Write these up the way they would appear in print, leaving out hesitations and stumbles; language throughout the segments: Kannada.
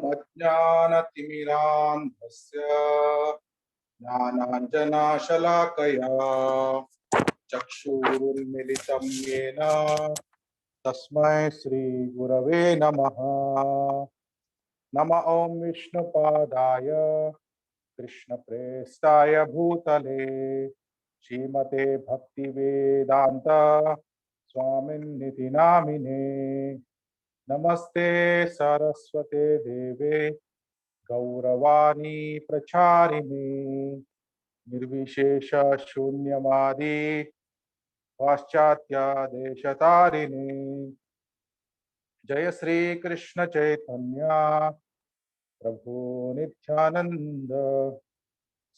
अज्ञानतिमिरान्धस्य ज्ञानाञ्जनशलाकया चक्षुरुन्मिलितं येन तस्मै श्रीगुरवे नमः। नमः ॐ विष्णुपादाय कृष्णप्रेष्ठाय भूतले श्रीमते भक्तिवेदान्त स्वामिन्निति नामिने। नमस्ते सरस्वते देवे गौरवाणी प्रचारिणे निर्विशेष शून्यवादी पाश्चात्य देशतारिणे। जय श्री कृष्ण चैतन्य प्रभु नित्यानंद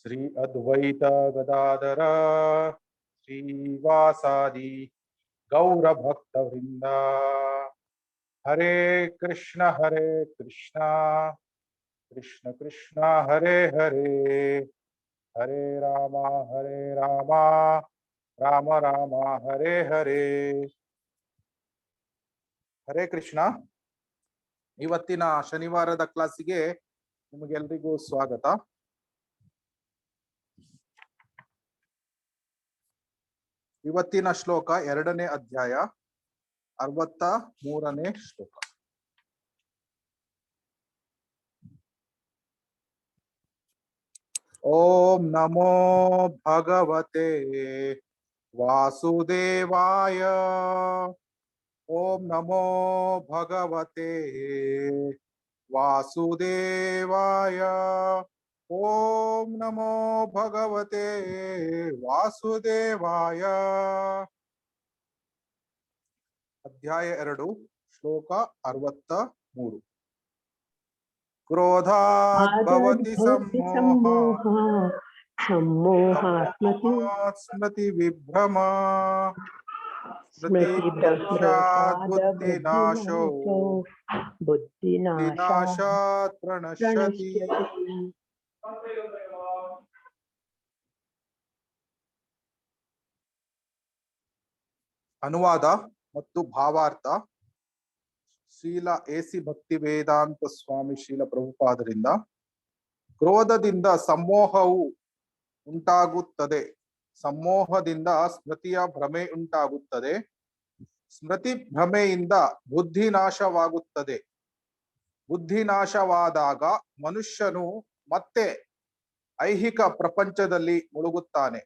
श्री अद्वैत गदाधर श्रीवासादि गौर भक्त वृंद। हरे कृष्ण कृष्ण कृष्ण हरे हरे, हरे राम राम राम हरे हरे। ಹರೇ ಕೃಷ್ಣ. ಇವತ್ತಿನ ಶನಿವಾರದ ಕ್ಲಾಸಿಗೆ ನಿಮಗೆಲ್ಲರಿಗೂ ಸ್ವಾಗತ. ಇವತ್ತಿನ ಶ್ಲೋಕ 2ನೇ ಅಧ್ಯಾಯ 63ನೇ ಶ್ಲೋಕ. ಓಂ ನಮೋ ಭಗವತೆ ವಾಸುದೇವಾಯ. ಓಂ ನಮೋ ಭಗವತೆ ವಾಸುದೇವಾಯ. ಓಂ ನಮೋ ಭಗವತೆ ವಾಸುದೇವಾಯ. ಅಧ್ಯಾಯ 2 ಶ್ಲೋಕ 63. ಕ್ರೋಧಾತ್ ಭವತಿ ಸಮ್ಮೋಹ ಸ್ಮೃತಿ ವಿಭ್ರಮ ಬುದ್ಧಿನಾಶಾತ್ ಪ್ರಣಶ್ಯತಿ. ಅನುವಾದ ಮತ್ತು ಭಾವಾರ್ಥ ಶ್ರೀಲ ಎಸಿ ಭಕ್ತಿ ವೇದಾಂತ ಸ್ವಾಮಿ ಶ್ರೀಲ ಪ್ರಭುಪಾದರಿಂದ. ಕ್ರೋಧದಿಂದ ಸಮೋಹವು ಉಂಟಾಗುತ್ತದೆ, ಸಮೋಹದಿಂದ ಸ್ಮೃತಿಯ ಭ್ರಮೆ ಉಂಟಾಗುತ್ತದೆ, ಸ್ಮೃತಿ ಭ್ರಮೆಯಿಂದ ಬುದ್ಧಿನಾಶವಾಗುತ್ತದೆ. ಬುದ್ಧಿನಾಶವಾದಾಗ ಮನುಷ್ಯನು ಮತ್ತೆ ಐಹಿಕ ಪ್ರಪಂಚದಲ್ಲಿ ಮುಳುಗುತ್ತಾನೆ.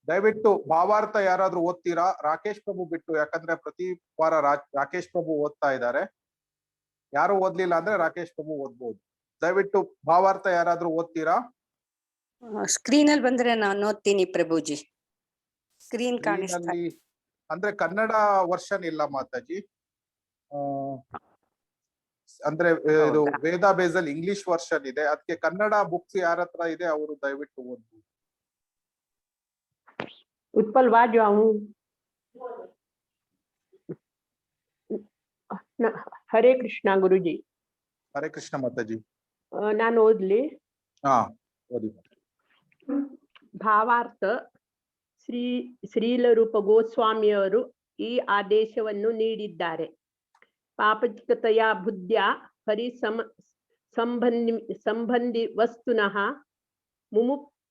ದಯವಿಟ್ಟು ಭಾವಾರ್ಥ ಯಾರಾದ್ರೂ ಓದ್ತೀರಾ? ರಾಕೇಶ್ ಪ್ರಭು ಬಿಟ್ಟು, ಯಾಕಂದ್ರೆ ಪ್ರತಿ ವಾರ ರಾಕೇಶ್ ಪ್ರಭು ಓದ್ತಾ ಇದ್ದಾರೆ. ಯಾರು ಓದ್ಲಿಲ್ಲ ಅಂದ್ರೆ ರಾಕೇಶ್ ಪ್ರಭು ಓದ್ಬೋದು. ದಯವಿಟ್ಟು ಭಾವಾರ್ಥ ಯಾರಾದ್ರೂ ಓದ್ತೀರಾ? ಸ್ಕ್ರೀನ್ ಅಲ್ಲಿ ಬಂದ್ರೆ ನಾನು ಓದ್ತೀನಿ ಪ್ರಭುಜಿ. ಸ್ಕ್ರೀನ್ ಕಾಣಿಸ್ತಾ ಅಂದ್ರೆ ಕನ್ನಡ ವರ್ಷನ್ ಇಲ್ಲ ಮಾತಾಜಿ. ಅಂದ್ರೆ ಇದು ವೇದಾ ಬೇಸಲ್ ಇಂಗ್ಲಿಷ್ ವರ್ಷನ್ ಇದೆ, ಅದಕ್ಕೆ ಕನ್ನಡ ಬುಕ್ಸ್ ಯಾರ ಹತ್ರ ಇದೆ ಅವರು ದಯವಿಟ್ಟು ಓದ್ಬೋದು. ಉತ್ಪಲ್ ವಾಜು ಹರೇ ಕೃಷ್ಣ ಗುರುಜಿ. ಹರೇ ಕೃಷ್ಣ ಮಾತಾಜಿ. ನಾನು ಓದ್ಲಿ? ಓದಿ. ಭಾವಾರ್ಥ. ಶ್ರೀಲರೂಪ ಗೋಸ್ವಾಮಿಯವರು ಈ ಆದೇಶವನ್ನು ನೀಡಿದ್ದಾರೆ. ಪಾಪಚಿಕತೆಯ ಬುದ್ಧ್ಯ ಹರಿ ಸಂಬಂಧಿ ವಸ್ತುನಃ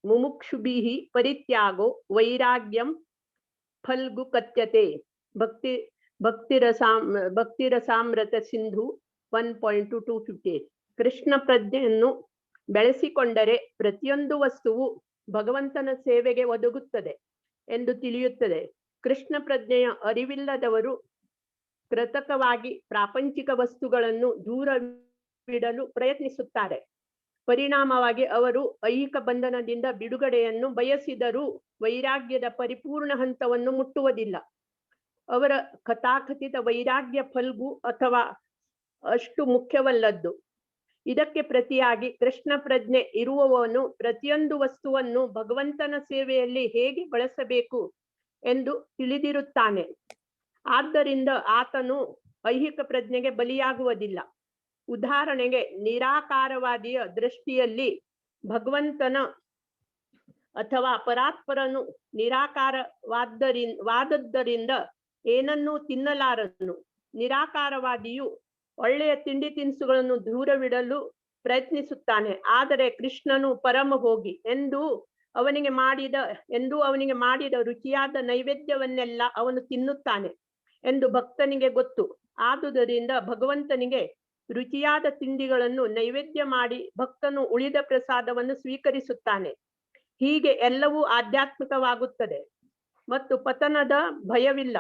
ಮುಮುಕ್ಷುಭಿಃ ಪರಿತ್ಯಾಗೋ ವೈರಾಗ್ಯಂ ಫಲ್ಗು ಕಥ್ಯತೆ. ಭಕ್ತಿರಸಾಮೃತ ಸಿಂಧು 1.258. ಕೃಷ್ಣ ಪ್ರಜ್ಞೆಯನ್ನು ಬೆಳೆಸಿಕೊಂಡರೆ ಪ್ರತಿಯೊಂದು ವಸ್ತುವು ಭಗವಂತನ ಸೇವೆಗೆ ಒದಗುತ್ತದೆ ಎಂದು ತಿಳಿಯುತ್ತದೆ. ಕೃಷ್ಣ ಪ್ರಜ್ಞೆಯ ಅರಿವಿಲ್ಲದವರು ಕೃತಕವಾಗಿ ಪ್ರಾಪಂಚಿಕ ವಸ್ತುಗಳನ್ನು ದೂರವಿಡಲು ಪ್ರಯತ್ನಿಸುತ್ತಾರೆ. ಪರಿಣಾಮವಾಗಿ ಅವರು ಐಹಿಕ ಬಂಧನದಿಂದ ಬಿಡುಗಡೆಯನ್ನು ಬಯಸಿದರೂ ವೈರಾಗ್ಯದ ಪರಿಪೂರ್ಣ ಹಂತವನ್ನು ಮುಟ್ಟುವುದಿಲ್ಲ. ಅವರ ಕಥಾಕಥಿತ ವೈರಾಗ್ಯ ಫಲ್ಗು ಅಥವಾ ಅಷ್ಟು ಮುಖ್ಯವಲ್ಲದ್ದು. ಇದಕ್ಕೆ ಪ್ರತಿಯಾಗಿ ಕೃಷ್ಣ ಪ್ರಜ್ಞೆ ಇರುವವನು ಪ್ರತಿಯೊಂದು ವಸ್ತುವನ್ನು ಭಗವಂತನ ಸೇವೆಯಲ್ಲಿ ಹೇಗೆ ಬಳಸಬೇಕು ಎಂದು ತಿಳಿದಿರುತ್ತಾನೆ. ಆದ್ದರಿಂದ ಆತನು ಐಹಿಕ ಪ್ರಜ್ಞೆಗೆ ಬಲಿಯಾಗುವುದಿಲ್ಲ. ಉದಾಹರಣೆಗೆ, ನಿರಾಕಾರವಾದಿಯ ದೃಷ್ಟಿಯಲ್ಲಿ ಭಗವಂತನ ಅಥವಾ ಪರಾತ್ಪರನು ನಿರಾಕಾರವಾದದ್ದರಿಂದ ಏನನ್ನೂ ತಿನ್ನಲಾರನು. ನಿರಾಕಾರವಾದಿಯು ಒಳ್ಳೆಯ ತಿಂಡಿ ತಿನಿಸುಗಳನ್ನು ದೂರವಿಡಲು ಪ್ರಯತ್ನಿಸುತ್ತಾನೆ. ಆದರೆ ಕೃಷ್ಣನು ಪರಮ ಭೋಗಿ ಎಂದು ಅವನಿಗೆ ಮಾಡಿದ ರುಚಿಯಾದ ನೈವೇದ್ಯವನ್ನೆಲ್ಲ ಅವನು ತಿನ್ನುತ್ತಾನೆ ಎಂದು ಭಕ್ತನಿಗೆ ಗೊತ್ತು. ಆದುದರಿಂದ ಭಗವಂತನಿಗೆ ರುಚಿಯಾದ ತಿಂಡಿಗಳನ್ನು ನೈವೇದ್ಯ ಮಾಡಿ ಭಕ್ತನು ಉಳಿದ ಪ್ರಸಾದವನ್ನು ಸ್ವೀಕರಿಸುತ್ತಾನೆ. ಹೀಗೆ ಎಲ್ಲವೂ ಆಧ್ಯಾತ್ಮಿಕವಾಗುತ್ತದೆ ಮತ್ತು ಪತನದ ಭಯವಿಲ್ಲ.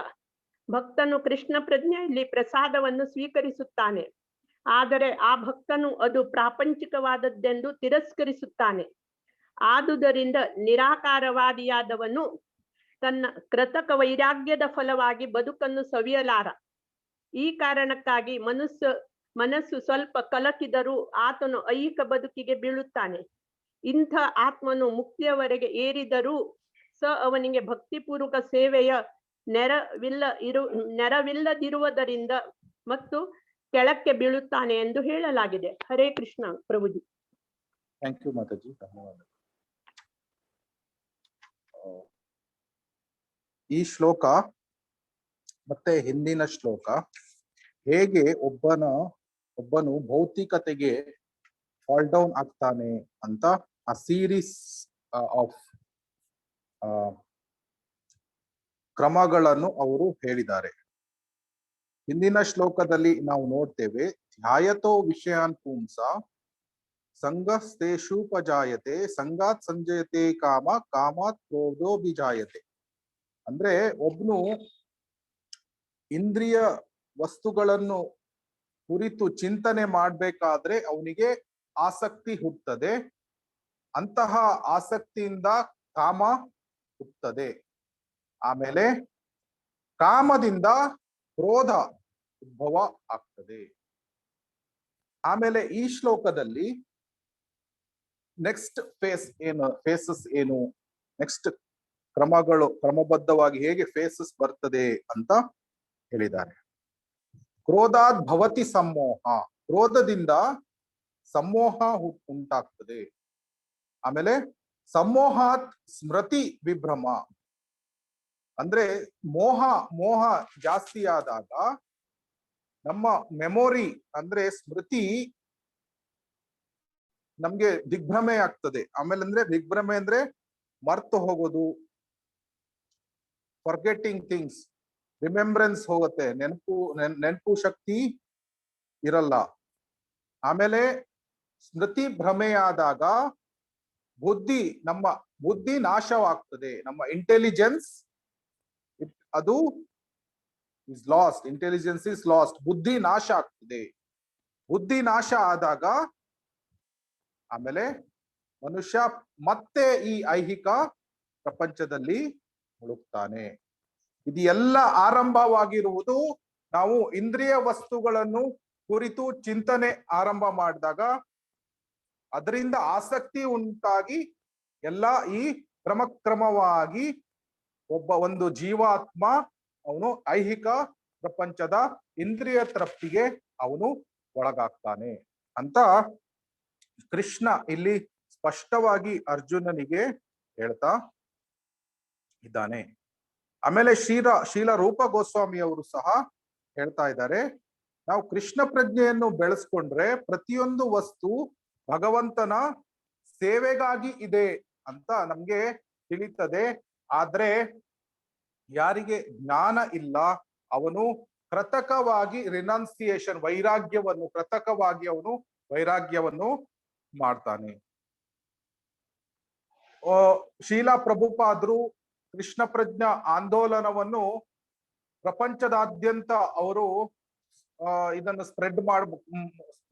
ಭಕ್ತನು ಕೃಷ್ಣ ಪ್ರಜ್ಞೆಯಲ್ಲಿ ಪ್ರಸಾದವನ್ನು ಸ್ವೀಕರಿಸುತ್ತಾನೆ. ಆದರೆ ಆ ಭಕ್ತನು ಅದು ಪ್ರಾಪಂಚಿಕವಾದದ್ದೆಂದು ತಿರಸ್ಕರಿಸುತ್ತಾನೆ. ಆದುದರಿಂದ ನಿರಾಕಾರವಾದಿಯಾದವನು ತನ್ನ ಕೃತಕ ವೈರಾಗ್ಯದ ಫಲವಾಗಿ ಬದುಕನ್ನು ಸವಿಯಲಾರ. ಈ ಕಾರಣಕ್ಕಾಗಿ ಮನಸ್ಸು ಸ್ವಲ್ಪ ಕಲಕಿದರೂ ಆತನು ಐಹಿಕ ಬದುಕಿಗೆ ಬೀಳುತ್ತಾನೆ. ಇಂಥ ಆತ್ಮನು ಮುಕ್ತಿಯವರೆಗೆ ಏರಿದರೂ ಅವನಿಗೆ ಭಕ್ತಿಪೂರ್ವಕ ಸೇವೆಯ ನೆರವಿಲ್ಲದಿರುವುದರಿಂದ ಮತ್ತು ಕೆಳಕ್ಕೆ ಬೀಳುತ್ತಾನೆ ಎಂದು ಹೇಳಲಾಗಿದೆ. ಹರೇ ಕೃಷ್ಣ ಪ್ರಭುಜಿ. ಥ್ಯಾಂಕ್ ಯು ಮಾತಾಜಿ, ಧನ್ಯವಾದ. ಈ ಶ್ಲೋಕ ಮತ್ತೆ ಹಿಂದಿನ ಶ್ಲೋಕ ಹೇಗೆ ಒಬ್ಬನು ಭೌತಿಕತೆಗೆ ಫಾಲ್ ಡೌನ್ ಆಗ್ತಾನೆ ಅಂತ ಆ ಸೀರೀಸ್ ಆಫ್ ಕ್ರಮಗಳನ್ನು ಅವರು ಹೇಳಿದ್ದಾರೆ. ಹಿಂದಿನ ಶ್ಲೋಕದಲ್ಲಿ ನಾವು ನೋಡ್ತೇವೆ, ಧ್ಯಾಯತೋ ವಿಷಯಾನ್ ಪುಂಸ ಸಂಗಸ್ತೇಷೂಪಜಾಯತೆ ಸಂಗಾತ್ ಸಂಜಯತೆ ಕಾಮ ಕಾಮಾತ್ ಕ್ರೋಧೋಭಿಜಾಯತೆ. ಅಂದ್ರೆ ಒಬ್ನು ಇಂದ್ರಿಯ ವಸ್ತುಗಳನ್ನು ಕುರಿತು ಚಿಂತನೆ ಮಾಡ್ಬೇಕಾದ್ರೆ ಅವನಿಗೆ ಆಸಕ್ತಿ ಹುಟ್ಟುತ್ತದೆ. ಅಂತಹ ಆಸಕ್ತಿಯಿಂದ ಕಾಮ ಹುಟ್ಟುತ್ತದೆ. ಆಮೇಲೆ ಕಾಮದಿಂದ ಕ್ರೋಧ ಉದ್ಭವ ಆಗ್ತದೆ. ಆಮೇಲೆ ಈ ಶ್ಲೋಕದಲ್ಲಿ ನೆಕ್ಸ್ಟ್ ಫೇಸಸ್ ಏನು, ನೆಕ್ಸ್ಟ್ ಕ್ರಮಬದ್ಧವಾಗಿ ಹೇಗೆ ಫೇಸಸ್ ಬರ್ತದೆ ಅಂತ ಹೇಳಿದ್ದಾರೆ. ಕ್ರೋಧಾತ್ ಭವತಿ ಸಮೋಹ, ಕ್ರೋಧದಿಂದ ಸಮೋಹ ಉಂಟಾಗ್ತದೆ. ಆಮೇಲೆ ಸಮೋಹಾತ್ ಸ್ಮೃತಿ ವಿಭ್ರಮ, ಅಂದ್ರೆ ಮೋಹ ಜಾಸ್ತಿ ಆದಾಗ ನಮ್ಮ ಮೆಮೊರಿ ಅಂದ್ರೆ ಸ್ಮೃತಿ ನಮ್ಗೆ ದಿಗ್ಭ್ರಮೆ ಆಗ್ತದೆ. ಆಮೇಲೆ ಅಂದ್ರೆ ದಿಗ್ಭ್ರಮೆ ಅಂದ್ರೆ ಮರ್ತು ಹೋಗೋದು, ಫರ್ಗೆಟಿಂಗ್ ಥಿಂಗ್ಸ್, ರಿಮೆಂಬ್ರೆನ್ಸ್ ಹೋಗುತ್ತೆ, ನೆನಪು ಶಕ್ತಿ ಇರಲ್ಲ. ಆಮೇಲೆ ಸ್ಮೃತಿ ಭ್ರಮೆಯಾದಾಗ ನಮ್ಮ ಬುದ್ಧಿ ನಾಶವಾಗ್ತದೆ. ನಮ್ಮ ಇಂಟೆಲಿಜೆನ್ಸ್ ಅದು is last, intelligence is last, ಬುದ್ಧಿ ನಾಶ ಆಗ್ತದೆ. ಬುದ್ಧಿ ನಾಶ ಆದಾಗ ಆಮೇಲೆ ಮನುಷ್ಯ ಮತ್ತೆ ಈ ಐಹಿಕ ಪ್ರಪಂಚದಲ್ಲಿ ಮುಳುಗ್ತಾನೆ. ಇದು ಎಲ್ಲ ಆರಂಭವಾಗಿರುವುದು ನಾವು ಇಂದ್ರಿಯ ವಸ್ತುಗಳನ್ನು ಕುರಿತು ಚಿಂತನೆ ಆರಂಭ ಮಾಡಿದಾಗ ಅದರಿಂದ ಆಸಕ್ತಿ ಉಂಟಾಗಿ ಎಲ್ಲ ಈ ಕ್ರಮವಾಗಿ ಒಂದು ಜೀವಾತ್ಮ ಅವನು ಐಹಿಕ ಪ್ರಪಂಚದ ಇಂದ್ರಿಯ ತೃಪ್ತಿಗೆ ಅವನು ಒಳಗಾಗ್ತಾನೆ ಅಂತ ಕೃಷ್ಣ ಇಲ್ಲಿ ಸ್ಪಷ್ಟವಾಗಿ ಅರ್ಜುನನಿಗೆ ಹೇಳ್ತಾ ಇದ್ದಾನೆ. ಆಮೇಲೆ ಶೀಲ ರೂಪ ಗೋಸ್ವಾಮಿ ಅವರು ಸಹ ಹೇಳ್ತಾ ಇದ್ದಾರೆ, ನಾವು ಕೃಷ್ಣ ಪ್ರಜ್ಞೆಯನ್ನು ಬೆಳೆಸ್ಕೊಂಡ್ರೆ ಪ್ರತಿಯೊಂದು ವಸ್ತು ಭಗವಂತನ ಸೇವೆಗಾಗಿ ಇದೆ ಅಂತ ನಮ್ಗೆ ತಿಳಿತದೆ. ಆದ್ರೆ ಯಾರಿಗೆ ಜ್ಞಾನ ಇಲ್ಲ ಅವನು ಕೃತಕವಾಗಿ ರಿನೌನ್ಸಿಯೇಷನ್ ವೈರಾಗ್ಯವನ್ನು ಮಾಡ್ತಾನೆ. ಶೀಲಾ ಪ್ರಭುಪಾದರು ಕೃಷ್ಣ ಪ್ರಜ್ಞಾ ಆಂದೋಲನವನ್ನು ಪ್ರಪಂಚದಾದ್ಯಂತ ಅವರು ಇದನ್ನು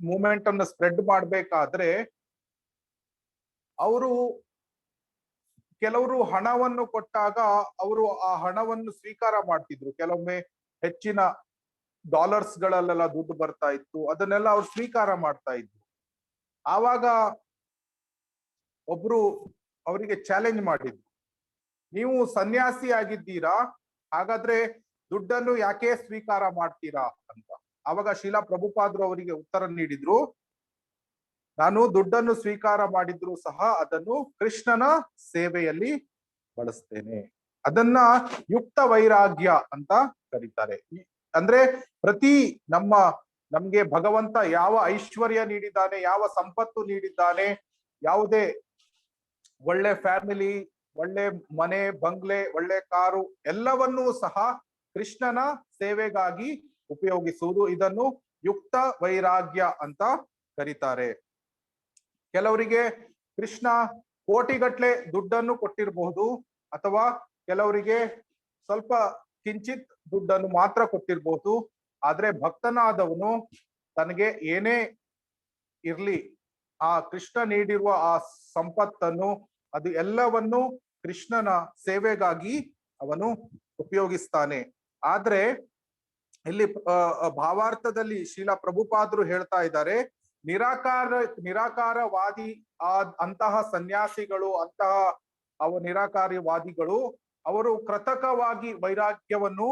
ಮೂವ್ಮೆಂಟ್ ಅನ್ನು ಸ್ಪ್ರೆಡ್ ಮಾಡ್ಬೇಕಾದ್ರೆ ಅವರು ಕೆಲವರು ಹಣವನ್ನು ಕೊಟ್ಟಾಗ ಅವರು ಆ ಹಣವನ್ನು ಸ್ವೀಕಾರ ಮಾಡ್ತಿದ್ರು. ಕೆಲವೊಮ್ಮೆ ಹೆಚ್ಚಿನ ಡಾಲರ್ಸ್ ಗಳಲ್ಲೆಲ್ಲ ದುಡ್ಡು ಬರ್ತಾ ಇತ್ತು, ಅದನ್ನೆಲ್ಲ ಅವ್ರು ಸ್ವೀಕಾರ ಮಾಡ್ತಾ ಇದ್ರು. ಆವಾಗ ಒಬ್ರು ಅವರಿಗೆ ಚಾಲೆಂಜ್ ಮಾಡಿದ್ರು, ನೀವು ಸನ್ಯಾಸಿ ಆಗಿದ್ದೀರಾ, ಹಾಗಾದ್ರೆ ದುಡ್ಡನ್ನು ಯಾಕೆ ಸ್ವೀಕಾರ ಮಾಡ್ತೀರಾ ಅಂತ. ಆವಾಗ ಶೀಲಾ ಪ್ರಭುಪಾದರು ಅವರಿಗೆ ಉತ್ತರ ನೀಡಿದ್ರು, ನಾನು ದುಡ್ಡನ್ನು ಸ್ವೀಕಾರ ಮಾಡಿದ್ರು ಸಹ ಅದನ್ನು ಕೃಷ್ಣನ ಸೇವೆಯಲ್ಲಿ ಬಳಸ್ತೇನೆ. ಅದನ್ನ ಯುಕ್ತ ವೈರಾಗ್ಯ ಅಂತ ಕರೀತಾರೆ. ಅಂದ್ರೆ ಪ್ರತಿ ನಮ್ಗೆ ಭಗವಂತ ಯಾವ ಐಶ್ವರ್ಯ ನೀಡಿದ್ದಾನೆ, ಯಾವ ಸಂಪತ್ತು ನೀಡಿದ್ದಾನೆ, ಯಾವುದೇ ಒಳ್ಳೆ ಫ್ಯಾಮಿಲಿ, ಒಳ್ಳೆ ಮನೆ ಬಂಗ್ಲೆ, ಒಳ್ಳೆ ಕಾರು ಎಲ್ಲವನ್ನೂ ಸಹ ಕೃಷ್ಣನ ಸೇವೆಗಾಗಿ ಉಪಯೋಗಿಸುವುದು. ಇದನ್ನು ಯುಕ್ತ ವೈರಾಗ್ಯ ಅಂತ ಕರೀತಾರೆ. ಕೆಲವರಿಗೆ ಕೃಷ್ಣ ಕೋಟಿಗಟ್ಲೆ ದುಡ್ಡನ್ನು ಕೊಟ್ಟಿರಬಹುದು, ಅಥವಾ ಕೆಲವರಿಗೆ ಸ್ವಲ್ಪ ಕಿಂಚಿತ್ ದುಡ್ಡನ್ನು ಮಾತ್ರ ಕೊಟ್ಟಿರಬಹುದು. ಆದ್ರೆ ಭಕ್ತನಾದವನು ತನಗೆ ಏನೇ ಇರ್ಲಿ, ಆ ಕೃಷ್ಣ ನೀಡಿರುವ ಆ ಸಂಪತ್ತನ್ನು, ಅದು ಎಲ್ಲವನ್ನು ಕೃಷ್ಣನ ಸೇವೆಗಾಗಿ ಅವನು ಉಪಯೋಗಿಸ್ತಾನೆ. ಆದ್ರೆ ಇಲ್ಲಿ ಭಾವಾರ್ಥದಲ್ಲಿ ಶ್ರೀಲ ಪ್ರಭುಪಾದರು ಹೇಳ್ತಾ ಇದ್ದಾರೆ, ನಿರಾಕಾರವಾದಿ ಅಂತಹ ಸನ್ಯಾಸಿಗಳು, ಅಂತಹ ನಿರಾಕಾರವಾದಿಗಳು, ಅವರು ಕೃತಕವಾಗಿ ವೈರಾಗ್ಯವನ್ನು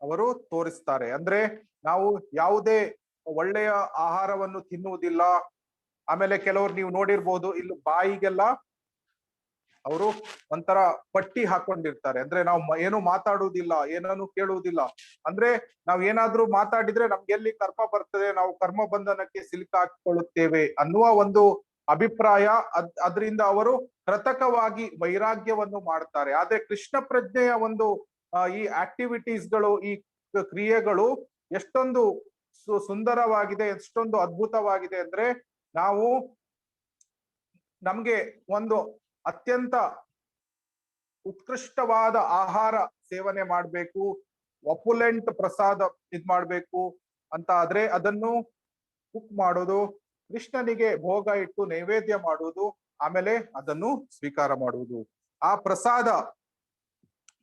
ಅವರು ತೋರಿಸ್ತಾರೆ. ಅಂದ್ರೆ ನಾವು ಯಾವುದೇ ಒಳ್ಳೆಯ ಆಹಾರವನ್ನು ತಿನ್ನುವುದಿಲ್ಲ. ಆಮೇಲೆ ಕೆಲವರು ನೀವು ನೋಡಿರ್ಬೋದು, ಇಲ್ಲಿ ಬಾಯಿಗೆಲ್ಲ ಅವರು ಒಂಥರ ಪಟ್ಟಿ ಹಾಕೊಂಡಿರ್ತಾರೆ. ಅಂದ್ರೆ ನಾವು ಏನು ಮಾತಾಡುವುದಿಲ್ಲ, ಏನನ್ನು ಕೇಳುವುದಿಲ್ಲ. ಅಂದ್ರೆ ನಾವ್ ಏನಾದ್ರೂ ಮಾತಾಡಿದ್ರೆ ನಮ್ಗೆ ಎಲ್ಲಿ ಕರ್ಮ ಬರ್ತದೆ, ನಾವು ಕರ್ಮ ಬಂಧನಕ್ಕೆ ಸಿಲುಕಾಕೊಳ್ಳುತ್ತೇವೆ ಅನ್ನುವ ಒಂದು ಅಭಿಪ್ರಾಯ. ಅದರಿಂದ ಅವರು ಕೃತಕವಾಗಿ ವೈರಾಗ್ಯವನ್ನು ಮಾಡ್ತಾರೆ. ಆದ್ರೆ ಕೃಷ್ಣ ಪ್ರಜ್ಞೆಯ ಒಂದು ಈ ಆಕ್ಟಿವಿಟೀಸ್ಗಳು, ಈ ಕ್ರಿಯೆಗಳು ಎಷ್ಟೊಂದು ಸುಂದರವಾಗಿದೆ, ಎಷ್ಟೊಂದು ಅದ್ಭುತವಾಗಿದೆ ಅಂದ್ರೆ, ನಮ್ಗೆ ಒಂದು ಅತ್ಯಂತ ಉತ್ಕೃಷ್ಟವಾದ ಆಹಾರ ಸೇವನೆ ಮಾಡ್ಬೇಕು, ಅಪುಲೆಂಟ್ ಪ್ರಸಾದ ಮಾಡ್ಬೇಕು ಅಂತ ಆದ್ರೆ ಅದನ್ನು ಕುಕ್ ಮಾಡೋದು, ಕೃಷ್ಣನಿಗೆ ಭೋಗ ಇಟ್ಟು ನೈವೇದ್ಯ ಮಾಡುವುದು, ಆಮೇಲೆ ಅದನ್ನು ಸ್ವೀಕಾರ ಮಾಡುವುದು. ಆ ಪ್ರಸಾದ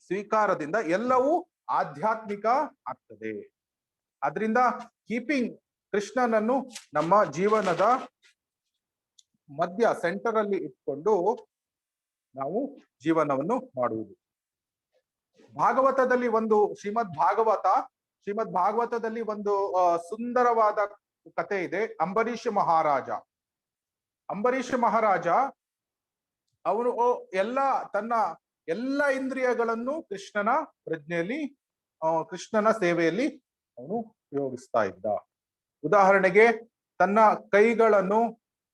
ಸ್ವೀಕಾರದಿಂದ ಎಲ್ಲವೂ ಆಧ್ಯಾತ್ಮಿಕ ಆಗ್ತದೆ. ಅದರಿಂದ ಕೀಪಿಂಗ್ ಕೃಷ್ಣನನ್ನು ನಮ್ಮ ಜೀವನದ ಮಧ್ಯ ಸೆಂಟರ್ ಅಲ್ಲಿ ಇಟ್ಕೊಂಡು ನಾವು ಜೀವನವನ್ನು ಮಾಡುವುದು. ಭಾಗವತದಲ್ಲಿ ಒಂದು ಶ್ರೀಮದ್ ಭಾಗವತದಲ್ಲಿ ಒಂದು ಸುಂದರವಾದ ಕಥೆ ಇದೆ. ಅಂಬರೀಷ ಮಹಾರಾಜ ಅವನು ತನ್ನ ಎಲ್ಲ ಇಂದ್ರಿಯಗಳನ್ನು ಕೃಷ್ಣನ ಪ್ರಜ್ಞೆಯಲ್ಲಿ, ಕೃಷ್ಣನ ಸೇವೆಯಲ್ಲಿ ಅವನು ಉಪಯೋಗಿಸ್ತಾ ಇದ್ದ. ಉದಾಹರಣೆಗೆ ತನ್ನ ಕೈಗಳನ್ನು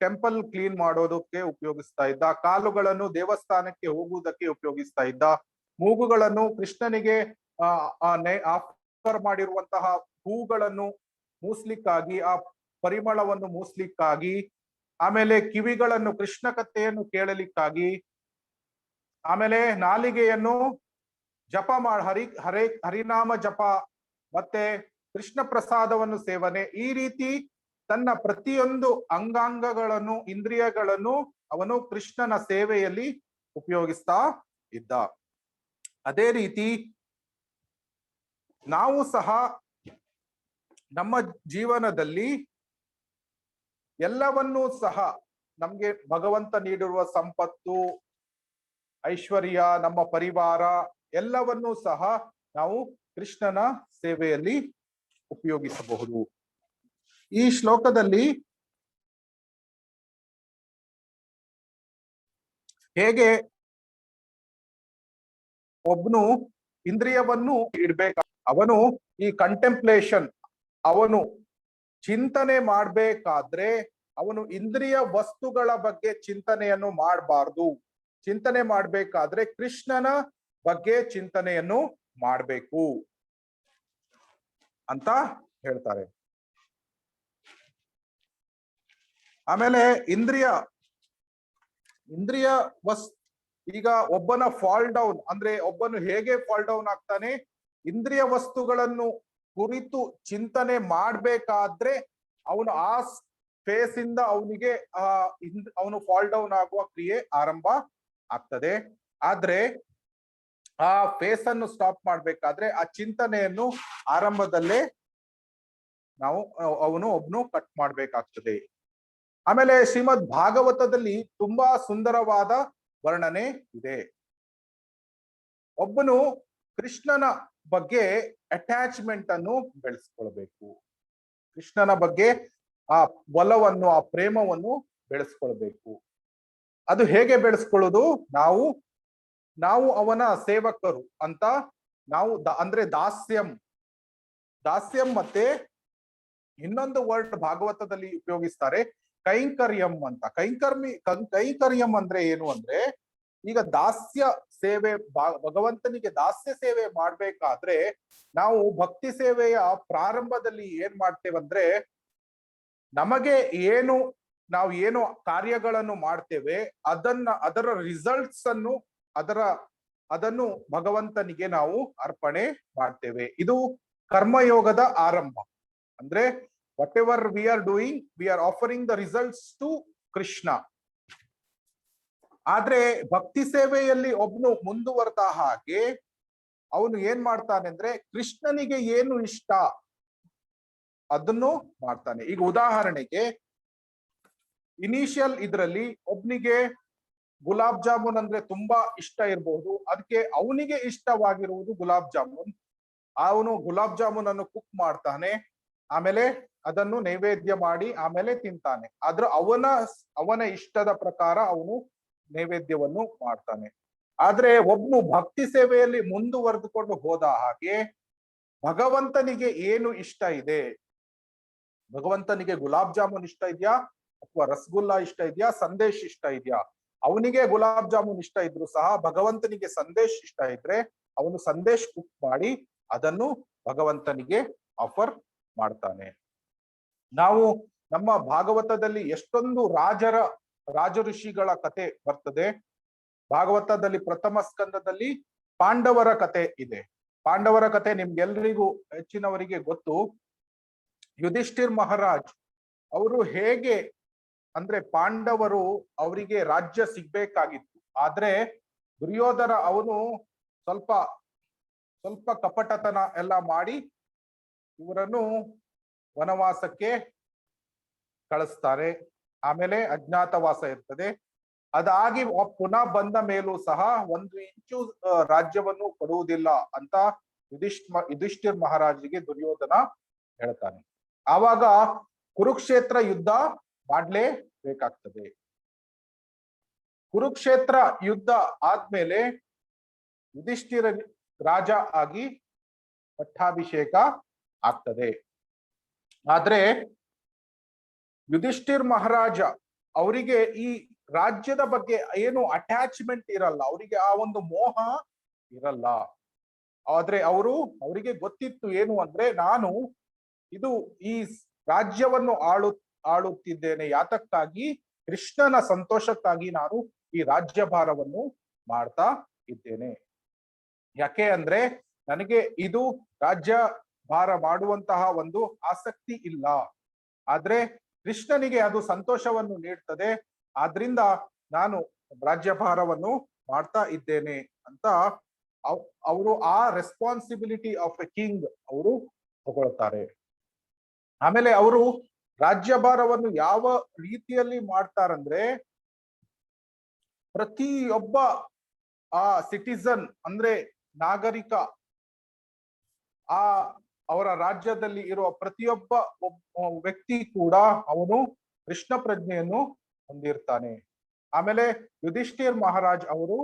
ಟೆಂಪಲ್ ಕ್ಲೀನ್ ಮಾಡೋದಕ್ಕೆ ಉಪಯೋಗಿಸ್ತಾ ಇದ್ದ, ಕಾಲುಗಳನ್ನು ದೇವಸ್ಥಾನಕ್ಕೆ ಹೋಗುವುದಕ್ಕೆ ಉಪಯೋಗಿಸ್ತಾ ಇದ್ದ, ಮೂಗುಗಳನ್ನು ಕೃಷ್ಣನಿಗೆ ಆಫರ್ ಮಾಡಿರುವಂತಹ ಹೂಗಳನ್ನು ಮೂಸ್ಲಿಕ್ಕಾಗಿ, ಆ ಪರಿಮಳವನ್ನು ಮೂಸ್ಲಿಕ್ಕಾಗಿ, ಆಮೇಲೆ ಕಿವಿಗಳನ್ನು ಕೃಷ್ಣ ಕಥೆಯನ್ನು ಕೇಳಲಿಕ್ಕಾಗಿ, ಆಮೇಲೆ ನಾಲಿಗೆಯನ್ನು ಜಪ ಹರಿನಾಮ ಜಪ ಮತ್ತೆ ಕೃಷ್ಣ ಪ್ರಸಾದವನ್ನು ಸೇವನೆ, ಈ ರೀತಿ ತನ್ನ ಪ್ರತಿಯೊಂದು ಅಂಗಾಂಗಗಳನ್ನು, ಇಂದ್ರಿಯಗಳನ್ನು ಅವನು ಕೃಷ್ಣನ ಸೇವೆಯಲ್ಲಿ ಉಪಯೋಗಿಸ್ತಾ ಇದ್ದ. ಅದೇ ರೀತಿ ನಾವು ಸಹ ನಮ್ಮ ಜೀವನದಲ್ಲಿ ಎಲ್ಲವನ್ನೂ ಸಹ, ನಮ್ಗೆ ಭಗವಂತ ನೀಡಿರುವ ಸಂಪತ್ತು, ಐಶ್ವರ್ಯ, ನಮ್ಮ ಪರಿವಾರ ಎಲ್ಲವನ್ನೂ ಸಹ ನಾವು ಕೃಷ್ಣನ ಸೇವೆಯಲ್ಲಿ ಉಪಯೋಗಿಸಬಹುದು. ಈ ಶ್ಲೋಕದಲ್ಲಿ ಹೇಗೆ ಒಬ್ಬನು ಇಂದ್ರಿಯವನ್ನು ಇಡ್ಬೇಕ, ಅವನು ಈ ಕಂಟೆಂಪ್ಲೇಷನ್, ಅವನು ಚಿಂತನೆ ಮಾಡ್ಬೇಕಾದ್ರೆ ಅವನು ಇಂದ್ರಿಯ ವಸ್ತುಗಳ ಬಗ್ಗೆ ಚಿಂತನೆಯನ್ನು ಮಾಡಬಾರ್ದು. ಚಿಂತನೆ ಮಾಡ್ಬೇಕಾದ್ರೆ ಕೃಷ್ಣನ ಬಗ್ಗೆ ಚಿಂತನೆಯನ್ನು ಮಾಡಬೇಕು ಅಂತ ಹೇಳ್ತಾರೆ. ಆಮೇಲೆ ಇಂದ್ರಿಯ ಈಗ ಒಬ್ಬನ ಫಾಲ್ ಡೌನ್ ಅಂದ್ರೆ, ಒಬ್ಬನು ಹೇಗೆ ಫಾಲ್ ಡೌನ್ ಆಗ್ತಾನೆ, ಇಂದ್ರಿಯ ವಸ್ತುಗಳನ್ನು ಕುರಿತು ಚಿಂತನೆ ಮಾಡ್ಬೇಕಾದ್ರೆ ಅವನು ಆ ಫೇಸ್ ಇಂದ ಅವನಿಗೆ ಅವನು ಫಾಲ್ ಡೌನ್ ಆಗುವ ಕ್ರಿಯೆ ಆರಂಭ ಆಗ್ತದೆ. ಆದ್ರೆ ಆ ಫೇಸ್ ಅನ್ನು ಸ್ಟಾಪ್ ಮಾಡ್ಬೇಕಾದ್ರೆ ಆ ಚಿಂತನೆಯನ್ನು ಆರಂಭದಲ್ಲೇ ಒಬ್ನು ಕಟ್ ಮಾಡ್ಬೇಕಾಗ್ತದೆ. ಆಮೇಲೆ ಶ್ರೀಮದ್ ಭಾಗವತದಲ್ಲಿ ತುಂಬಾ ಸುಂದರವಾದ ವರ್ಣನೆ ಇದೆ. ಒಬ್ಬನು ಕೃಷ್ಣನ ಬಗ್ಗೆ ಅಟ್ಯಾಚ್ಮೆಂಟ್ ಅನ್ನು ಬೆಳೆಸ್ಕೊಳ್ಬೇಕು, ಕೃಷ್ಣನ ಬಗ್ಗೆ ಆ ಒಲವನ್ನು, ಆ ಪ್ರೇಮವನ್ನು ಬೆಳೆಸ್ಕೊಳ್ಬೇಕು. ಅದು ಹೇಗೆ ಬೆಳೆಸ್ಕೊಳ್ಳೋದು? ನಾವು ಅವನ ಸೇವಕರು ಅಂತ, ಅಂದ್ರೆ ದಾಸ್ಯಂ ಮತ್ತೆ ಇನ್ನೊಂದು ವರ್ಡ್ ಭಾಗವತದಲ್ಲಿ ಉಪಯೋಗಿಸ್ತಾರೆ, ಕೈಂಕರ್ಯಂ ಅಂತ. ಕೈಂಕರ್ಯಂ ಅಂದ್ರೆ ಏನು ಅಂದ್ರೆ, ಈಗ ದಾಸ್ಯ ಸೇವೆ, ಭಗವಂತನಿಗೆ ದಾಸ್ಯ ಸೇವೆ ಮಾಡ್ಬೇಕಾದ್ರೆ ನಾವು ಭಕ್ತಿ ಸೇವೆಯ ಪ್ರಾರಂಭದಲ್ಲಿ ಏನ್ ಮಾಡ್ತೇವಂದ್ರೆ, ನಮಗೆ ನಾವು ಏನು ಕಾರ್ಯಗಳನ್ನು ಮಾಡ್ತೇವೆ ಅದರ ರಿಸಲ್ಟ್ಸ್ ಅನ್ನು ಅದನ್ನು ಭಗವಂತನಿಗೆ ನಾವು ಅರ್ಪಣೆ ಮಾಡ್ತೇವೆ. ಇದು ಕರ್ಮಯೋಗದ ಆರಂಭ. ಅಂದ್ರೆ whatever we are doing, we are offering the results to Krishna. ಆದ್ರೆ ಭಕ್ತಿ ಸೇವೆಯಲ್ಲಿ ಒಬ್ನು ಮುಂದುವರೆದ ಹಾಗೆ ಅವನು ಏನ್ ಮಾಡ್ತಾನೆ ಅಂದ್ರೆ, ಕೃಷ್ಣನಿಗೆ ಏನು ಇಷ್ಟ ಅದನ್ನು ಮಾಡ್ತಾನೆ. ಈಗ ಉದಾಹರಣೆಗೆ ಇನಿಷಿಯಲ್ ಇದ್ರಲ್ಲಿ ಒಬ್ನಿಗೆ ಗುಲಾಬ್ ಜಾಮೂನ್ ಅಂದ್ರೆ ತುಂಬಾ ಇಷ್ಟ ಇರಬಹುದು, ಅದಕ್ಕೆ ಅವನಿಗೆ ಇಷ್ಟವಾಗಿರುವುದು ಗುಲಾಬ್ ಜಾಮೂನ್. ಅವನು ಗುಲಾಬ್ ಜಾಮೂನ್ ಅನ್ನು ಕುಕ್ ಮಾಡ್ತಾನೆ, ಆಮೇಲೆ ಅದನ್ನು ನೈವೇದ್ಯ ಮಾಡಿ ಆಮೇಲೆ ತಿಂತಾನೆ. ಆದ್ರೆ ಅವನ ಇಷ್ಟದ ಪ್ರಕಾರ ಅವನು ನೈವೇದ್ಯವನ್ನು ಮಾಡ್ತಾನೆ. ಆದ್ರೆ ಒಬ್ನು ಭಕ್ತಿ ಸೇವೆಯಲ್ಲಿ ಮುಂದುವರೆದುಕೊಂಡು ಹೋದ ಹಾಗೆ ಭಗವಂತನಿಗೆ ಏನು ಇಷ್ಟ ಇದೆ, ಭಗವಂತನಿಗೆ ಗುಲಾಬ್ ಜಾಮೂನ್ ಇಷ್ಟ ಇದೆಯಾ, ಅಥವಾ ರಸಗುಲ್ಲಾ ಇಷ್ಟ ಇದೆಯಾ, ಸಂದೇಶ್ ಇಷ್ಟ ಇದೆಯಾ? ಅವನಿಗೆ ಗುಲಾಬ್ ಜಾಮೂನ್ ಇಷ್ಟ ಇದ್ರು ಸಹ ಭಗವಂತನಿಗೆ ಸಂದೇಶ್ ಇಷ್ಟ ಇದ್ರೆ ಅವನು ಸಂದೇಶ್ ಕುಕ್ ಮಾಡಿ ಅದನ್ನು ಭಗವಂತನಿಗೆ ಆಫರ್ ಮಾಡ್ತಾನೆ. ನಾವು ನಮ್ಮ ಭಾಗವತದಲ್ಲಿ ಎಷ್ಟೊಂದು ರಾಜ ಋಷಿಗಳ ಕತೆ ಬರ್ತದೆ. ಭಾಗವತದಲ್ಲಿ ಪ್ರಥಮ ಸ್ಕಂದದಲ್ಲಿ ಪಾಂಡವರ ಕತೆ ಇದೆ. ಪಾಂಡವರ ಕತೆ ನಿಮ್ಗೆಲ್ರಿಗೂ ಹೆಚ್ಚಿನವರಿಗೆ ಗೊತ್ತು. ಯುಧಿಷ್ಠಿರ್ ಮಹಾರಾಜ್ ಅವರು ಹೇಗೆ ಅಂದ್ರೆ, ಪಾಂಡವರು ಅವರಿಗೆ ರಾಜ್ಯ ಸಿಗ್ಬೇಕಾಗಿತ್ತು, ಆದ್ರೆ ದುರ್ಯೋಧನ ಅವನು ಸ್ವಲ್ಪ ಕಪಟತನ ಎಲ್ಲ ಮಾಡಿ ಇವರನ್ನು ವನವಾಸಕ್ಕೆ ಕಳಿಸ್ತಾರೆ. ಆಮೇಲೆ ಅಜ್ಞಾತವಾಸ ಇರ್ತದೆ. ಅದಾಗಿ ಪುನಃ ಬಂದ ಮೇಲೂ ಸಹ 1 ಇಂಚು ರಾಜ್ಯವನ್ನು ಕೊಡುವುದಿಲ್ಲ ಅಂತ ಯುಧಿಷ್ಠಿರ್ ಮಹಾರಾಜರಿಗೆ ದುರ್ಯೋಧನ ಹೇಳ್ತಾನೆ. ಆವಾಗ ಕುರುಕ್ಷೇತ್ರ ಯುದ್ಧ ಮಾಡ್ಲೇಬೇಕಾಗ್ತದೆ. ಕುರುಕ್ಷೇತ್ರ ಯುದ್ಧ ಆದ್ಮೇಲೆ ಯುಧಿಷ್ಠಿರ ರಾಜ ಆಗಿ ಪಟ್ಟಾಭಿಷೇಕ ಆಗ್ತದೆ. ಆದ್ರೆ ಯುಧಿಷ್ಠಿರ್ ಮಹಾರಾಜ ಅವರಿಗೆ ಈ ರಾಜ್ಯದ ಬಗ್ಗೆ ಏನು ಅಟ್ಯಾಚ್ಮೆಂಟ್ ಇರಲ್ಲ, ಅವರಿಗೆ ಆ ಒಂದು ಮೋಹ ಇರಲ್ಲ. ಆದ್ರೆ ಅವರಿಗೆ ಗೊತ್ತಿತ್ತು ಏನು ಅಂದ್ರೆ, ನಾನು ಈ ರಾಜ್ಯವನ್ನು ಆಳುತ್ತಿದ್ದೇನೆ ಯಾತಕ್ಕಾಗಿ, ಕೃಷ್ಣನ ಸಂತೋಷಕ್ಕಾಗಿ ನಾನು ಈ ರಾಜ್ಯಭಾರವನ್ನು ಮಾಡ್ತಾ ಇದ್ದೇನೆ. ಯಾಕೆ ಅಂದ್ರೆ ನನಗೆ ಇದು ರಾಜ್ಯ ಭಾರ ಮಾಡುವಂತಹ ಒಂದು ಆಸಕ್ತಿ ಇಲ್ಲ, ಆದ್ರೆ ಕೃಷ್ಣನಿಗೆ ಅದು ಸಂತೋಷವನ್ನು ನೀಡ್ತದೆ, ಆದ್ರಿಂದ ನಾನು ರಾಜ್ಯಭಾರವನ್ನು ಮಾಡ್ತಾ ಇದ್ದೇನೆ ಅಂತ ಅವರು ಆ ರೆಸ್ಪಾನ್ಸಿಬಿಲಿಟಿ ಆಫ್ ಎ ಕಿಂಗ್ ಅವರು ತಗೊಳ್ತಾರೆ. ಆಮೇಲೆ ಅವರು ರಾಜ್ಯಭಾರವನ್ನು ಯಾವ ರೀತಿಯಲ್ಲಿ ಮಾಡ್ತಾರಂದ್ರೆ, ಪ್ರತಿಯೊಬ್ಬ ಆ ಸಿಟಿಸನ್ ಅಂದ್ರೆ ನಾಗರಿಕ, ಅವರ ರಾಜ್ಯದಲ್ಲಿ ಇರುವ ಪ್ರತಿಯೊಬ್ಬ ವ್ಯಕ್ತಿ ಕೂಡ ಅವನು ಕೃಷ್ಣ ಪ್ರಜ್ಞೆಯನ್ನು ಹೊಂದಿರ್ತಾನೆ. ಆಮೇಲೆ ಯುಧಿಷ್ಠಿರ್ ಮಹಾರಾಜ್ ಅವರು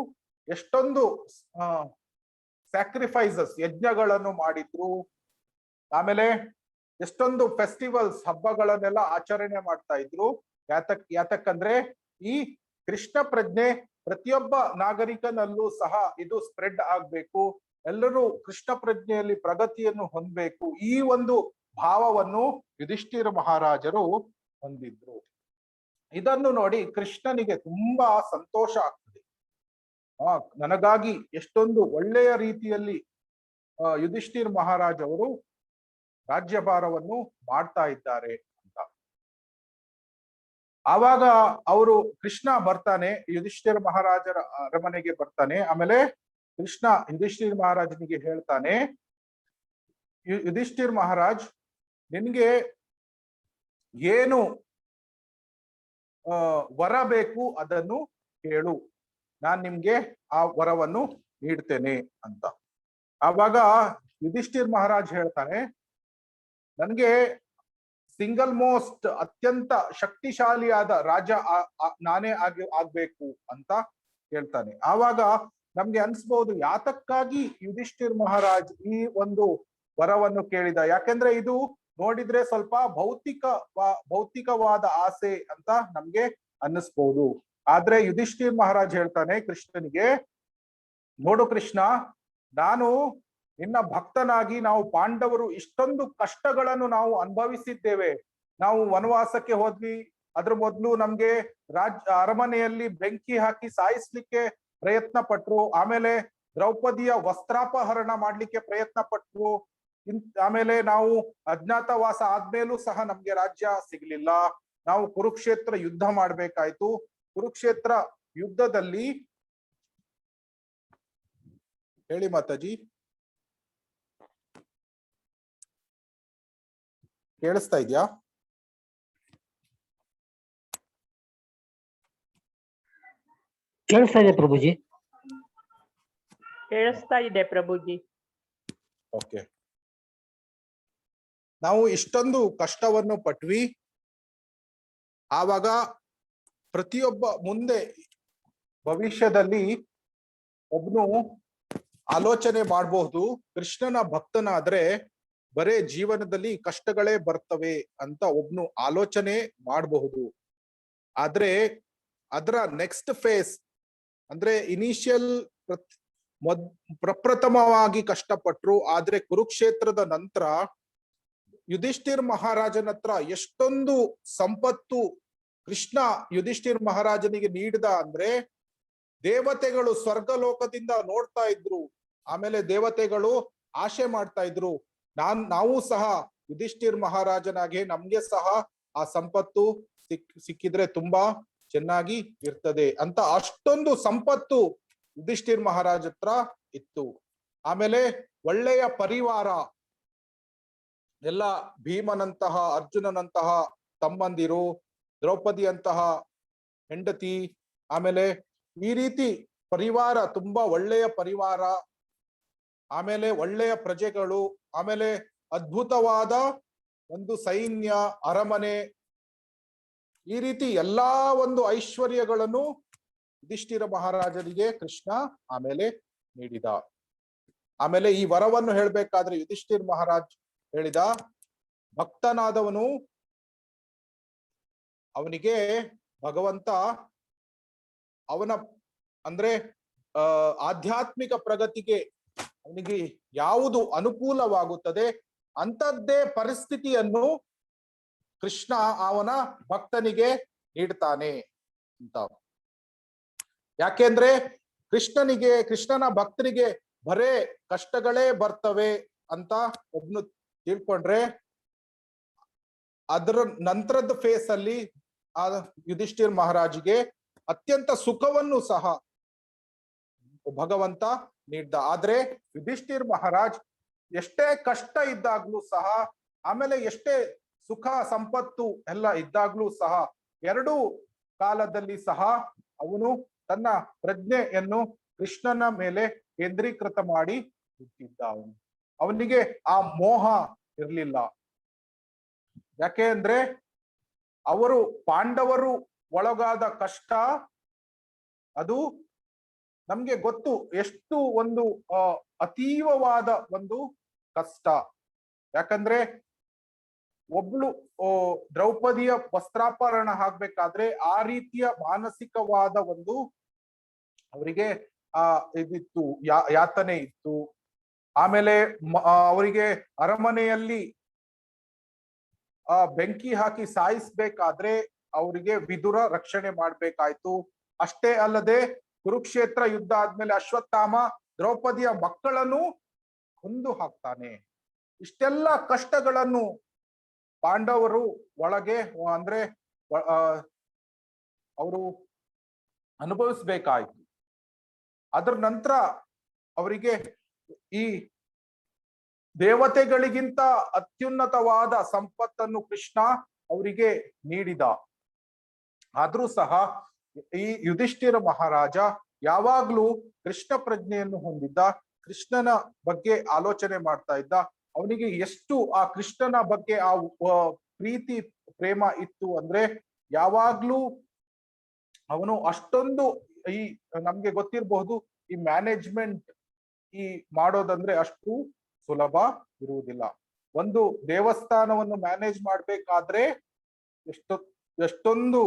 ಎಷ್ಟೊಂದು ಸ್ಯಾಕ್ರಿಫೈಸಸ್, ಯಜ್ಞಗಳನ್ನು ಮಾಡಿದ್ರು. ಆಮೇಲೆ ಎಷ್ಟೊಂದು ಫೆಸ್ಟಿವಲ್ಸ್, ಹಬ್ಬಗಳನ್ನೆಲ್ಲ ಆಚರಣೆ ಮಾಡ್ತಾ ಇದ್ರು. ಯಾತಕ್ಕಂದ್ರೆ ಈ ಕೃಷ್ಣ ಪ್ರಜ್ಞೆ ಪ್ರತಿಯೊಬ್ಬ ನಾಗರಿಕನಲ್ಲೂ ಸಹ ಇದು ಸ್ಪ್ರೆಡ್ ಆಗ್ಬೇಕು, ಎಲ್ಲರೂ ಕೃಷ್ಣ ಪ್ರಜ್ಞೆಯಲ್ಲಿ ಪ್ರಗತಿಯನ್ನು ಹೊಂದಬೇಕು, ಈ ಒಂದು ಭಾವವನ್ನು ಯುಧಿಷ್ಠಿರ ಮಹಾರಾಜರು ಹೊಂದಿದ್ರು. ಇದನ್ನು ನೋಡಿ ಕೃಷ್ಣನಿಗೆ ತುಂಬಾ ಸಂತೋಷ ಆಗ್ತದೆ. ನನಗಾಗಿ ಎಷ್ಟೊಂದು ಒಳ್ಳೆಯ ರೀತಿಯಲ್ಲಿ ಯುಧಿಷ್ಠಿರ್ ಮಹಾರಾಜ್ ಅವರು ರಾಜ್ಯಭಾರವನ್ನು ಮಾಡ್ತಾ ಇದ್ದಾರೆ ಅಂತ. ಆವಾಗ ಕೃಷ್ಣ ಬರ್ತಾನೆ, ಯುಧಿಷ್ಠಿರ್ ಮಹಾರಾಜರ ಅರಮನೆಗೆ ಬರ್ತಾನೆ. ಆಮೇಲೆ ಕೃಷ್ಣ ಯುಧಿಷ್ಠಿರ್ ಮಹಾರಾಜನಿಗೆ ಹೇಳ್ತಾನೆ, ಯುಧಿಷ್ಠಿರ್ ಮಹಾರಾಜ್, ನಿನ್ಗೆ ಏನು ವರ ಬೇಕು ಅದನ್ನು ಕೇಳು, ನಾನ್ ನಿಮ್ಗೆ ಆ ವರವನ್ನು ನೀಡ್ತೇನೆ ಅಂತ. ಆವಾಗ ಯುಧಿಷ್ಠಿರ್ ಮಹಾರಾಜ್ ಹೇಳ್ತಾನೆ, ನನ್ಗೆ ಸಿಂಗಲ್ ಮೋಸ್ಟ್ ಅತ್ಯಂತ ಶಕ್ತಿಶಾಲಿಯಾದ ರಾಜ ನಾನೇ ಆಗ್ಬೇಕು ಅಂತ ಹೇಳ್ತಾನೆ. ಆವಾಗ ನಮ್ಗೆ ಅನ್ಸ್ಬಹುದು ಯಾತಕ್ಕಾಗಿ ಯುಧಿಷ್ಠಿರ್ ಮಹಾರಾಜ್ ಈ ಒಂದು ವರವನ್ನು ಕೇಳಿದ. ಯಾಕೆಂದ್ರೆ ಇದು ನೋಡಿದ್ರೆ ಸ್ವಲ್ಪ ಭೌತಿಕವಾದ ಆಸೆ ಅಂತ ನಮ್ಗೆ ಅನ್ನಿಸ್ಬೋದು. ಆದ್ರೆ ಯುಧಿಷ್ಠಿರ್ ಮಹಾರಾಜ್ ಹೇಳ್ತಾನೆ ಕೃಷ್ಣನಿಗೆ, ನೋಡು ಕೃಷ್ಣ, ನಾನು ನಿನ್ನ ಭಕ್ತನಾಗಿ ನಾವು ಪಾಂಡವರು ಇಷ್ಟೊಂದು ಕಷ್ಟಗಳನ್ನು ನಾವು ಅನುಭವಿಸಿದ್ದೇವೆ. ನಾವು ವನವಾಸಕ್ಕೆ ಹೋದ್ವಿ, ಅದ್ರ ಮೊದಲು ನಮ್ಗೆ ಅರಮನೆಯಲ್ಲಿ ಬೆಂಕಿ ಹಾಕಿ ಸಾಯಿಸ್ಲಿಕ್ಕೆ ಪ್ರಯತ್ನ ಪಟ್ರು, ಆಮೇಲೆ ದ್ರೌಪದಿಯ ವಸ್ತ್ರಾಪಹರಣ ಮಾಡ್ಲಿಕ್ಕೆ ಪ್ರಯತ್ನ ಪಟ್ರು, ಆಮೇಲೆ ನಾವು ಅಜ್ಞಾತವಾಸ ಆದ್ಮೇಲೂ ಸಹ ನಮ್ಗೆ ರಾಜ್ಯ ಸಿಗ್ಲಿಲ್ಲ. ನಾವು ಕುರುಕ್ಷೇತ್ರ ಯುದ್ಧ ಮಾಡ್ಬೇಕಾಯ್ತು. ಕುರುಕ್ಷೇತ್ರ ಯುದ್ಧದಲ್ಲಿ ಹೇಳಿ ಮಾತಾಜಿ, ಕೇಳಿಸ್ತಾ ಇದ್ಯಾ? ಕೇಳಿಸ್ತಾ ಇದೆ ಪ್ರಭುಜಿ. ಕೇಳಿಸ್ತಾ ಇದೆ ಪ್ರಭುಜಿ. ಓಕೆ, ನಾವು ಇಷ್ಟೊಂದು ಕಷ್ಟವನ್ನು ಪಟ್ವಿ. ಆವಾಗ ಪ್ರತಿಯೊಬ್ಬ ಮುಂದೆ ಭವಿಷ್ಯದಲ್ಲಿ ಒಬ್ನು ಆಲೋಚನೆ ಮಾಡಬಹುದು, ಕೃಷ್ಣನ ಭಕ್ತನಾದ್ರೆ ಬರೇ ಜೀವನದಲ್ಲಿ ಕಷ್ಟಗಳೇ ಬರ್ತವೆ ಅಂತ ಒಬ್ನು ಆಲೋಚನೆ ಮಾಡಬಹುದು. ಆದ್ರೆ ಅದರ ನೆಕ್ಸ್ಟ್ ಫೇಸ್ ಅಂದ್ರೆ ಇನಿಷಿಯಲ್ ಪ್ರಪ್ರಥಮವಾಗಿ ಕಷ್ಟಪಟ್ರು. ಆದ್ರೆ ಕುರುಕ್ಷೇತ್ರದ ನಂತರ ಯುಧಿಷ್ಠಿರ್ ಮಹಾರಾಜನ ಹತ್ರ ಎಷ್ಟೊಂದು ಸಂಪತ್ತು ಕೃಷ್ಣ ಯುಧಿಷ್ಠಿರ್ ಮಹಾರಾಜನಿಗೆ ನೀಡಿದ ಅಂದ್ರೆ, ದೇವತೆಗಳು ಸ್ವರ್ಗ ಲೋಕದಿಂದ ನೋಡ್ತಾ ಇದ್ರು, ಆಮೇಲೆ ದೇವತೆಗಳು ಆಶೆ ಮಾಡ್ತಾ ಇದ್ರು, ನಾವು ಸಹ ಯುಧಿಷ್ಠಿರ್ ಮಹಾರಾಜನಾಗೆ ನಮ್ಗೆ ಸಹ ಆ ಸಂಪತ್ತು ಸಿಕ್ಕಿದ್ರೆ ತುಂಬಾ ಚೆನ್ನಾಗಿ ಇರ್ತದೆ ಅಂತ ಅಷ್ಟೊಂದು ಸಂಪತ್ತು ಯುಧಿಷ್ಠಿರ್ ಮಹಾರಾಜ ಹತ್ರ ಇತ್ತು. ಆಮೇಲೆ ಒಳ್ಳೆಯ ಪರಿವಾರ, ಎಲ್ಲ ಭೀಮನಂತಹ ಅರ್ಜುನನಂತಹ ತಮ್ಮಂದಿರು, ದ್ರೌಪದಿಯಂತಹ ಹೆಂಡತಿ, ಆಮೇಲೆ ಈ ರೀತಿ ಪರಿವಾರ, ತುಂಬಾ ಒಳ್ಳೆಯ ಪರಿವಾರ, ಆಮೇಲೆ ಒಳ್ಳೆಯ ಪ್ರಜೆಗಳು, ಆಮೇಲೆ ಅದ್ಭುತವಾದ ಒಂದು ಸೈನ್ಯ, ಅರಮನೆ, ಈ ರೀತಿ ಎಲ್ಲಾ ಒಂದು ಐಶ್ವರ್ಯಗಳನ್ನು ಯುಧಿಷ್ಠಿರ ಮಹಾರಾಜನಿಗೆ ಕೃಷ್ಣ ಆಮೇಲೆ ನೀಡಿದ. ಆಮೇಲೆ ಈ ವರವನ್ನು ಹೇಳ್ಬೇಕಾದ್ರೆ ಯುಧಿಷ್ಠಿರ್ ಮಹಾರಾಜ್ ಹೇಳಿದ, ಭಕ್ತನಾದವನು ಅವನಿಗೆ ಭಗವಂತ ಅವನ ಅಂದ್ರೆ ಆಧ್ಯಾತ್ಮಿಕ ಪ್ರಗತಿಗೆ ಅವನಿಗೆ ಯಾವುದು ಅನುಕೂಲವಾಗುತ್ತದೆ ಅಂತದ್ದೇ ಪರಿಸ್ಥಿತಿಯನ್ನು ಕೃಷ್ಣ ಅವನ ಭಕ್ತನಿಗೆ ನೀಡ್ತಾನೆ ಅಂತ. ಯಾಕೆಂದ್ರೆ ಕೃಷ್ಣನ ಭಕ್ತನಿಗೆ ಬರೇ ಕಷ್ಟಗಳೇ ಬರ್ತವೆ ಅಂತ ಒಬ್ನು ತಿಳ್ಕೊಂಡ್ರೆ, ಅದರ ನಂತರದ ಫೇಸ್ ಅಲ್ಲಿ ಆ ಯುಧಿಷ್ಠಿರ್ ಮಹಾರಾಜಿಗೆ ಅತ್ಯಂತ ಸುಖವನ್ನು ಸಹ ಭಗವಂತ ನೀಡ್ದ. ಆದ್ರೆ ಯುಧಿಷ್ಠಿರ್ ಮಹಾರಾಜ್ ಎಷ್ಟೇ ಕಷ್ಟ ಇದ್ದಾಗ್ಲೂ ಸಹ, ಆಮೇಲೆ ಎಷ್ಟೇ ಸುಖ ಸಂಪತ್ತು ಎಲ್ಲ ಇದ್ದಾಗ್ಲೂ ಸಹ, ಎರಡೂ ಕಾಲದಲ್ಲಿ ಸಹ ಅವನು ತನ್ನ ಪ್ರಜ್ಞೆಯನ್ನು ಕೃಷ್ಣನ ಮೇಲೆ ಕೇಂದ್ರೀಕೃತ ಮಾಡಿ ಇಟ್ಟಿದ್ದ. ಅವನಿಗೆ ಆ ಮೋಹ ಇರ್ಲಿಲ್ಲ. ಯಾಕೆ ಅಂದ್ರೆ ಅವರು ಪಾಂಡವರು ಒಳಗಾದ ಕಷ್ಟ ಅದು ನಮ್ಗೆ ಗೊತ್ತು, ಎಷ್ಟು ಒಂದು ಅತೀವವಾದ ಒಂದು ಕಷ್ಟ. ಯಾಕಂದ್ರೆ ಒಬ್ಳು ದ್ರೌಪದಿಯ ವಸ್ತ್ರಾಪಹರಣ ಆಗ್ಬೇಕಾದ್ರೆ ಆ ರೀತಿಯ ಮಾನಸಿಕವಾದ ಒಂದು ಅವರಿಗೆ ಇದಿತ್ತು, ಯಾತನೆ ಇತ್ತು. ಆಮೇಲೆ ಅವರಿಗೆ ಅರಮನೆಯಲ್ಲಿ ಬೆಂಕಿ ಹಾಕಿ ಸಾಯಿಸ್ಬೇಕಾದ್ರೆ ಅವರಿಗೆ ವಿದುರ ರಕ್ಷಣೆ ಮಾಡ್ಬೇಕಾಯ್ತು. ಅಷ್ಟೇ ಅಲ್ಲದೆ ಕುರುಕ್ಷೇತ್ರ ಯುದ್ಧ ಆದ್ಮೇಲೆ ಅಶ್ವತ್ಥಾಮ ದ್ರೌಪದಿಯ ಮಕ್ಕಳನ್ನು ಕೊಂದು ಹಾಕ್ತಾನೆ. ಇಷ್ಟೆಲ್ಲ ಕಷ್ಟಗಳನ್ನು ಪಾಂಡವರು ಒಳಗೆ ಅಂದ್ರೆ ಅವರು ಅನುಭವಿಸ್ಬೇಕಾಯ್ತು. ಅದರ ನಂತರ ಅವರಿಗೆ ಈ ದೇವತೆಗಳಿಗಿಂತ ಅತ್ಯುನ್ನತವಾದ ಸಂಪತ್ತನ್ನು ಕೃಷ್ಣ ಅವರಿಗೆ ನೀಡಿದ. ಆದ್ರೂ ಸಹ ಈ ಯುಧಿಷ್ಠಿರ ಮಹಾರಾಜ ಯಾವಾಗ್ಲೂ ಕೃಷ್ಣ ಪ್ರಜ್ಞೆಯನ್ನು ಹೊಂದಿದ್ದ, ಕೃಷ್ಣನ ಬಗ್ಗೆ ಆಲೋಚನೆ ಮಾಡ್ತಾ ಇದ್ದ. ಅವನಿಗೆ ಎಷ್ಟು ಆ ಕೃಷ್ಣನ ಬಗ್ಗೆ ಆ ಪ್ರೀತಿ ಪ್ರೇಮ ಇತ್ತು ಅಂದ್ರೆ, ಯಾವಾಗ್ಲೂ ಅವನು ಅಷ್ಟೊಂದು ಈ ನಮ್ಗೆ ಗೊತ್ತಿರಬಹುದು, ಈ ಮ್ಯಾನೇಜ್ಮೆಂಟ್ ಈ ಮಾಡೋದಂದ್ರೆ ಅಷ್ಟು ಸುಲಭ ಇರುವುದಿಲ್ಲ. ಒಂದು ದೇವಸ್ಥಾನವನ್ನು ಮ್ಯಾನೇಜ್ ಮಾಡ್ಬೇಕಾದ್ರೆ ಎಷ್ಟೊಂದು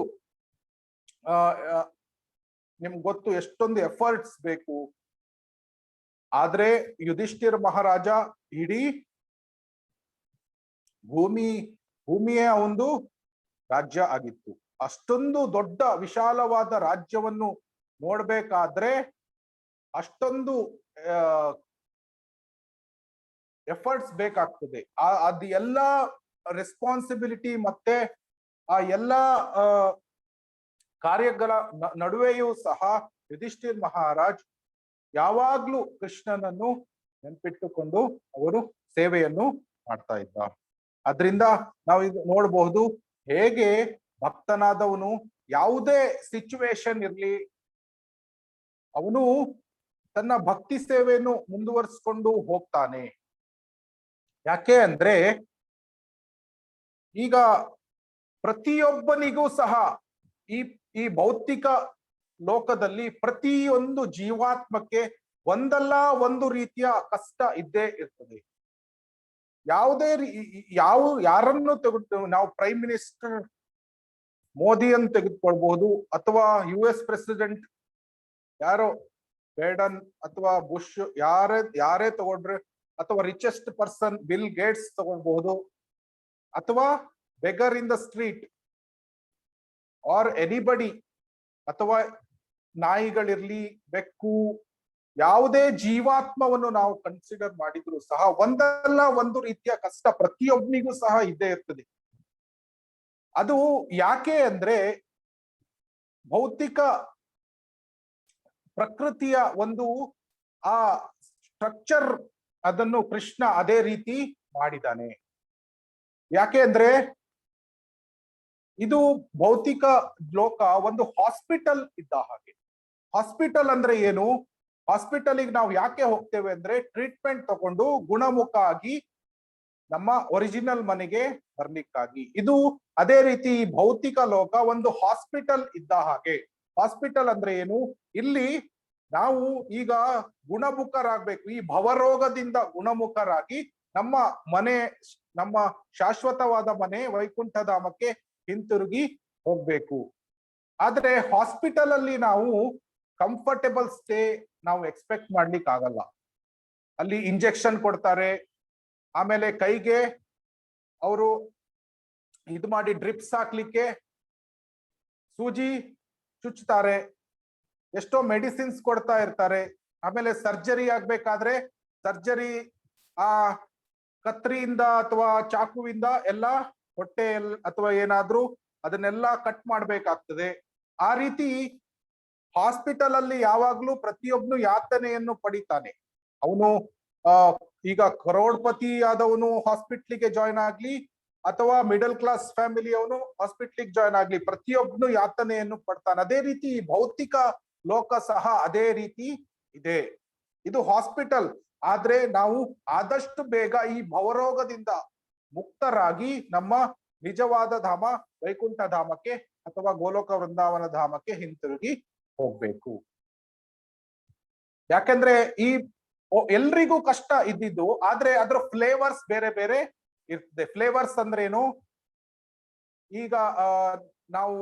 ನಿಮ್ಗೆ ಗೊತ್ತು ಎಷ್ಟೊಂದು ಎಫರ್ಟ್ಸ್ ಬೇಕು. ಆದ್ರೆ ಯುಧಿಷ್ಠಿರ ಮಹಾರಾಜ ಇಡೀ ಭೂಮಿಯೇ ಒಂದು ರಾಜ್ಯ ಆಗಿತ್ತು. ಅಷ್ಟೊಂದು ದೊಡ್ಡ ವಿಶಾಲವಾದ ರಾಜ್ಯವನ್ನು ನೋಡ್ಬೇಕಾದ್ರೆ ಅಷ್ಟೊಂದು ಎಫರ್ಟ್ಸ್ ಬೇಕಾಗ್ತದೆ. ಅದು ಎಲ್ಲ ರೆಸ್ಪಾನ್ಸಿಬಿಲಿಟಿ ಮತ್ತೆ ಆ ಎಲ್ಲ ಕಾರ್ಯಗಳ ನಡುವೆಯೂ ಸಹ ಯುಧಿಷ್ಠಿರ್ ಮಹಾರಾಜ್ ಯಾವಾಗ್ಲೂ ಕೃಷ್ಣನನ್ನು ನೆನಪಿಟ್ಟುಕೊಂಡು ಅವರು ಸೇವೆಯನ್ನು ಮಾಡ್ತಾ ಇದ್ದ. ಅದರಿಂದ ನಾವು ಇದು ನೋಡಬಹುದು, ಹೇಗೆ ಭಕ್ತನಾದವನು ಯಾವುದೇ ಸಿಚುವೇಶನ್ ಇರ್ಲಿ ಅವನು ತನ್ನ ಭಕ್ತಿ ಸೇವೆಯನ್ನು ಮುಂದುವರಿಸಿಕೊಂಡು ಹೋಗ್ತಾನೆ. ಯಾಕೆ ಅಂದ್ರೆ ಈಗ ಪ್ರತಿಯೊಬ್ಬನಿಗೂ ಸಹ ಈ ಭೌತಿಕ ಲೋಕದಲ್ಲಿ ಪ್ರತಿಯೊಂದು ಜೀವಾತ್ಮಕ್ಕೆ ಒಂದಲ್ಲ ಒಂದು ರೀತಿಯ ಕಷ್ಟ ಇದ್ದೇ ಇರ್ತದೆ. ಯಾರನ್ನು ನಾವು ಪ್ರೈಮ್ ಮಿನಿಸ್ಟರ್ ಮೋದಿಯನ್ನು ತೆಗೆದುಕೊಳ್ಬಹುದು, ಅಥವಾ US ಪ್ರೆಸಿಡೆಂಟ್ ಯಾರೋ ಬೈಡನ್ ಅಥವಾ ಬುಷ್ ಯಾರೇ ತಗೊಂಡ್ರೆ, ಅಥವಾ ರಿಚೆಸ್ಟ್ ಪರ್ಸನ್ ಬಿಲ್ ಗೇಟ್ಸ್ ತಗೊಳ್ಬಹುದು, ಅಥವಾ beggar in the street R anybody, ಅಥವಾ ನಾಯಿಗಳಿರ್ಲಿ, ಬೆಕ್ಕು, ಯಾವುದೇ ಜೀವಾತ್ಮವನ್ನು ನಾವು ಕನ್ಸಿಡರ್ ಮಾಡಿದ್ರು ಸಹ ಒಂದಲ್ಲ ಒಂದು ರೀತಿಯ ಕಷ್ಟ ಪ್ರತಿಯೊಬ್ಬನಿಗೂ ಸಹ ಇದ್ದೇ ಇರ್ತದೆ. ಅದು ಯಾಕೆ ಅಂದ್ರೆ ಭೌತಿಕ ಪ್ರಕೃತಿಯ ಒಂದು ಆ ಸ್ಟ್ರಕ್ಚರ್ ಅದನ್ನು ಕೃಷ್ಣ ಅದೇ ರೀತಿ ಮಾಡಿದ್ದಾನೆ. ಯಾಕೆ ಅಂದ್ರೆ ಇದು ಭೌತಿಕ ಲೋಕ ಒಂದು ಹಾಸ್ಪಿಟಲ್ ಇದ್ದ ಹಾಗೆ. ಹಾಸ್ಪಿಟಲ್ ಅಂದ್ರೆ ಏನು? ಹಾಸ್ಪಿಟಲಿಗೆ ನಾವು ಯಾಕೆ ಹೋಗ್ತೇವೆ ಅಂದ್ರೆ ಟ್ರೀಟ್ಮೆಂಟ್ ತಗೊಂಡು ಗುಣಮುಖ ಆಗಿ ನಮ್ಮ ಒರಿಜಿನಲ್ ಮನೆಗೆ ಬರ್ಲಿಕ್ಕಾಗಿ. ಇದು ಅದೇ ರೀತಿ ಭೌತಿಕ ಲೋಕ ಒಂದು ಹಾಸ್ಪಿಟಲ್ ಇದ್ದ ಹಾಗೆ. ಹಾಸ್ಪಿಟಲ್ ಅಂದ್ರೆ ಏನು? ಇಲ್ಲಿ ನಾವು ಈಗ ಗುಣಮುಖರಾಗ್ಬೇಕು, ಈ ಭವರೋಗದಿಂದ ಗುಣಮುಖರಾಗಿ ನಮ್ಮ ಶಾಶ್ವತವಾದ ಮನೆ ವೈಕುಂಠಧಾಮಕ್ಕೆ ಹಿಂತಿರುಗಿ ಹೋಗ್ಬೇಕು. ಆದ್ರೆ ಹಾಸ್ಪಿಟಲ್ ಅಲ್ಲಿ ನಾವು ಕಂಫರ್ಟೇಬಲ್ ಸ್ಟೇ ನಾವು ಎಕ್ಸ್ಪೆಕ್ಟ್ ಮಾಡ್ಲಿಕ್ಕೆ ಆಗಲ್ಲ. ಅಲ್ಲಿ ಇಂಜೆಕ್ಷನ್ ಕೊಡ್ತಾರೆ, ಆಮೇಲೆ ಕೈಗೆ ಅವರು ಇದು ಮಾಡಿ ಡ್ರಿಪ್ಸ್ ಹಾಕ್ಲಿಕ್ಕೆ ಸೂಜಿ ಚುಚ್ತಾರೆ, ಎಷ್ಟೋ ಮೆಡಿಸಿನ್ಸ್ ಕೊಡ್ತಾ ಇರ್ತಾರೆ. ಆಮೇಲೆ ಸರ್ಜರಿ ಆಗ್ಬೇಕಾದ್ರೆ ಸರ್ಜರಿ ಆ ಕತ್ರಿಯಿಂದ ಅಥವಾ ಚಾಕುವಿಂದ ಎಲ್ಲ ಹೊಟ್ಟೆ ಅಥವಾ ಏನಾದ್ರೂ ಅದನ್ನೆಲ್ಲ ಕಟ್ ಮಾಡ್ಬೇಕಾಗ್ತದೆ. ಆ ರೀತಿ ಹಾಸ್ಪಿಟಲ್ ಅಲ್ಲಿ ಯಾವಾಗ್ಲೂ ಪ್ರತಿಯೊಬ್ನು ಯಾತನೆಯನ್ನು ಪಡಿತಾನೆ. ಅವನು ಈಗ ಕರೋಡ್ಪತಿ ಆದವನು ಹಾಸ್ಪಿಟ್ಲಿಗೆ ಜಾಯ್ನ್ ಆಗ್ಲಿ, ಅಥವಾ ಮಿಡಲ್ ಕ್ಲಾಸ್ ಫ್ಯಾಮಿಲಿ ಅವನು ಹಾಸ್ಪಿಟ್ಲಿಗೆ ಜಾಯ್ನ್ ಆಗ್ಲಿ, ಪ್ರತಿಯೊಬ್ನು ಯಾತನೆಯನ್ನು ಪಡ್ತಾನೆ. ಅದೇ ರೀತಿ ಭೌತಿಕ ಲೋಕ ಸಹ ಅದೇ ರೀತಿ ಇದೆ. ಇದು ಹಾಸ್ಪಿಟಲ್. ಆದ್ರೆ ನಾವು ಆದಷ್ಟು ಬೇಗ ಈ ಭವರೋಗದಿಂದ ಮುಕ್ತರಾಗಿ ನಮ್ಮ ನಿಜವಾದ ಧಾಮ ವೈಕುಂಠ ಧಾಮಕ್ಕೆ ಅಥವಾ ಗೋಲೋಕ ವೃಂದಾವನ ಧಾಮಕ್ಕೆ ಹಿಂತಿರುಗಿ ಹೋಗ್ಬೇಕು. ಯಾಕಂದ್ರೆ ಈ ಎಲ್ರಿಗೂ ಕಷ್ಟ ಇದ್ದಿದ್ದು, ಆದ್ರೆ ಅದ್ರ ಫ್ಲೇವರ್ಸ್ ಬೇರೆ ಬೇರೆ ಇರ್ತದೆ. ಫ್ಲೇವರ್ಸ್ ಅಂದ್ರೆ ಏನು? ಈಗ ನಾವು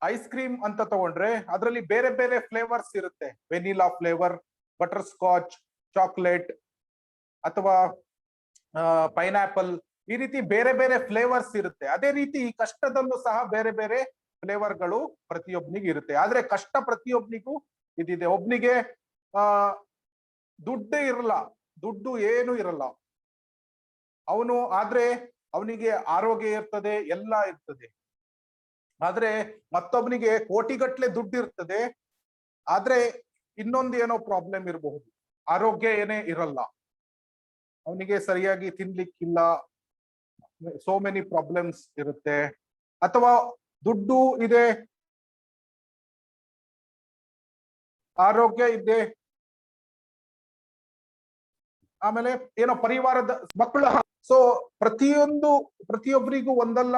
ಐಸ್ ಕ್ರೀಮ್ ಅಂತ ತಗೊಂಡ್ರೆ ಅದರಲ್ಲಿ ಬೇರೆ ಬೇರೆ ಫ್ಲೇವರ್ಸ್ ಇರುತ್ತೆ. Vanilla flavour, butter scotch, chocolate, ಅಥವಾ ಪೈನಾಪಲ್, ಈ ರೀತಿ ಬೇರೆ ಬೇರೆ ಫ್ಲೇವರ್ಸ್ ಇರುತ್ತೆ. ಅದೇ ರೀತಿ ಈ ಕಷ್ಟದಲ್ಲೂ ಸಹ ಬೇರೆ ಬೇರೆ ಫ್ಲೇವರ್ಗಳು ಪ್ರತಿಯೊಬ್ಬನಿಗೆ ಇರುತ್ತೆ. ಆದ್ರೆ ಕಷ್ಟ ಪ್ರತಿಯೊಬ್ಬನಿಗೂ ಇದಿದೆ. ಒಬ್ನಿಗೆ ದುಡ್ಡು ಇರಲ್ಲ, ದುಡ್ಡು ಏನು ಇರಲ್ಲ ಅವನು, ಆದ್ರೆ ಅವನಿಗೆ ಆರೋಗ್ಯ ಇರ್ತದೆ, ಎಲ್ಲ ಇರ್ತದೆ. ಆದ್ರೆ ಮತ್ತೊಬ್ಬನಿಗೆ ಕೋಟಿಗಟ್ಲೆ ದುಡ್ಡು ಇರ್ತದೆ, ಆದ್ರೆ ಇನ್ನೊಂದು ಏನೋ ಪ್ರಾಬ್ಲಮ್ ಇರಬಹುದು, ಆರೋಗ್ಯ ಏನೇ ಇರಲ್ಲ, ಅವನಿಗೆ ಸರಿಯಾಗಿ ತಿನ್ಲಿಕ್ಕಿಲ್ಲ, ಸೋ ಮೆನಿ ಪ್ರಾಬ್ಲಮ್ಸ್ ಇರುತ್ತೆ. ಅಥವಾ ದುಡ್ಡು ಇದೆ, ಆರೋಗ್ಯ ಇದೆ, ಆಮೇಲೆ ಏನೋ ಪರಿವಾರದ ಮಕ್ಕಳು. ಸೊ ಪ್ರತಿಯೊಬ್ಬರಿಗೂ ಒಂದಲ್ಲ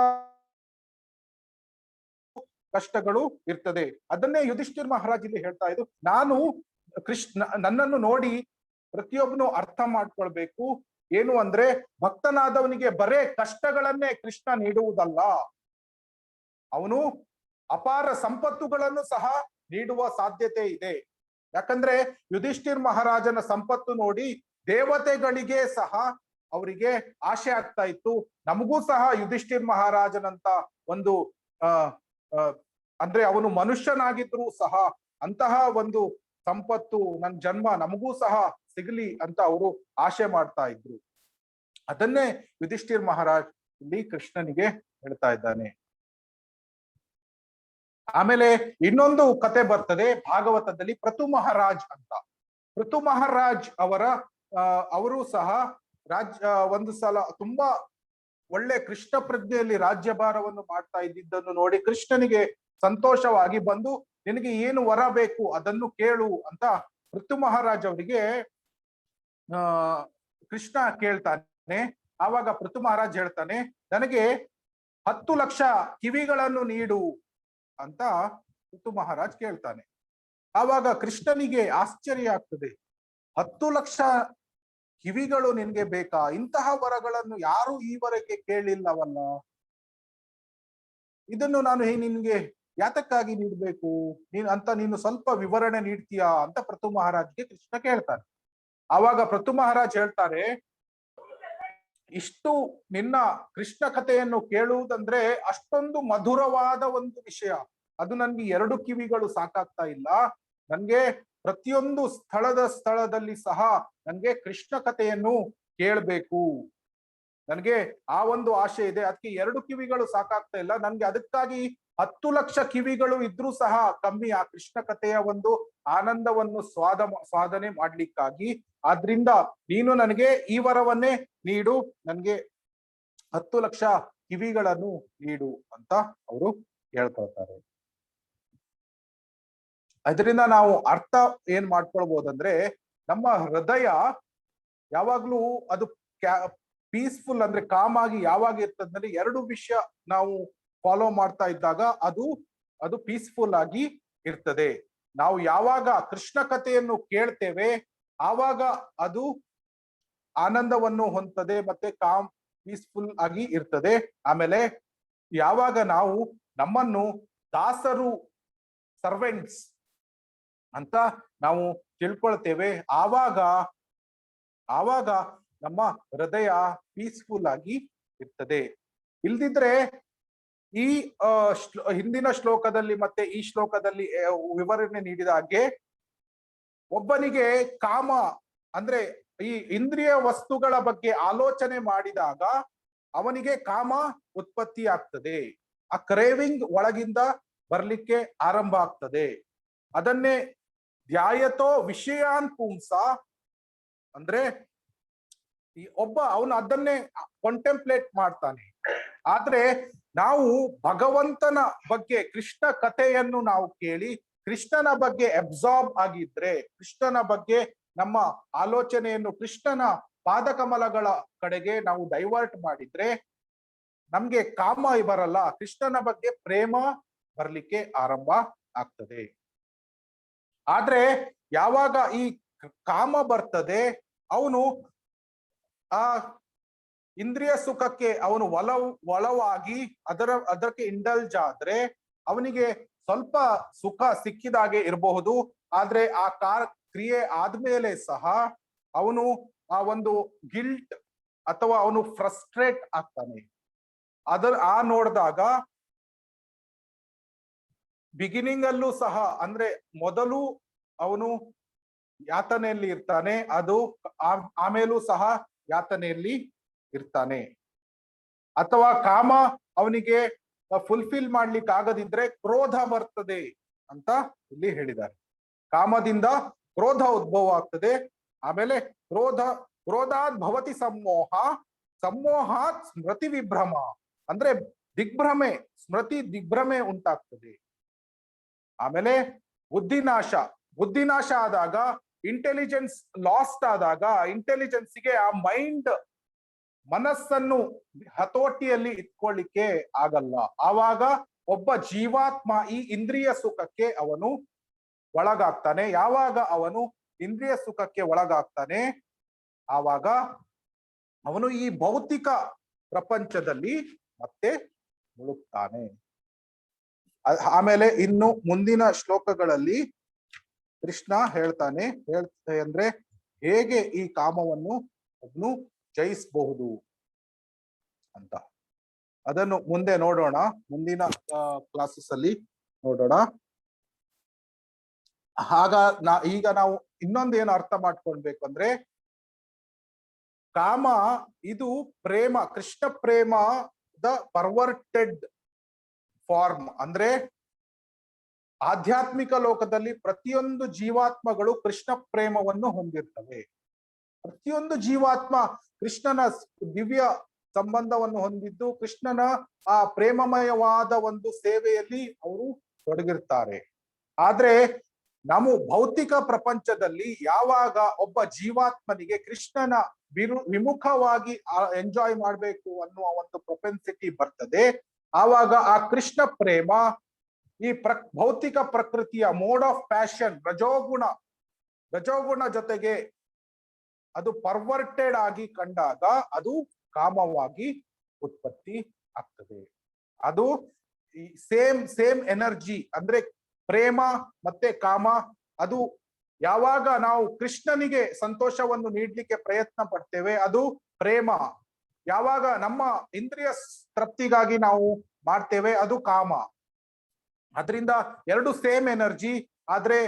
ಕಷ್ಟಗಳು ಇರ್ತದೆ. ಅದನ್ನೇ ಯುಧಿಷ್ಠಿರ್ ಮಹಾರಾಜ್ ಇಲ್ಲಿ ಹೇಳ್ತಾ ಇದ್ದು, ನಾನು ನನ್ನನ್ನು ನೋಡಿ ಪ್ರತಿಯೊಬ್ಬನು ಅರ್ಥ ಮಾಡ್ಕೊಳ್ಬೇಕು. ಏನು ಅಂದ್ರೆ ಭಕ್ತನಾದವನಿಗೆ ಬರೇ ಕಷ್ಟಗಳನ್ನೇ ಕೃಷ್ಣ ನೀಡುವುದಲ್ಲ, ಅವನು ಅಪಾರ ಸಂಪತ್ತುಗಳನ್ನು ಸಹ ನೀಡುವ ಸಾಧ್ಯತೆ ಇದೆ. ಯಾಕಂದ್ರೆ ಯುಧಿಷ್ಠಿರ್ ಮಹಾರಾಜನ ಸಂಪತ್ತು ನೋಡಿ ದೇವತೆಗಳಿಗೆ ಸಹ ಅವರಿಗೆ ಆಶೆ ಆಗ್ತಾ ಇತ್ತು. ನಮಗೂ ಸಹ ಯುಧಿಷ್ಠಿರ್ ಮಹಾರಾಜನಂತ ಒಂದು ಅಂದ್ರೆ ಅವನು ಮನುಷ್ಯನಾಗಿದ್ರು ಸಹ ಅಂತಹ ಒಂದು ಸಂಪತ್ತು ನನ್ನ ಜನ್ಮ ನಮಗೂ ಸಹ ಸಿಗಲಿ ಅಂತ ಅವರು ಆಶೆ ಮಾಡ್ತಾ ಇದ್ರು. ಅದನ್ನೇ ಯುಧಿಷ್ಠಿರ್ ಮಹಾರಾಜ್ ಇಲ್ಲಿ ಕೃಷ್ಣನಿಗೆ ಹೇಳ್ತಾ ಇದ್ದಾನೆ. ಆಮೇಲೆ ಇನ್ನೊಂದು ಕತೆ ಬರ್ತದೆ ಭಾಗವತದಲ್ಲಿ, ಪೃಥು ಮಹಾರಾಜ್ ಅಂತ. ಪೃಥು ಮಹಾರಾಜ್ ಅವರು ಸಹ ಒಂದು ಸಲ ತುಂಬಾ ಒಳ್ಳೆ ಕೃಷ್ಣ ಪ್ರಜ್ಞೆಯಲ್ಲಿ ರಾಜ್ಯಭಾರವನ್ನು ಮಾಡ್ತಾ ಇದ್ದಿದ್ದನ್ನು ನೋಡಿ ಕೃಷ್ಣನಿಗೆ ಸಂತೋಷವಾಗಿ ಬಂದು, ನಿನಗೆ ಏನು ವರ ಬೇಕು ಅದನ್ನು ಕೇಳು ಅಂತ ಪೃಥು ಮಹಾರಾಜ್ ಅವರಿಗೆ ಕೃಷ್ಣ ಕೇಳ್ತಾನೆ. ಆವಾಗ ಪೃಥು ಮಹಾರಾಜ್ ಹೇಳ್ತಾನೆ, ನನಗೆ 10 ಲಕ್ಷ ಕಿವಿಗಳನ್ನು ನೀಡು ಅಂತ ಪೃಥು ಮಹಾರಾಜ್ ಕೇಳ್ತಾನೆ. ಆವಾಗ ಕೃಷ್ಣನಿಗೆ ಆಶ್ಚರ್ಯ ಆಗ್ತದೆ, 10 ಲಕ್ಷ ಕಿವಿಗಳು ನಿನ್ಗೆ ಬೇಕಾ? ಇಂತಹ ವರಗಳನ್ನು ಯಾರು ಈವರೆಗೆ ಕೇಳಿಲ್ಲವಲ್ಲ, ಇದನ್ನು ನಾನು ನಿನ್ಗೆ ಯಾತಕ್ಕಾಗಿ ನೀಡ್ಬೇಕು ನೀನು ಸ್ವಲ್ಪ ವಿವರಣೆ ನೀಡ್ತೀಯಾ ಅಂತ ಪೃಥು ಮಹಾರಾಜ್ಗೆ ಕೃಷ್ಣ ಕೇಳ್ತಾನೆ. ಆವಾಗ ಪೃಥು ಮಹಾರಾಜ್ ಹೇಳ್ತಾರೆ, ಇಷ್ಟು ನಿನ್ನ ಕೃಷ್ಣ ಕಥೆಯನ್ನು ಕೇಳುವುದಂದ್ರೆ ಅಷ್ಟೊಂದು ಮಧುರವಾದ ಒಂದು ವಿಷಯ, ಅದು ನನ್ಗೆ 2 ಕಿವಿಗಳು ಸಾಕಾಗ್ತಾ ಇಲ್ಲ. ನನ್ಗೆ ಪ್ರತಿಯೊಂದು ಸ್ಥಳದಲ್ಲಿ ಸಹ ನನ್ಗೆ ಕೃಷ್ಣ ಕಥೆಯನ್ನು ಕೇಳಬೇಕು, ನನ್ಗೆ ಆ ಒಂದು ಆಶೆ ಇದೆ. ಅದಕ್ಕೆ 2 ಕಿವಿಗಳು ಸಾಕಾಗ್ತಾ ಇಲ್ಲ, ನನ್ಗೆ ಅದಕ್ಕಾಗಿ 10 ಲಕ್ಷ ಕಿವಿಗಳು ಇದ್ರೂ ಸಹ ಕಮ್ಮಿ ಆ ಕೃಷ್ಣ ಕಥೆಯ ಒಂದು ಆನಂದವನ್ನು ಸ್ವಾದನೆ ಮಾಡ್ಲಿಕ್ಕಾಗಿ. ಆದ್ರಿಂದ ನೀನು ನನಗೆ ಈ ವರವನ್ನೇ ನೀಡು, ನನ್ಗೆ 10 ಲಕ್ಷ ಕಿವಿಗಳನ್ನು ನೀಡು ಅಂತ ಅವರು ಹೇಳ್ಕೊಳ್ತಾರೆ. ಅದರಿಂದ ನಾವು ಅರ್ಥ ಏನ್ ಮಾಡ್ಕೊಳ್ಬಹುದಂದ್ರೆ, ನಮ್ಮ ಹೃದಯ ಯಾವಾಗ್ಲೂ ಅದು ಪೀಸ್ಫುಲ್ ಅಂದ್ರೆ ಕಾಮ್ ಆಗಿ ಯಾವಾಗ ಇರ್ತದಂದ್ರೆ 2 ವಿಷಯ ನಾವು ಫಾಲೋ ಮಾಡ್ತಾ ಇದ್ದಾಗ ಅದು ಪೀಸ್ಫುಲ್ ಆಗಿ ಇರ್ತದೆ. ನಾವು ಯಾವಾಗ ಕೃಷ್ಣ ಕಥೆಯನ್ನು ಕೇಳ್ತೇವೆ ಆವಾಗ ಅದು ಆನಂದವನ್ನು ಹೊಂದದೆ ಮತ್ತೆ ಕಾಮ್ ಪೀಸ್ಫುಲ್ ಆಗಿ ಇರ್ತದೆ. ಆಮೇಲೆ ಯಾವಾಗ ನಾವು ನಮ್ಮನ್ನು ದಾಸರು ಸರ್ವೆಂಟ್ಸ್ ಅಂತ ನಾವು ತಿಳ್ಕೊಳ್ತೇವೆ ಆವಾಗ ನಮ್ಮ ಹೃದಯ ಪೀಸ್ಫುಲ್ ಆಗಿ ಇರ್ತದೆ. ಇಲ್ದಿದ್ರೆ ಈ ಹಿಂದಿನ ಶ್ಲೋಕದಲ್ಲಿ ಮತ್ತೆ ಈ ಶ್ಲೋಕದಲ್ಲಿ ವಿವರಣೆ ನೀಡಿದ ಹಾಗೆ ಒಬ್ಬನಿಗೆ ಕಾಮ ಅಂದ್ರೆ ಈ ಇಂದ್ರಿಯ ವಸ್ತುಗಳ ಬಗ್ಗೆ ಆಲೋಚನೆ ಮಾಡಿದಾಗ ಅವನಿಗೆ ಕಾಮ ಉತ್ಪತ್ತಿ ಆಗ್ತದೆ. ಆ ಕ್ರೇವಿಂಗ್ ಒಳಗಿಂದ ಬರ್ಲಿಕ್ಕೆ ಆರಂಭ ಆಗ್ತದೆ. ಅದನ್ನೇ ಧ್ಯಾಯತೋ ವಿಷಯಾನ್ ಪುಂಸ ಅಂದ್ರೆ ಅವನು ಅದನ್ನೇ ಕಾಂಟೆಂಪ್ಲೇಟ್ ಮಾಡ್ತಾನೆ. ಆದ್ರೆ ನಾವು ಭಗವಂತನ ಬಗ್ಗೆ ಕೃಷ್ಣ ಕಥೆಯನ್ನು ನಾವು ಕೇಳಿ ಕೃಷ್ಣನ ಬಗ್ಗೆ ಅಬ್ಸಾರ್ಬ್ ಆಗಿದ್ರೆ, ಕೃಷ್ಣನ ಬಗ್ಗೆ ನಮ್ಮ ಆಲೋಚನೆಯನ್ನು ಕೃಷ್ಣನ ಪಾದಕಮಲಗಳ ಕಡೆಗೆ ನಾವು ಡೈವರ್ಟ್ ಮಾಡಿದ್ರೆ ನಮ್ಗೆ ಕಾಮ ಬರಲ್ಲ, ಕೃಷ್ಣನ ಬಗ್ಗೆ ಪ್ರೇಮ ಬರ್ಲಿಕ್ಕೆ ಆರಂಭ ಆಗ್ತದೆ. ಆದ್ರೆ ಯಾವಾಗ ಈ ಕಾಮ ಬರ್ತದೆ, ಅವನು ಆ ಇಂದ್ರಿಯ ಸುಖಕ್ಕೆ ಅವನು ಒಳವಾಗಿ ಅದಕ್ಕೆ ಇಂಡಲ್ಜ್ ಆದ್ರೆ ಅವನಿಗೆ ಸ್ವಲ್ಪ ಸುಖ ಸಿಕ್ಕಿದಾಗೆ ಇರಬಹುದು. ಆದ್ರೆ ಆ ಕ್ರಿಯೆ ಆದ್ಮೇಲೆ ಸಹ ಅವನು ಆ ಒಂದು ಗಿಲ್ಟ್ ಅಥವಾ ಅವನು ಫ್ರಸ್ಟ್ರೇಟ್ ಆಗ್ತಾನೆ. ನೋಡಿದಾಗ ಬಿಗಿನಿಂಗ್ ಅಲ್ಲೂ ಸಹ ಅಂದ್ರೆ ಮೊದಲು ಅವನು ಯಾತನೆಯಲ್ಲಿ ಇರ್ತಾನೆ, ಆಮೇಲೂ ಸಹ ಯಾತನೆಯಲ್ಲಿ ಇರ್ತಾನೆ. ಅಥವಾ ಕಾಮ ಅವನಿಗೆ ಫುಲ್ಫಿಲ್ ಮಾಡ್ಲಿಕ್ಕೆ ಆಗದಿದ್ರೆ ಕ್ರೋಧ ಬರ್ತದೆ ಅಂತ ಇಲ್ಲಿ ಹೇಳಿದ್ದಾರೆ. ಕಾಮದಿಂದ ಕ್ರೋಧ ಉದ್ಭವ ಆಗ್ತದೆ. ಆಮೇಲೆ ಕ್ರೋಧಾತ್ ಭವತಿ ಸಮೋಹಾತ್ ಸ್ಮೃತಿ ವಿಭ್ರಮ ಅಂದ್ರೆ ಸ್ಮೃತಿ ದಿಗ್ಭ್ರಮೆ ಉಂಟಾಗ್ತದೆ. ಆಮೇಲೆ ಬುದ್ಧಿನಾಶ ಆದಾಗ, ಇಂಟೆಲಿಜೆನ್ಸ್ ಲಾಸ್ಟ್ ಆದಾಗ, ಇಂಟೆಲಿಜೆನ್ಸ್ಗೆ ಆ ಮನಸ್ಸನ್ನು ಹತೋಟಿಯಲ್ಲಿ ಇಟ್ಕೊಳ್ಳಿಕ್ಕೆ ಆಗಲ್ಲ. ಆವಾಗ ಒಬ್ಬ ಜೀವಾತ್ಮ ಈ ಇಂದ್ರಿಯ ಸುಖಕ್ಕೆ ಅವನು ಒಳಗಾಗ್ತಾನೆ. ಯಾವಾಗ ಅವನು ಇಂದ್ರಿಯ ಸುಖಕ್ಕೆ ಒಳಗಾಗ್ತಾನೆ ಆವಾಗ ಅವನು ಈ ಭೌತಿಕ ಪ್ರಪಂಚದಲ್ಲಿ ಮತ್ತೆ ಮುಳುಗ್ತಾನೆ. ಆಮೇಲೆ ಇನ್ನು ಮುಂದಿನ ಶ್ಲೋಕಗಳಲ್ಲಿ ಕೃಷ್ಣ ಹೇಳ್ತಾನೆ ಅಂದ್ರೆ ಹೇಗೆ ಈ ಕಾಮವನ್ನು ಅವನು ಜಯಿಸಬಹುದು ಅಂತ. ಅದನ್ನು ಮುಂದೆ ನೋಡೋಣ, ಮುಂದಿನ ಕ್ಲಾಸಸ್ ಅಲ್ಲಿ ನೋಡೋಣ. ಈಗ ನಾವು ಇನ್ನೊಂದೇನು ಅರ್ಥ ಮಾಡ್ಕೊಳ್ಬೇಕು ಅಂದ್ರೆ, ಕಾಮ ಇದು ಪ್ರೇಮ, ಕೃಷ್ಣ ಪ್ರೇಮದ ಪರ್ವರ್ಟೆಡ್ ಫಾರ್ಮ್. ಅಂದ್ರೆ ಆಧ್ಯಾತ್ಮಿಕ ಲೋಕದಲ್ಲಿ ಪ್ರತಿಯೊಂದು ಜೀವಾತ್ಮಗಳು ಕೃಷ್ಣ ಪ್ರೇಮವನ್ನು ಹೊಂದಿರ್ತವೆ. ಪ್ರತಿಯೊಂದು ಜೀವಾತ್ಮ ಕೃಷ್ಣನ ದಿವ್ಯ ಸಂಬಂಧವನ್ನು ಹೊಂದಿದ್ದು ಕೃಷ್ಣನ ಆ ಪ್ರೇಮಮಯವಾದ ಒಂದು ಸೇವೆಯಲ್ಲಿ ಅವರು ತೊಡಗಿರ್ತಾರೆ. ಆದ್ರೆ ನಾವು ಭೌತಿಕ ಪ್ರಪಂಚದಲ್ಲಿ ಯಾವಾಗ ಒಬ್ಬ ಜೀವಾತ್ಮನಿಗೆ ಕೃಷ್ಣನ ವಿಮುಖವಾಗಿ ಎಂಜಾಯ್ ಮಾಡ್ಬೇಕು ಅನ್ನುವ ಒಂದು ಪ್ರೊಪೆನ್ಸಿಟಿ ಬರ್ತದೆ, ಆವಾಗ ಆ ಕೃಷ್ಣ ಪ್ರೇಮ ಈ ಭೌತಿಕ ಪ್ರಕೃತಿಯ ಮೋಡ್ ಆಫ್ ಪ್ಯಾಷನ್ ರಜೋಗುಣ ಜೊತೆಗೆ ಅದು ಪರ್ವರ್ಟೆಡ್ ಆಗಿ ಕಂಡಾಗ ಅದು ಕಾಮವಾಗಿ ಉತ್ಪತ್ತಿ ಆಗ್ತದೆ. ಅದು ಸೇಮ್ ಎನರ್ಜಿ, ಅಂದ್ರೆ ಪ್ರೇಮ ಮತ್ತೆ ಕಾಮ, ಅದು ಯಾವಾಗ ನಾವು ಕೃಷ್ಣನಿಗೆ ಸಂತೋಷವನ್ನು ನೀಡ್ಲಿಕ್ಕೆ ಪ್ರಯತ್ನ ಪಡ್ತೇವೆ ಅದು ಪ್ರೇಮ. ಯಾವಾಗ ನಮ್ಮ ಇಂದ್ರಿಯ ತೃಪ್ತಿಗಾಗಿ ನಾವು ಮಾಡ್ತೇವೆ ಅದು ಕಾಮ. ಅದರಿಂದ ಎರಡು ಸೇಮ್ ಎನರ್ಜಿ. ಆದ್ರೆ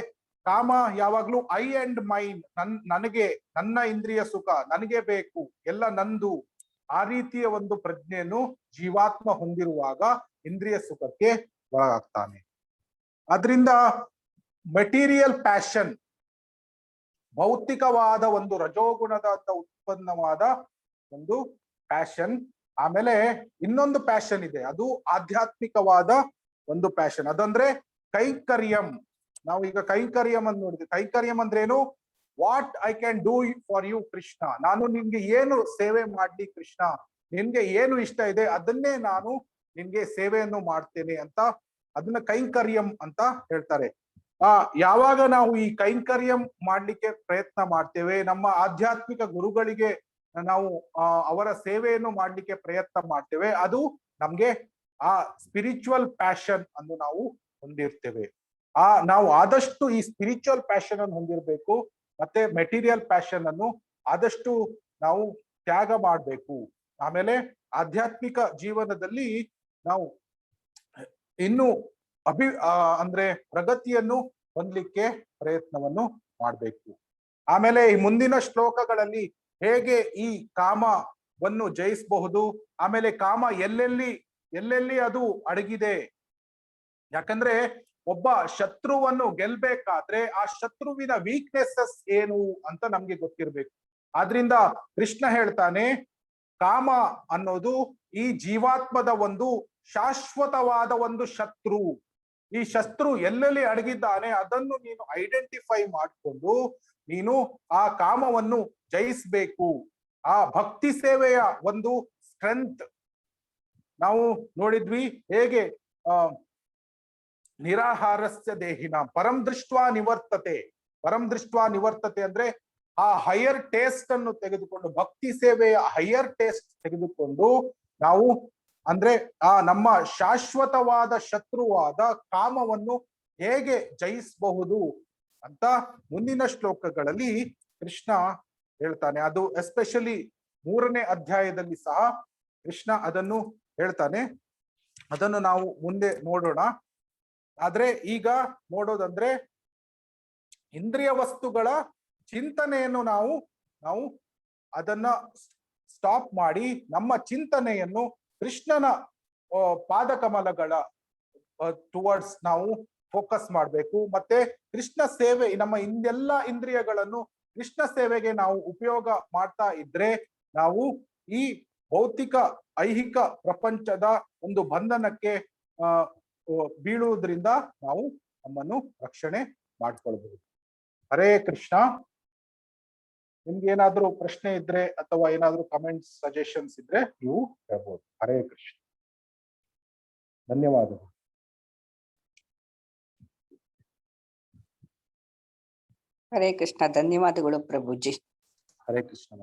ಕಾಮ ಯಾವಾಗ್ಲೂ ಐ ಅಂಡ್ ಮೈಂಡ್, ನನಗೆ, ನನ್ನ ಇಂದ್ರಿಯ ಸುಖ ನನಗೆ ಬೇಕು, ಎಲ್ಲ ನಂದು, ಆ ರೀತಿಯ ಒಂದು ಪ್ರಜ್ಞೆಯನ್ನು ಜೀವಾತ್ಮ ಹೊಂದಿರುವಾಗ ಇಂದ್ರಿಯ ಸುಖಕ್ಕೆ ಒಳಗಾಗ್ತಾನೆ. ಅದರಿಂದ ಮೆಟೀರಿಯಲ್ ಪ್ಯಾಷನ್, ಭೌತಿಕವಾದ ಒಂದು ರಜೋಗುಣದ ಉತ್ಪನ್ನವಾದ ಒಂದು ಪ್ಯಾಷನ್. ಆಮೇಲೆ ಇನ್ನೊಂದು ಪ್ಯಾಷನ್ ಇದೆ, ಅದು ಆಧ್ಯಾತ್ಮಿಕವಾದ ಒಂದು ಪ್ಯಾಷನ್. ಅದಂದ್ರೆ ಕೈಂಕರ್ಯಂ. ನಾವು ಈಗ ಕೈಂಕರ್ಯಂ ಅಂತ ನೋಡಿದ್ವಿ. ಕೈಂಕರ್ಯಂ ಅಂದ್ರೇನು? What I can do for you Krishna. ನಾನು ನಿನ್ಗೆ ಏನು ಸೇವೆ ಮಾಡ್ಲಿ ಕೃಷ್ಣ, ನಿನ್ಗೆ ಏನು ಇಷ್ಟ ಇದೆ ಅದನ್ನೇ ನಾನು ನಿನ್ಗೆ ಸೇವೆಯನ್ನು ಮಾಡ್ತೇನೆ ಅಂತ, ಅದನ್ನ ಕೈಂಕರ್ಯಂ ಅಂತ ಹೇಳ್ತಾರೆ. ಯಾವಾಗ ನಾವು ಈ ಕೈಂಕರ್ಯಂ ಮಾಡ್ಲಿಕ್ಕೆ ಪ್ರಯತ್ನ ಮಾಡ್ತೇವೆ, ನಮ್ಮ ಆಧ್ಯಾತ್ಮಿಕ ಗುರುಗಳಿಗೆ ನಾವು ಅವರ ಸೇವೆಯನ್ನು ಮಾಡ್ಲಿಕ್ಕೆ ಪ್ರಯತ್ನ ಮಾಡ್ತೇವೆ, ಅದು ನಮ್ಗೆ ಆ ಸ್ಪಿರಿಚುವಲ್ ಪ್ಯಾಷನ್ ಅನ್ನು ನಾವು ಹೊಂದಿರ್ತೇವೆ. ನಾವು ಆದಷ್ಟು ಈ ಸ್ಪಿರಿಚುವಲ್ ಪ್ಯಾಷನ್ ಅನ್ನು ಹೊಂದಿರಬೇಕು, ಮತ್ತೆ ಮೆಟೀರಿಯಲ್ ಪ್ಯಾಷನ್ ಅನ್ನು ಆದಷ್ಟು ನಾವು ತ್ಯಾಗ ಮಾಡಬೇಕು. ಆಮೇಲೆ ಆಧ್ಯಾತ್ಮಿಕ ಜೀವನದಲ್ಲಿ ನಾವು ಇನ್ನು ಅಂದ್ರೆ ಪ್ರಗತಿಯನ್ನು ಹೊಂದಲಿಕ್ಕೆ ಪ್ರಯತ್ನವನ್ನು ಮಾಡಬೇಕು. ಆಮೇಲೆ ಈ ಮುಂದಿನ ಶ್ಲೋಕಗಳಲ್ಲಿ ಹೇಗೆ ಈ ಕಾಮವನ್ನು ಜಯಿಸಬಹುದು, ಆಮೇಲೆ ಕಾಮ ಎಲ್ಲೆಲ್ಲಿ ಅದು ಅಡಗಿದೆ. ಯಾಕಂದ್ರೆ ಒಬ್ಬ ಶತ್ರುವನ್ನು ಗೆಲ್ಬೇಕಾದ್ರೆ ಆ ಶತ್ರುವಿನ ವೀಕ್ನೆಸಸ್ ಏನು ಅಂತ ನಮ್ಗೆ ಗೊತ್ತಿರ್ಬೇಕು. ಆದ್ರಿಂದ ಕೃಷ್ಣ ಹೇಳ್ತಾನೆ, ಕಾಮ ಅನ್ನೋದು ಈ ಜೀವಾತ್ಮದ ಒಂದು ಶಾಶ್ವತವಾದ ಒಂದು ಶತ್ರು. ಈ ಶತ್ರು ಎಲ್ಲೆಲ್ಲಿ ಅಡಗಿದ್ದಾನೆ ಅದನ್ನು ನೀನು ಐಡೆಂಟಿಫೈ ಮಾಡಿಕೊಂಡು ನೀನು ಆ ಕಾಮವನ್ನು ಜಯಿಸ್ಬೇಕು. ಆ ಭಕ್ತಿ ಸೇವೆಯ ಒಂದು ಸ್ಟ್ರೆಂತ್ ನಾವು ನೋಡಿದ್ವಿ. ಹೇಗೆ ನಿರಾಹಾರಸ್ಯ ದೇಹಿನ ಪರಂ ದೃಷ್ಟ್ವಾ ನಿವರ್ತತೆ. ಪರಂ ದೃಷ್ಟ್ವಾ ನಿವರ್ತತೆ ಅಂದ್ರೆ ಆ ಹೈಯರ್ ಟೇಸ್ಟ್ ಅನ್ನು ತೆಗೆದುಕೊಂಡು, ಭಕ್ತಿ ಸೇವೆಯ ಹೈಯರ್ ಟೇಸ್ಟ್ ತೆಗೆದುಕೊಂಡು ನಾವು ಅಂದ್ರೆ ಆ ನಮ್ಮ ಶಾಶ್ವತವಾದ ಶತ್ರುವಾದ ಕಾಮವನ್ನು ಹೇಗೆ ಜಯಿಸಬಹುದು ಅಂತ ಮುಂದಿನ ಶ್ಲೋಕಗಳಲ್ಲಿ ಕೃಷ್ಣ ಹೇಳ್ತಾನೆ. ಅದು ಎಸ್ಪೆಷಲಿ 3ನೇ ಅಧ್ಯಾಯದಲ್ಲಿ ಸಹ ಕೃಷ್ಣ ಅದನ್ನು ಹೇಳ್ತಾನೆ. ಅದನ್ನು ನಾವು ಮುಂದೆ ನೋಡೋಣ. ಆದ್ರೆ ಈಗ ನೋಡೋದಂದ್ರೆ ಇಂದ್ರಿಯ ವಸ್ತುಗಳ ಚಿಂತನೆಯನ್ನು ನಾವು ಅದನ್ನ ಸ್ಟಾಪ್ ಮಾಡಿ ನಮ್ಮ ಚಿಂತನೆಯನ್ನು ಕೃಷ್ಣನ ಪಾದಕಮಲಗಳ ಟುವರ್ಡ್ಸ್ ನಾವು ಫೋಕಸ್ ಮಾಡಬೇಕು. ಮತ್ತೆ ಕೃಷ್ಣ ಸೇವೆ, ನಮ್ಮ ಇಂದೆಲ್ಲ ಇಂದ್ರಿಯಗಳನ್ನು ಕೃಷ್ಣ ಸೇವೆಗೆ ನಾವು ಉಪಯೋಗ ಮಾಡ್ತಾ ಇದ್ರೆ ನಾವು ಈ ಭೌತಿಕ ಐಹಿಕ ಪ್ರಪಂಚದ ಒಂದು ಬಂಧನಕ್ಕೆ ಬೀಳುವುದರಿಂದ ನಾವು ನಮ್ಮನ್ನು ರಕ್ಷಣೆ ಮಾಡ್ಕೊಳ್ಬಹುದು. ಹರೇ ಕೃಷ್ಣ. ನಿಮ್ಗೆ ಏನಾದ್ರೂ ಪ್ರಶ್ನೆ ಇದ್ರೆ ಅಥವಾ ಏನಾದ್ರೂ ಕಮೆಂಟ್ಸ್ ಸಜೆಷನ್ಸ್ ಇದ್ರೆ ನೀವು ಹೇಳ್ಬೋದು. ಹರೇ ಕೃಷ್ಣ. ಧನ್ಯವಾದಗಳು. ಹರೇ ಕೃಷ್ಣ. ಧನ್ಯವಾದಗಳು ಪ್ರಭುಜಿ. ಹರೇ ಕೃಷ್ಣ.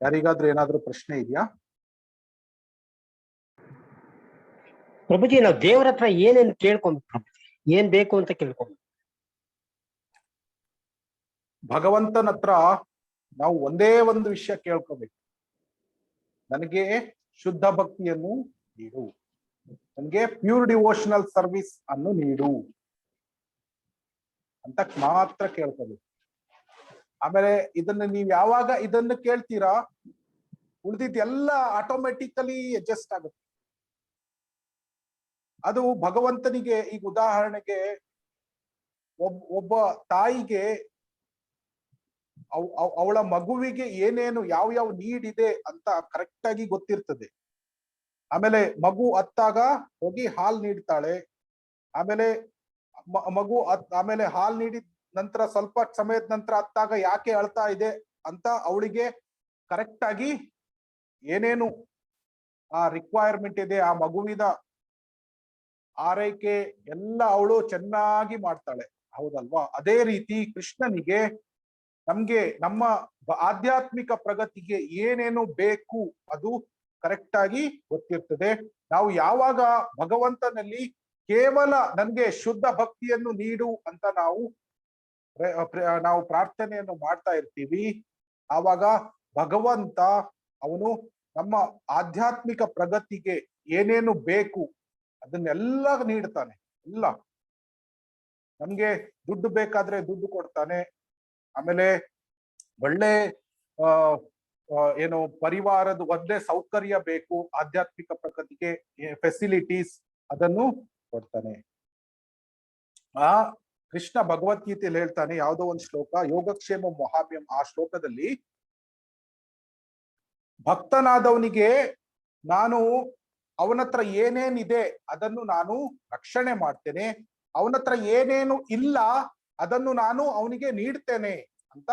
ಯಾರಿಗಾದ್ರೂ ಏನಾದ್ರೂ ಪ್ರಶ್ನೆ ಇದೆಯಾ? ಪ್ರಭುಜಿ, ನಾವು ದೇವರ ಹತ್ರ ಏನೇನು ಕೇಳ್ಕೊಂಬೇಕು ಪ್ರಭುಜಿ? ಏನ್ ಬೇಕು ಅಂತ ಕೇಳ್ಕೊಂಬೇಕು? ಭಗವಂತನ ಹತ್ರ ನಾವು ಒಂದೇ ಒಂದು ವಿಷಯ ಕೇಳ್ಕೋಬೇಕು. ನನಗೆ ಶುದ್ಧ ಭಕ್ತಿಯನ್ನು ನೀಡು, ನನಗೆ ಪ್ಯೂರ್ ಡಿವೋಷನಲ್ ಸರ್ವಿಸ್ ಅನ್ನು ನೀಡು ಅಂತ ಮಾತ್ರ ಕೇಳ್ಕೋಬೇಕು. ಆಮೇಲೆ ಇದನ್ನ ನೀವ್ ಯಾವಾಗ ಇದನ್ನು ಕೇಳ್ತೀರಾ, ಉಳಿದಿದ್ ಎಲ್ಲ ಆಟೋಮೆಟಿಕಲಿ ಅಡ್ಜಸ್ಟ್ ಆಗುತ್ತೆ. ಅದು ಭಗವಂತನಿಗೆ, ಈಗ ಉದಾಹರಣೆಗೆ ಒಬ್ಬ ತಾಯಿಗೆ ಅವಳ ಮಗುವಿಗೆ ಏನೇನು ಯಾವ ನೀಡ್ ಇದೆ ಅಂತ ಕರೆಕ್ಟ್ ಆಗಿ ಗೊತ್ತಿರ್ತದೆ. ಆಮೇಲೆ ಮಗು ಅತ್ತಾಗ ಹೋಗಿ ಹಾಲ್ ನೀಡ್ತಾಳೆ. ಆಮೇಲೆ ಮಗು ಆಮೇಲೆ ಹಾಲ್ ನೀಡಿದ ನಂತರ ಸ್ವಲ್ಪ ಸಮಯದ ನಂತರ ಅತ್ತಾಗ ಯಾಕೆ ಅಳ್ತಾ ಇದೆ ಅಂತ ಅವಳಿಗೆ ಕರೆಕ್ಟ್ ಆಗಿ ಏನೇನು ಆ ರಿಕ್ವೈರ್ಮೆಂಟ್ ಇದೆ, ಆ ಮಗುವಿನ ಆರೈಕೆ ಎಲ್ಲ ಅವಳು ಚೆನ್ನಾಗಿ ಮಾಡ್ತಾಳೆ, ಹೌದಲ್ವಾ? ಅದೇ ರೀತಿ ಕೃಷ್ಣನಿಗೆ ನಮ್ಗೆ ನಮ್ಮ ಆಧ್ಯಾತ್ಮಿಕ ಪ್ರಗತಿಗೆ ಏನೇನು ಬೇಕು ಅದು ಕರೆಕ್ಟ್ ಆಗಿ ಗೊತ್ತಿರ್ತದೆ. ನಾವು ಯಾವಾಗ ಭಗವಂತನಲ್ಲಿ ಕೇವಲ ನನ್ಗೆ ಶುದ್ಧ ಭಕ್ತಿಯನ್ನು ನೀಡು ಅಂತ ನಾವು ಪ್ರಾರ್ಥನೆಯನ್ನು ಮಾಡ್ತಾ ಇರ್ತೀವಿ, ಆವಾಗ ಭಗವಂತ ಅವನು ನಮ್ಮ ಆಧ್ಯಾತ್ಮಿಕ ಪ್ರಗತಿಗೆ ಏನೇನು ಬೇಕು ಅದನ್ನೆಲ್ಲ ನೀಡ್ತಾನೆ. ಎಲ್ಲ ನಮ್ಗೆ ದುಡ್ಡು ಬೇಕಾದ್ರೆ ದುಡ್ಡು ಕೊಡ್ತಾನೆ. ಆಮೇಲೆ ಒಳ್ಳೆ ಏನು ಪರಿವಾರದ ಒಂದೇ ಸೌಕರ್ಯ ಬೇಕು, ಆಧ್ಯಾತ್ಮಿಕ ಪ್ರಗತಿಗೆ ಫೆಸಿಲಿಟೀಸ್ ಅದನ್ನು ಕೊಡ್ತಾನೆ. ಆ ಕೃಷ್ಣ ಭಗವದ್ಗೀತೆಯಲ್ಲಿ ಹೇಳ್ತಾನೆ, ಯಾವುದೋ ಒಂದು ಶ್ಲೋಕ, ಯೋಗಕ್ಷೇಮ ಮಹಾಮ್ಯಂ, ಆ ಶ್ಲೋಕದಲ್ಲಿ ಭಕ್ತನಾದವನಿಗೆ ನಾನು ಅವನತ್ರ ಏನೇನಿದೆ ಅದನ್ನು ನಾನು ರಕ್ಷಣೆ ಮಾಡ್ತೇನೆ, ಅವನತ್ರ ಏನೇನು ಇಲ್ಲ ಅದನ್ನು ನಾನು ಅವನಿಗೆ ನೀಡ್ತೇನೆ ಅಂತ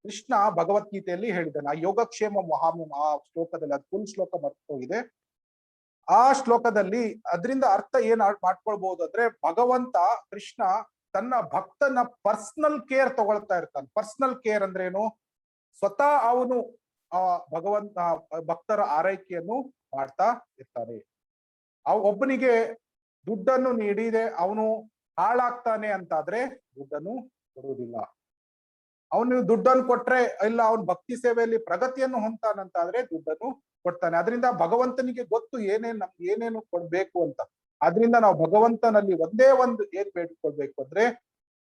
ಕೃಷ್ಣ ಭಗವದ್ಗೀತೆಯಲ್ಲಿ ಹೇಳಿದ್ದಾನೆ. ಆ ಯೋಗಕ್ಷೇಮ ಮಹಾಮ್ಯಂ ಆ ಶ್ಲೋಕದಲ್ಲಿ, ಅದು ಫುಲ್ ಶ್ಲೋಕ ಮರ್ತೋಗಿದೆ. ಆ ಶ್ಲೋಕದಲ್ಲಿ ಅದರಿಂದ ಅರ್ಥ ಏನ್ ಮಾಡ್ಕೊಳ್ಬಹುದು ಅಂದ್ರೆ, ಭಗವಂತ ಕೃಷ್ಣ ತನ್ನ ಭಕ್ತನ ಪರ್ಸನಲ್ ಕೇರ್ ತಗೊಳ್ತಾ ಇರ್ತಾನೆ. ಪರ್ಸನಲ್ ಕೇರ್ ಅಂದ್ರೆ ಏನು? ಸ್ವತಃ ಅವನು ಆ ಭಗವಂತ ಭಕ್ತರ ಆರೈಕೆಯನ್ನು ಮಾಡ್ತಾ ಇರ್ತಾನೆ. ಒಬ್ಬನಿಗೆ ದುಡ್ಡನ್ನು ನೀಡಿದೆ ಅವನು ಹಾಳಾಗ್ತಾನೆ ಅಂತಾದ್ರೆ ದುಡ್ಡನ್ನು ಕೊಡುವುದಿಲ್ಲ. ಅವನು ದುಡ್ಡನ್ನು ಕೊಟ್ರೆ ಇಲ್ಲ ಅವನು ಭಕ್ತಿ ಸೇವೆಯಲ್ಲಿ ಪ್ರಗತಿಯನ್ನು ಹೊಂದ್ತಾನಂತಾದ್ರೆ ದುಡ್ಡನ್ನು ಕೊಡ್ತಾನೆ. ಅದರಿಂದ ಭಗವಂತನಿಗೆ ಗೊತ್ತು ನಮ್ಗೆ ಏನೇನು ಕೊಡ್ಬೇಕು ಅಂತ. ಆದ್ರಿಂದ ನಾವು ಭಗವಂತನಲ್ಲಿ ಒಂದೇ ಒಂದು ಏನ್ ಬೇಡ್ಕೊಳ್ಬೇಕು ಅಂದ್ರೆ,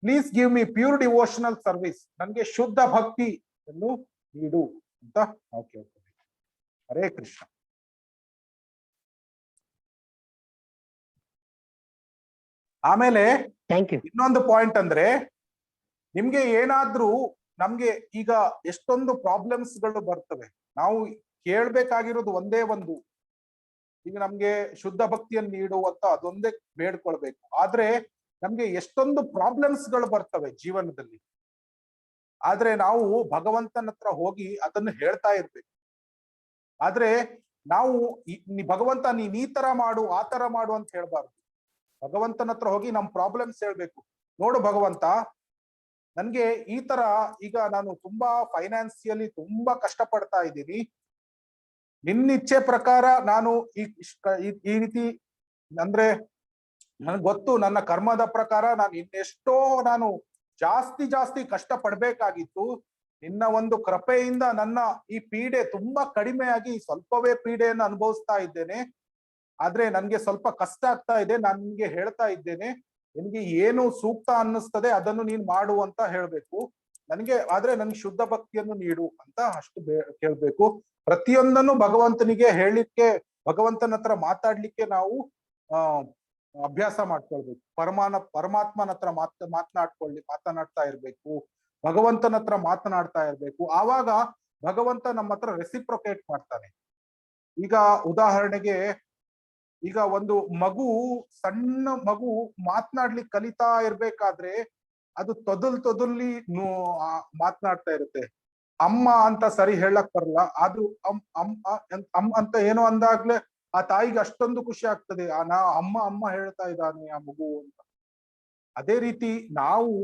please give me pure devotional service, ನನ್ಗೆ ಶುದ್ಧ ಭಕ್ತಿಯನ್ನು ನೀಡು ಅಂತ ನಾವು ಕೇಳ್ಕೊಬೇಕು. ಹರೇ ಕೃಷ್ಣ. ಆಮೇಲೆ ಥ್ಯಾಂಕ್ ಯು. ಇನ್ನೊಂದು ಪಾಯಿಂಟ್ ಅಂದ್ರೆ, ನಿಮ್ಗೆ ಏನಾದ್ರೂ ನಮ್ಗೆ ಈಗ ಎಷ್ಟೊಂದು ಪ್ರಾಬ್ಲಮ್ಸ್ ಗಳು ಬರ್ತವೆ. ನಾವು ಕೇಳ್ಬೇಕಾಗಿರೋದು ಒಂದೇ ಒಂದು, ಈಗ ನಮ್ಗೆ ಶುದ್ಧ ಭಕ್ತಿಯನ್ನು ನೀಡು ಅಂತ ಅದೊಂದೇ ಬೇಡ್ಕೊಳ್ಬೇಕು. ಆದ್ರೆ ನಮ್ಗೆ ಎಷ್ಟೊಂದು ಪ್ರಾಬ್ಲಮ್ಸ್ ಗಳು ಬರ್ತವೆ ಜೀವನದಲ್ಲಿ. ಆದ್ರೆ ನಾವು ಭಗವಂತನ ಹತ್ರ ಹೋಗಿ ಅದನ್ನು ಹೇಳ್ತಾ ಇರ್ಬೇಕು. ಆದ್ರೆ ನಾವು ಭಗವಂತ ನೀನ್ ಈ ತರ ಮಾಡು ಆ ತರ ಮಾಡು ಅಂತ ಹೇಳ್ಬಾರ್ದು. ಭಗವಂತನ ಹತ್ರ ಹೋಗಿ ನಮ್ ಪ್ರಾಬ್ಲಮ್ಸ್ ಹೇಳ್ಬೇಕು. ನೋಡು ಭಗವಂತ, ನನ್ಗೆ ಈ ತರ ಈಗ ನಾನು ತುಂಬಾ ಫೈನಾನ್ಸಿಯಲಿ ತುಂಬಾ ಕಷ್ಟ ಪಡ್ತಾ ಇದ್ದೀನಿ. ನಿನ್ನ ಇಚ್ಛೆ ಪ್ರಕಾರ ನಾನು ಈ ರೀತಿ ಅಂದ್ರೆ ನನ್ಗೆ ಗೊತ್ತು, ನನ್ನ ಕರ್ಮದ ಪ್ರಕಾರ ನಾನು ಇನ್ನೆಷ್ಟೋ ನಾನು ಜಾಸ್ತಿ ಕಷ್ಟ ಪಡ್ಬೇಕಾಗಿತ್ತು. ನಿನ್ನ ಒಂದು ಕೃಪೆಯಿಂದ ನನ್ನ ಈ ಪೀಡೆ ತುಂಬಾ ಕಡಿಮೆಯಾಗಿ ಸ್ವಲ್ಪವೇ ಪೀಡೆಯನ್ನು ಅನುಭವಿಸ್ತಾ ಇದ್ದೇನೆ. ಆದ್ರೆ ನನ್ಗೆ ಸ್ವಲ್ಪ ಕಷ್ಟ ಆಗ್ತಾ ಇದೆ. ನಾನು ನಿನ್ಗೆ ಹೇಳ್ತಾ ಇದ್ದೇನೆ, ನಿನ್ಗೆ ಏನು ಸೂಕ್ತ ಅನ್ನಿಸ್ತದೆ ಅದನ್ನು ನೀನ್ ಮಾಡು ಅಂತ ಹೇಳ್ಬೇಕು. ಆದ್ರೆ ನನ್ಗೆ ಶುದ್ಧ ಭಕ್ತಿಯನ್ನು ನೀಡು ಅಂತ ಅಷ್ಟು ಕೇಳ್ಬೇಕು. ಪ್ರತಿಯೊಂದನ್ನು ಭಗವಂತನಿಗೆ ಹೇಳಲಿಕ್ಕೆ, ಭಗವಂತನ ಹತ್ರ ಮಾತಾಡ್ಲಿಕ್ಕೆ ನಾವು ಅಭ್ಯಾಸ ಮಾಡ್ಕೊಳ್ಬೇಕು. ಪರಮಾತ್ಮನ ಹತ್ರ ಮಾತನಾಡ್ತಾ ಇರ್ಬೇಕು. ಭಗವಂತನ ಹತ್ರ ಮಾತನಾಡ್ತಾ ಇರ್ಬೇಕು. ಆವಾಗ ಭಗವಂತ ನಮ್ಮ ಹತ್ರ ರೆಸಿಪ್ರೊಕೇಟ್ ಮಾಡ್ತಾನೆ. ಈಗ ಉದಾಹರಣೆಗೆ, ಈಗ ಒಂದು ಸಣ್ಣ ಮಗು ಮಾತನಾಡ್ಲಿಕ್ಕೆ ಕಲಿತಾ ಇರ್ಬೇಕಾದ್ರೆ ಅದು ತೊದಲಿ ಮಾತನಾಡ್ತಾ ಇರುತ್ತೆ. ಅಮ್ಮ ಅಂತ ಸರಿ ಹೇಳಕ್ ಬರಲ್ಲ, ಆದ್ರೂ ಅಮ್ಮ ಅಂತ ಏನೋ ಅಂದಾಗ್ಲೇ ಆ ತಾಯಿಗೆ ಅಷ್ಟೊಂದು ಖುಷಿ ಆಗ್ತದೆ, ಅಮ್ಮ ಹೇಳ್ತಾ ಇದ್ದಾನೆ ಆ ಮಗು ಅಂತ. ಅದೇ ರೀತಿ ನಾವು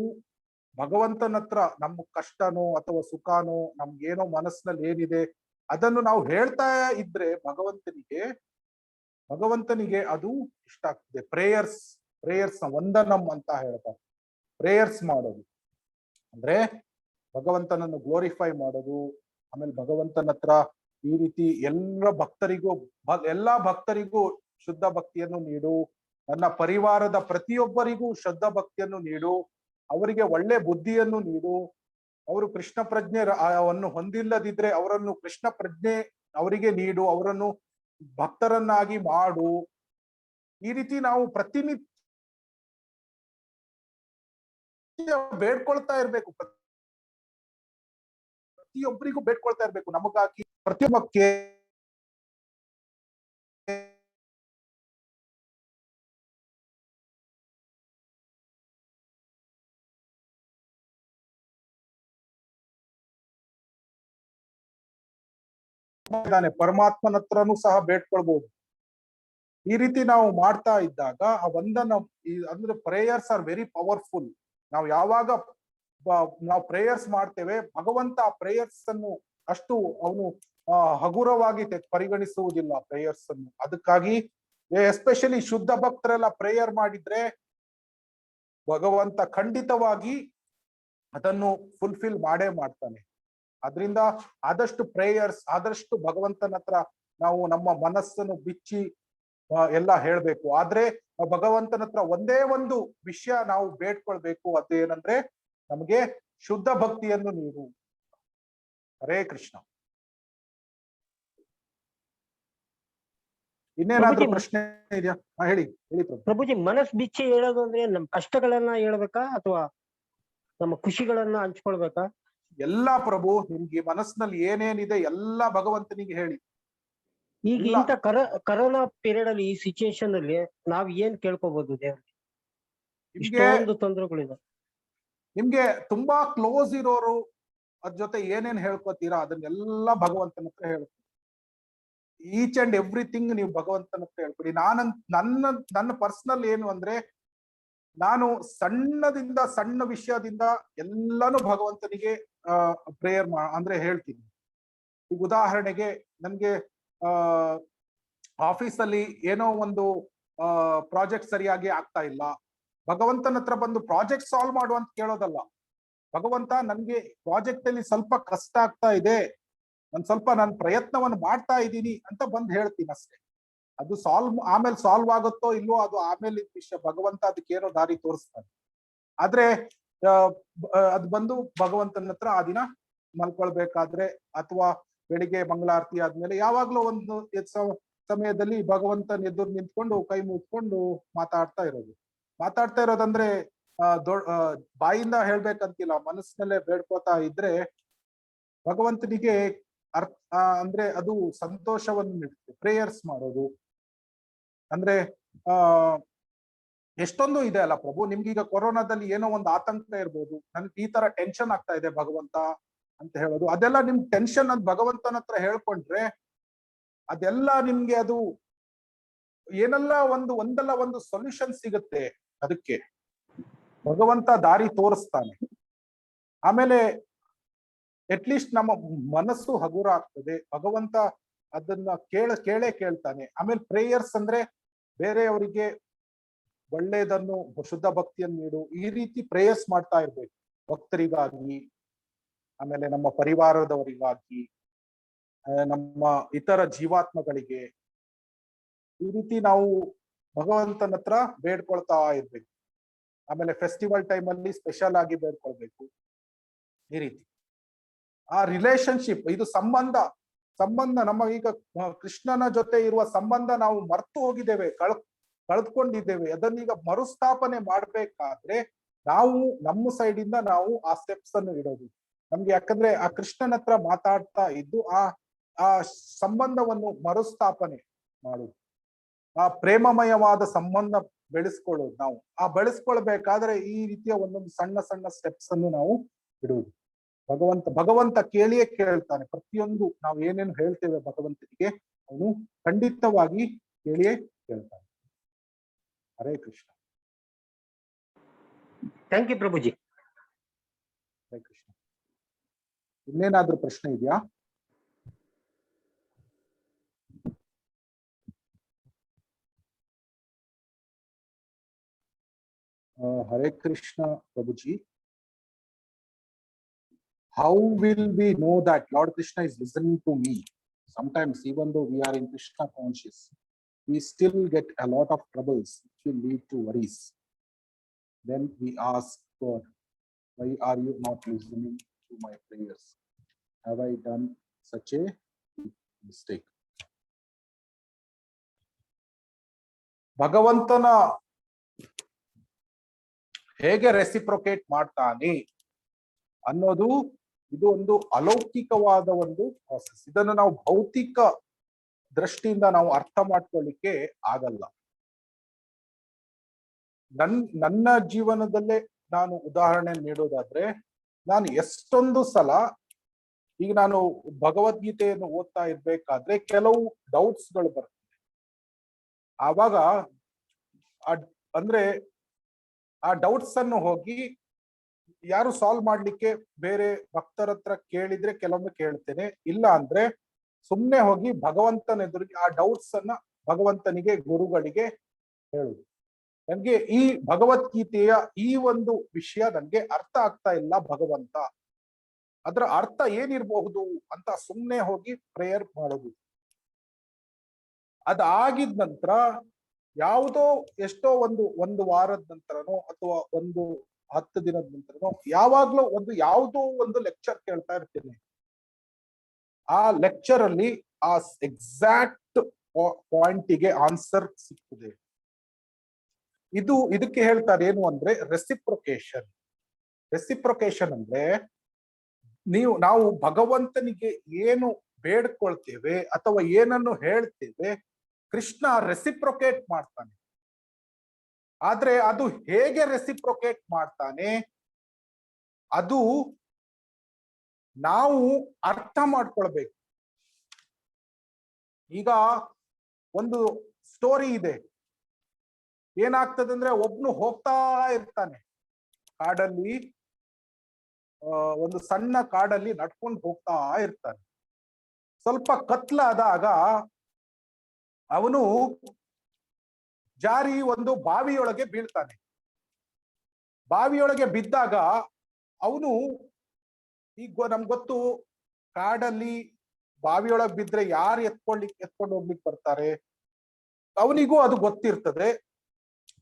ಭಗವಂತನ ಹತ್ರ ನಮ್ಮ ಕಷ್ಟನೋ ಅಥವಾ ಸುಖನೋ, ನಮ್ಗೇನೋ ಮನಸ್ಸಿನಲ್ಲಿ ಏನಿದೆ ಅದನ್ನು ನಾವು ಹೇಳ್ತಾ ಇದ್ರೆ ಭಗವಂತನಿಗೆ ಅದು ಇಷ್ಟ ಆಗ್ತದೆ. ಪ್ರೇಯರ್ಸ್ ವಂದನಂ ಅಂತ ಹೇಳ್ತಾರೆ. ಪ್ರೇಯರ್ಸ್ ಮಾಡೋದು ಅಂದ್ರೆ ಭಗವಂತನನ್ನು ಗ್ಲೋರಿಫೈ ಮಾಡೋದು. ಆಮೇಲೆ ಭಗವಂತನ ಹತ್ರ ಈ ರೀತಿ ಎಲ್ಲಾ ಭಕ್ತರಿಗೂ ಶುದ್ಧ ಭಕ್ತಿಯನ್ನು ನೀಡು, ನನ್ನ ಪರಿವಾರದ ಪ್ರತಿಯೊಬ್ಬರಿಗೂ ಶುದ್ಧ ಭಕ್ತಿಯನ್ನು ನೀಡು, ಅವರಿಗೆ ಒಳ್ಳೆ ಬುದ್ಧಿಯನ್ನು ನೀಡು, ಅವರು ಕೃಷ್ಣ ಪ್ರಜ್ಞೆ ಅವನ್ನು ಹೊಂದಿಲ್ಲದಿದ್ರೆ ಅವರನ್ನು ಕೃಷ್ಣ ಪ್ರಜ್ಞೆ ಅವರಿಗೆ ನೀಡು, ಅವರನ್ನು ಭಕ್ತರನ್ನಾಗಿ ಮಾಡು. ಈ ರೀತಿ ನಾವು ಪ್ರತಿನಿತ್ಯ ಬೇಡ್ಕೊಳ್ತಾ ಇರ್ಬೇಕು. ಪ್ರತಿಯೊಬ್ಬರಿಗೂ ಬೇಡ್ಕೊಳ್ತಾ ಇರ್ಬೇಕು ನಮಗಾಗಿ. ಪ್ರತಿಯೊಬ್ಬಕ್ಕೆ ಪರಮಾತ್ಮನ ಹತ್ರನೂ ಸಹ ಬೇಡ್ಕೊಳ್ಬಹುದು. ಈ ರೀತಿ ನಾವು ಮಾಡ್ತಾ ಇದ್ದಾಗ ಆ ವಂದನ ಅಂದ್ರೆ ಪ್ರೇಯರ್ಸ್ ಆರ್ ವೆರಿ ಪವರ್ಫುಲ್. ನಾವು ಯಾವಾಗ ನಾವು ಪ್ರೇಯರ್ಸ್ ಮಾಡ್ತೇವೆ, ಭಗವಂತ ಆ ಪ್ರೇಯರ್ಸ್ ಅನ್ನು ಅಷ್ಟು ಅವನು ಹಗುರವಾಗಿ ಪರಿಗಣಿಸುವುದಿಲ್ಲ ಪ್ರೇಯರ್ಸ್ ಅನ್ನು. ಅದಕ್ಕಾಗಿ ಎಸ್ಪೆಷಲಿ ಶುದ್ಧ ಭಕ್ತರೆಲ್ಲ ಪ್ರೇಯರ್ ಮಾಡಿದ್ರೆ ಭಗವಂತ ಖಂಡಿತವಾಗಿ ಅದನ್ನು ಫುಲ್ಫಿಲ್ ಮಾಡೇ ಮಾಡ್ತಾನೆ. ಅದರಿಂದ ಆದಷ್ಟು ಭಗವಂತನ ಹತ್ರ ನಾವು ನಮ್ಮ ಮನಸ್ಸನ್ನು ಬಿಚ್ಚಿ ಎಲ್ಲ ಹೇಳ್ಬೇಕು. ಆದ್ರೆ ಭಗವಂತನ ಹತ್ರ ಒಂದೇ ಒಂದು ವಿಷಯ ನಾವು ಬೇಡ್ಕೊಳ್ಬೇಕು, ಅದೇನಂದ್ರೆ ನಮಗೆ ಶುದ್ಧ ಭಕ್ತಿಯನ್ನು ನೀಡು. ಹರೇ ಕೃಷ್ಣ. ಇನ್ನೇನಾದ್ರೂ ಪ್ರಶ್ನೆ ಇದೆಯಾ? ಹೇಳಿ ಪ್ರಭುಜಿ. ಮನಸ್ ಬಿಚ್ಚಿ ಹೇಳೋದು ಅಂದ್ರೆ ನಮ್ ಕಷ್ಟಗಳನ್ನ ಹೇಳ್ಬೇಕಾ ಅಥವಾ ನಮ್ಮ ಖುಷಿಗಳನ್ನ ಹಂಚ್ಕೊಳ್ಬೇಕಾ? ಎಲ್ಲಾ ಪ್ರಭು, ನಿಮ್ಗೆ ಮನಸ್ಸಿನಲ್ಲಿ ಏನೇನಿದೆ ಎಲ್ಲಾ ಭಗವಂತನಿಗೆ ಹೇಳಿ. ಈಗ ಇಂಥ ಕರೋನಾ ಪೀರಿಯಡ್ ಅಲ್ಲಿ, ಈ ಸಿಚುಯೇಷನ್ ಅಲ್ಲಿ ನಾವ್ ಏನ್ ಕೇಳ್ಕೋಬಹುದು ದೇವ್ರಿಗೆ? ಇಷ್ಟೊಂದು ತೊಂದರೆಗಳಿದೆ. ನಿಮ್ಗೆ ತುಂಬಾ ಕ್ಲೋಸ್ ಇರೋರು ಅದ್ ಜೊತೆ ಏನೇನ್ ಹೇಳ್ಕೊತೀರಾ ಅದನ್ನೆಲ್ಲಾ ಭಗವಂತನ ಹತ್ರ ಹೇಳ್ಕೊಡಿ. ಈಚ್ ಅಂಡ್ ಎವ್ರಿಥಿಂಗ್ ನೀವು ಭಗವಂತನ ಹತ್ರ ಹೇಳ್ಕೊಡಿ. ನನ್ನ ಪರ್ಸನಲ್ ಏನು ಅಂದ್ರೆ, ನಾನು ಸಣ್ಣ ವಿಷಯದಿಂದ ಎಲ್ಲಾನು ಭಗವಂತನಿಗೆ ಪ್ರೇಯರ್ ಅಂದ್ರೆ ಹೇಳ್ತೀನಿ. ಈಗ ಉದಾಹರಣೆಗೆ ನನ್ಗೆ ಆಫೀಸಲ್ಲಿ ಏನೋ ಒಂದು ಪ್ರಾಜೆಕ್ಟ್ ಸರಿಯಾಗಿ ಆಗ್ತಾ ಇಲ್ಲ, ಭಗವಂತನ ಹತ್ರ ಬಂದು ಪ್ರಾಜೆಕ್ಟ್ ಸಾಲ್ವ್ ಮಾಡು ಅಂತ ಕೇಳೋದಲ್ಲ. ಭಗವಂತ ನನ್ಗೆ ಪ್ರಾಜೆಕ್ಟ್ ಅಲ್ಲಿ ಸ್ವಲ್ಪ ಕಷ್ಟ ಆಗ್ತಾ ಇದೆ, ನಾನು ಪ್ರಯತ್ನವನ್ನು ಮಾಡ್ತಾ ಇದ್ದೀನಿ ಅಂತ ಬಂದು ಹೇಳ್ತೀನಿ ಅಷ್ಟೇ. ಅದು ಆಮೇಲೆ ಸಾಲ್ವ್ ಆಗುತ್ತೋ ಇಲ್ವೋ ಅದು ಆಮೇಲೆ ವಿಷಯ. ಭಗವಂತ ಅದಕ್ಕೆ ಏನೋ ದಾರಿ ತೋರಿಸ್ತಾನೆ. ಆದ್ರೆ ಅದು ಬಂದು ಭಗವಂತನ ಹತ್ರ ಆ ದಿನ ಮಲ್ಕೊಳ್ಬೇಕಾದ್ರೆ ಅಥವಾ ಬೆಳಿಗ್ಗೆ ಮಂಗಳಾರತಿ ಆದ್ಮೇಲೆ ಯಾವಾಗ್ಲೂ ಒಂದು ಸಮಯದಲ್ಲಿ ಭಗವಂತನ ಎದುರು ನಿಂತ್ಕೊಂಡು ಕೈ ಮುಚ್ಕೊಂಡು ಮಾತಾಡ್ತಾ ಇರೋದಂದ್ರೆ ಬಾಯಿಂದ ಹೇಳ್ಬೇಕಂತಿಲ್ಲ, ಮನಸ್ಸಿನಲ್ಲೇ ಬೇಡ್ಕೋತಾ ಇದ್ರೆ ಭಗವಂತನಿಗೆ ಅಂದ್ರೆ ಅದು ಸಂತೋಷವನ್ನು ನೀಡುತ್ತೆ. ಪ್ರೇಯರ್ಸ್ ಮಾಡೋದು ಅಂದ್ರೆ ಎಷ್ಟೊಂದು ಇದೆ ಅಲ್ಲ ಪ್ರಭು. ನಿಮ್ಗೀಗ ಕೊರೋನಾದಲ್ಲಿ ಏನೋ ಒಂದು ಆತಂಕ ಇರ್ಬೋದು, ನನ್ಗೆ ಈ ತರ ಟೆನ್ಷನ್ ಆಗ್ತಾ ಇದೆ ಭಗವಂತ ಅಂತ ಹೇಳೋದು. ಅದೆಲ್ಲ ನಿಮ್ ಟೆನ್ಷನ್ ಅಂತ ಭಗವಂತನ ಹತ್ರ ಹೇಳ್ಕೊಂಡ್ರೆ ಅದೆಲ್ಲ ನಿಮ್ಗೆ ಅದು ಏನೆಲ್ಲ ಒಂದಲ್ಲ ಒಂದು ಸೊಲ್ಯೂಷನ್ ಸಿಗುತ್ತೆ. ಅದಕ್ಕೆ ಭಗವಂತ ದಾರಿ ತೋರಿಸ್ತಾನೆ. ಆಮೇಲೆ ಅಟ್ಲೀಸ್ಟ್ ನಮ್ಮ ಮನಸ್ಸು ಹಗುರ ಆಗ್ತದೆ. ಭಗವಂತ ಅದನ್ನ ಕೇಳ್ತಾನೆ. ಆಮೇಲೆ ಪ್ರೇಯರ್ಸ್ ಅಂದ್ರೆ ಬೇರೆಯವರಿಗೆ ಒಳ್ಳೆಯದನ್ನು, ಶುದ್ಧ ಭಕ್ತಿಯನ್ನು ನೀಡು, ಈ ರೀತಿ ಪ್ರೇಯರ್ಸ್ ಮಾಡ್ತಾ ಇರ್ಬೇಕು. ಭಕ್ತರಿಗಾಗಿ, ಆಮೇಲೆ ನಮ್ಮ ಪರಿವಾರದವರಿಗಾಗಿ, ನಮ್ಮ ಇತರ ಜೀವಾತ್ಮಗಳಿಗೆ ಈ ರೀತಿ ನಾವು ಭಗವಂತನ ಹತ್ರ ಬೇಡ್ಕೊಳ್ತಾ ಇರ್ಬೇಕು. ಆಮೇಲೆ ಫೆಸ್ಟಿವಲ್ ಟೈಮ್ ಅಲ್ಲಿ ಸ್ಪೆಷಲ್ ಆಗಿ ಬೇಡ್ಕೊಳ್ಬೇಕು. ಈ ರೀತಿ ಆ ರಿಲೇಶನ್ಶಿಪ್, ಇದು ಸಂಬಂಧ ನಮ್ಮ ಈಗ ಕೃಷ್ಣನ ಜೊತೆ ಇರುವ ಸಂಬಂಧ ನಾವು ಮರ್ತು ಹೋಗಿದ್ದೇವೆ, ಕಳೆದುಕೊಂಡಿದ್ದೇವೆ. ಅದನ್ನೀಗ ಮರುಸ್ಥಾಪನೆ ಮಾಡ್ಬೇಕಾದ್ರೆ ನಾವು ನಮ್ಮ ಸೈಡ್ ಇಂದ ನಾವು ಆ ಸ್ಟೆಪ್ಸ್ ಅನ್ನು ಇಡೋದು ನಮ್ಗೆ. ಯಾಕಂದ್ರೆ ಆ ಕೃಷ್ಣನ ಹತ್ರ ಮಾತಾಡ್ತಾ ಇದ್ದು ಆ ಸಂಬಂಧವನ್ನು ಮರುಸ್ಥಾಪನೆ ಮಾಡೋದು, ಆ ಪ್ರೇಮಮಯವಾದ ಸಂಬಂಧ ಬೆಳೆಸ್ಕೊಳ್ಳೋದು. ನಾವು ಬೆಳೆಸ್ಕೊಳ್ಬೇಕಾದ್ರೆ ಈ ರೀತಿಯ ಒಂದೊಂದು ಸಣ್ಣ ಸ್ಟೆಪ್ಸ್ ಅನ್ನು ನಾವು ಇಡುವುದು. ಭಗವಂತ ಕೇಳಿಯೇ ಕೇಳ್ತಾನೆ. ಪ್ರತಿಯೊಂದು ನಾವು ಏನೇನು ಹೇಳ್ತೇವೆ ಭಗವಂತನಿಗೆ ಅವನು ಖಂಡಿತವಾಗಿ ಕೇಳಿಯೇ ಕೇಳ್ತಾನೆ. ಹರೇ ಕೃಷ್ಣ. Thank you Prabhuji. ಹರೇ ಕೃಷ್ಣ. ಇನ್ನೇನಾದ್ರೂ ಪ್ರಶ್ನೆ ಇದೆಯಾ? Hare Krishna, Prabhuji. How will we know that Lord Krishna is listening to me? Sometimes, even though we are in Krishna conscious, we still get a lot of troubles which will lead to worries. Then we ask God, why are you not listening to my prayers? Have I done such a mistake? ಭಗವಂತನ ಹೇಗೆ ರೆಸಿಪ್ರೊಕೇಟ್ ಮಾಡ್ತಾನೆ ಅನ್ನೋದು ಇದು ಒಂದು ಅಲೌಕಿಕವಾದ ಒಂದು ಪ್ರಾಸೆಸ್. ಇದನ್ನು ನಾವು ಭೌತಿಕ ದೃಷ್ಟಿಯಿಂದ ನಾವು ಅರ್ಥ ಮಾಡ್ಕೊಳ್ಳಿಕ್ಕೆ ಆಗಲ್ಲ. ನನ್ನ ಜೀವನದಲ್ಲೇ ನಾನು ಉದಾಹರಣೆ ನೀಡೋದಾದ್ರೆ, ನಾನು ಎಷ್ಟೊಂದು ಸಲ ಈಗ ನಾನು ಭಗವದ್ಗೀತೆಯನ್ನು ಓದ್ತಾ ಇರ್ಬೇಕಾದ್ರೆ ಕೆಲವು ಡೌಟ್ಸ್ ಗಳು ಬರ್ತದೆ. ಆವಾಗ ಅಂದ್ರೆ ಆ ಡೌಟ್ಸ್ ಅನ್ನು ಹೋಗಿ ಯಾರು ಸಾಲ್ವ್ ಮಾಡ್ಲಿಕ್ಕೆ ಬೇರೆ ಭಕ್ತರ ಹತ್ರ ಕೇಳಿದ್ರೆ ಕೆಲವೊಮ್ಮೆ ಕೇಳ್ತೇನೆ, ಇಲ್ಲ ಅಂದ್ರೆ ಸುಮ್ನೆ ಹೋಗಿ ಭಗವಂತನ ಎದುರಿಗೆ ಆ ಡೌಟ್ಸ್ ಅನ್ನ ಭಗವಂತನಿಗೆ, ಗುರುಗಳಿಗೆ ಹೇಳುದು. ನನ್ಗೆ ಈ ಭಗವದ್ಗೀತೆಯ ಈ ಒಂದು ವಿಷಯ ನನ್ಗೆ ಅರ್ಥ ಆಗ್ತಾ ಇಲ್ಲ ಭಗವಂತ, ಅದರ ಅರ್ಥ ಏನಿರಬಹುದು ಅಂತ ಸುಮ್ನೆ ಹೋಗಿ ಪ್ರೇಯರ್ ಮಾಡೋದು. ಅದಾಗಿದ ನಂತರ ಯಾವುದೋ ಎಷ್ಟೋ ಒಂದು ವಾರದ ನಂತರನೋ ಅಥವಾ ಒಂದು 10 ದಿನದ ನಂತರನೋ ಯಾವಾಗ್ಲೂ ಯಾವುದೋ ಒಂದು ಲೆಕ್ಚರ್ ಕೇಳ್ತಾ ಇರ್ತೀನಿ. ಆ ಲೆಕ್ಚರ್ ಅಲ್ಲಿ ಆ ಎಕ್ಸಾಕ್ಟ್ ಪಾಯಿಂಟಿಗೆ ಆನ್ಸರ್ ಸಿಗ್ತದೆ. ಇದಕ್ಕೆ ಹೇಳ್ತಾರೆ ಏನು ಅಂದ್ರೆ ರೆಸಿಪ್ರೊಕೇಶನ್. ರೆಸಿಪ್ರೊಕೇಶನ್ ಅಂದ್ರೆ ನಾವು ಭಗವಂತನಿಗೆ ಏನು ಬೇಡ್ಕೊಳ್ತೇವೆ ಅಥವಾ ಏನನ್ನು ಹೇಳ್ತೇವೆ, ಕೃಷ್ಣ ರೆಸಿಪ್ರೊಕೇಟ್ ಮಾಡ್ತಾನೆ. ಆದ್ರೆ ಅದು ಹೇಗೆ ರೆಸಿಪ್ರೊಕೇಟ್ ಮಾಡ್ತಾನೆ ಅದು ನಾವು ಅರ್ಥ ಮಾಡ್ಕೊಳ್ಬೇಕು. ಈಗ ಒಂದು ಸ್ಟೋರಿ ಇದೆ. ಏನಾಗ್ತದೆ ಅಂದ್ರೆ ಒಬ್ನು ಹೋಗ್ತಾ ಇರ್ತಾನೆ ಕಾಡಲ್ಲಿ, ಒಂದು ಸಣ್ಣ ಕಾಡಲ್ಲಿ ನಡ್ಕೊಂಡು ಹೋಗ್ತಾ ಇರ್ತಾನೆ. ಸ್ವಲ್ಪ ಕತ್ಲಾದಾಗ ಅವನು ಜಾರಿ ಒಂದು ಬಾವಿಯೊಳಗೆ ಬೀಳ್ತಾನೆ. ಬಾವಿಯೊಳಗೆ ಬಿದ್ದಾಗ ಅವನು, ಈಗ ನಮ್ಗೆ ಗೊತ್ತು ಕಾಡಲ್ಲಿ ಬಾವಿಯೊಳಗೆ ಬಿದ್ರೆ ಯಾರು ಎತ್ಕೊಂಡು ಹೋಗ್ಲಿಕ್ಕೆ ಬರ್ತಾರೆ, ಅವನಿಗೂ ಅದು ಗೊತ್ತಿರ್ತದೆ.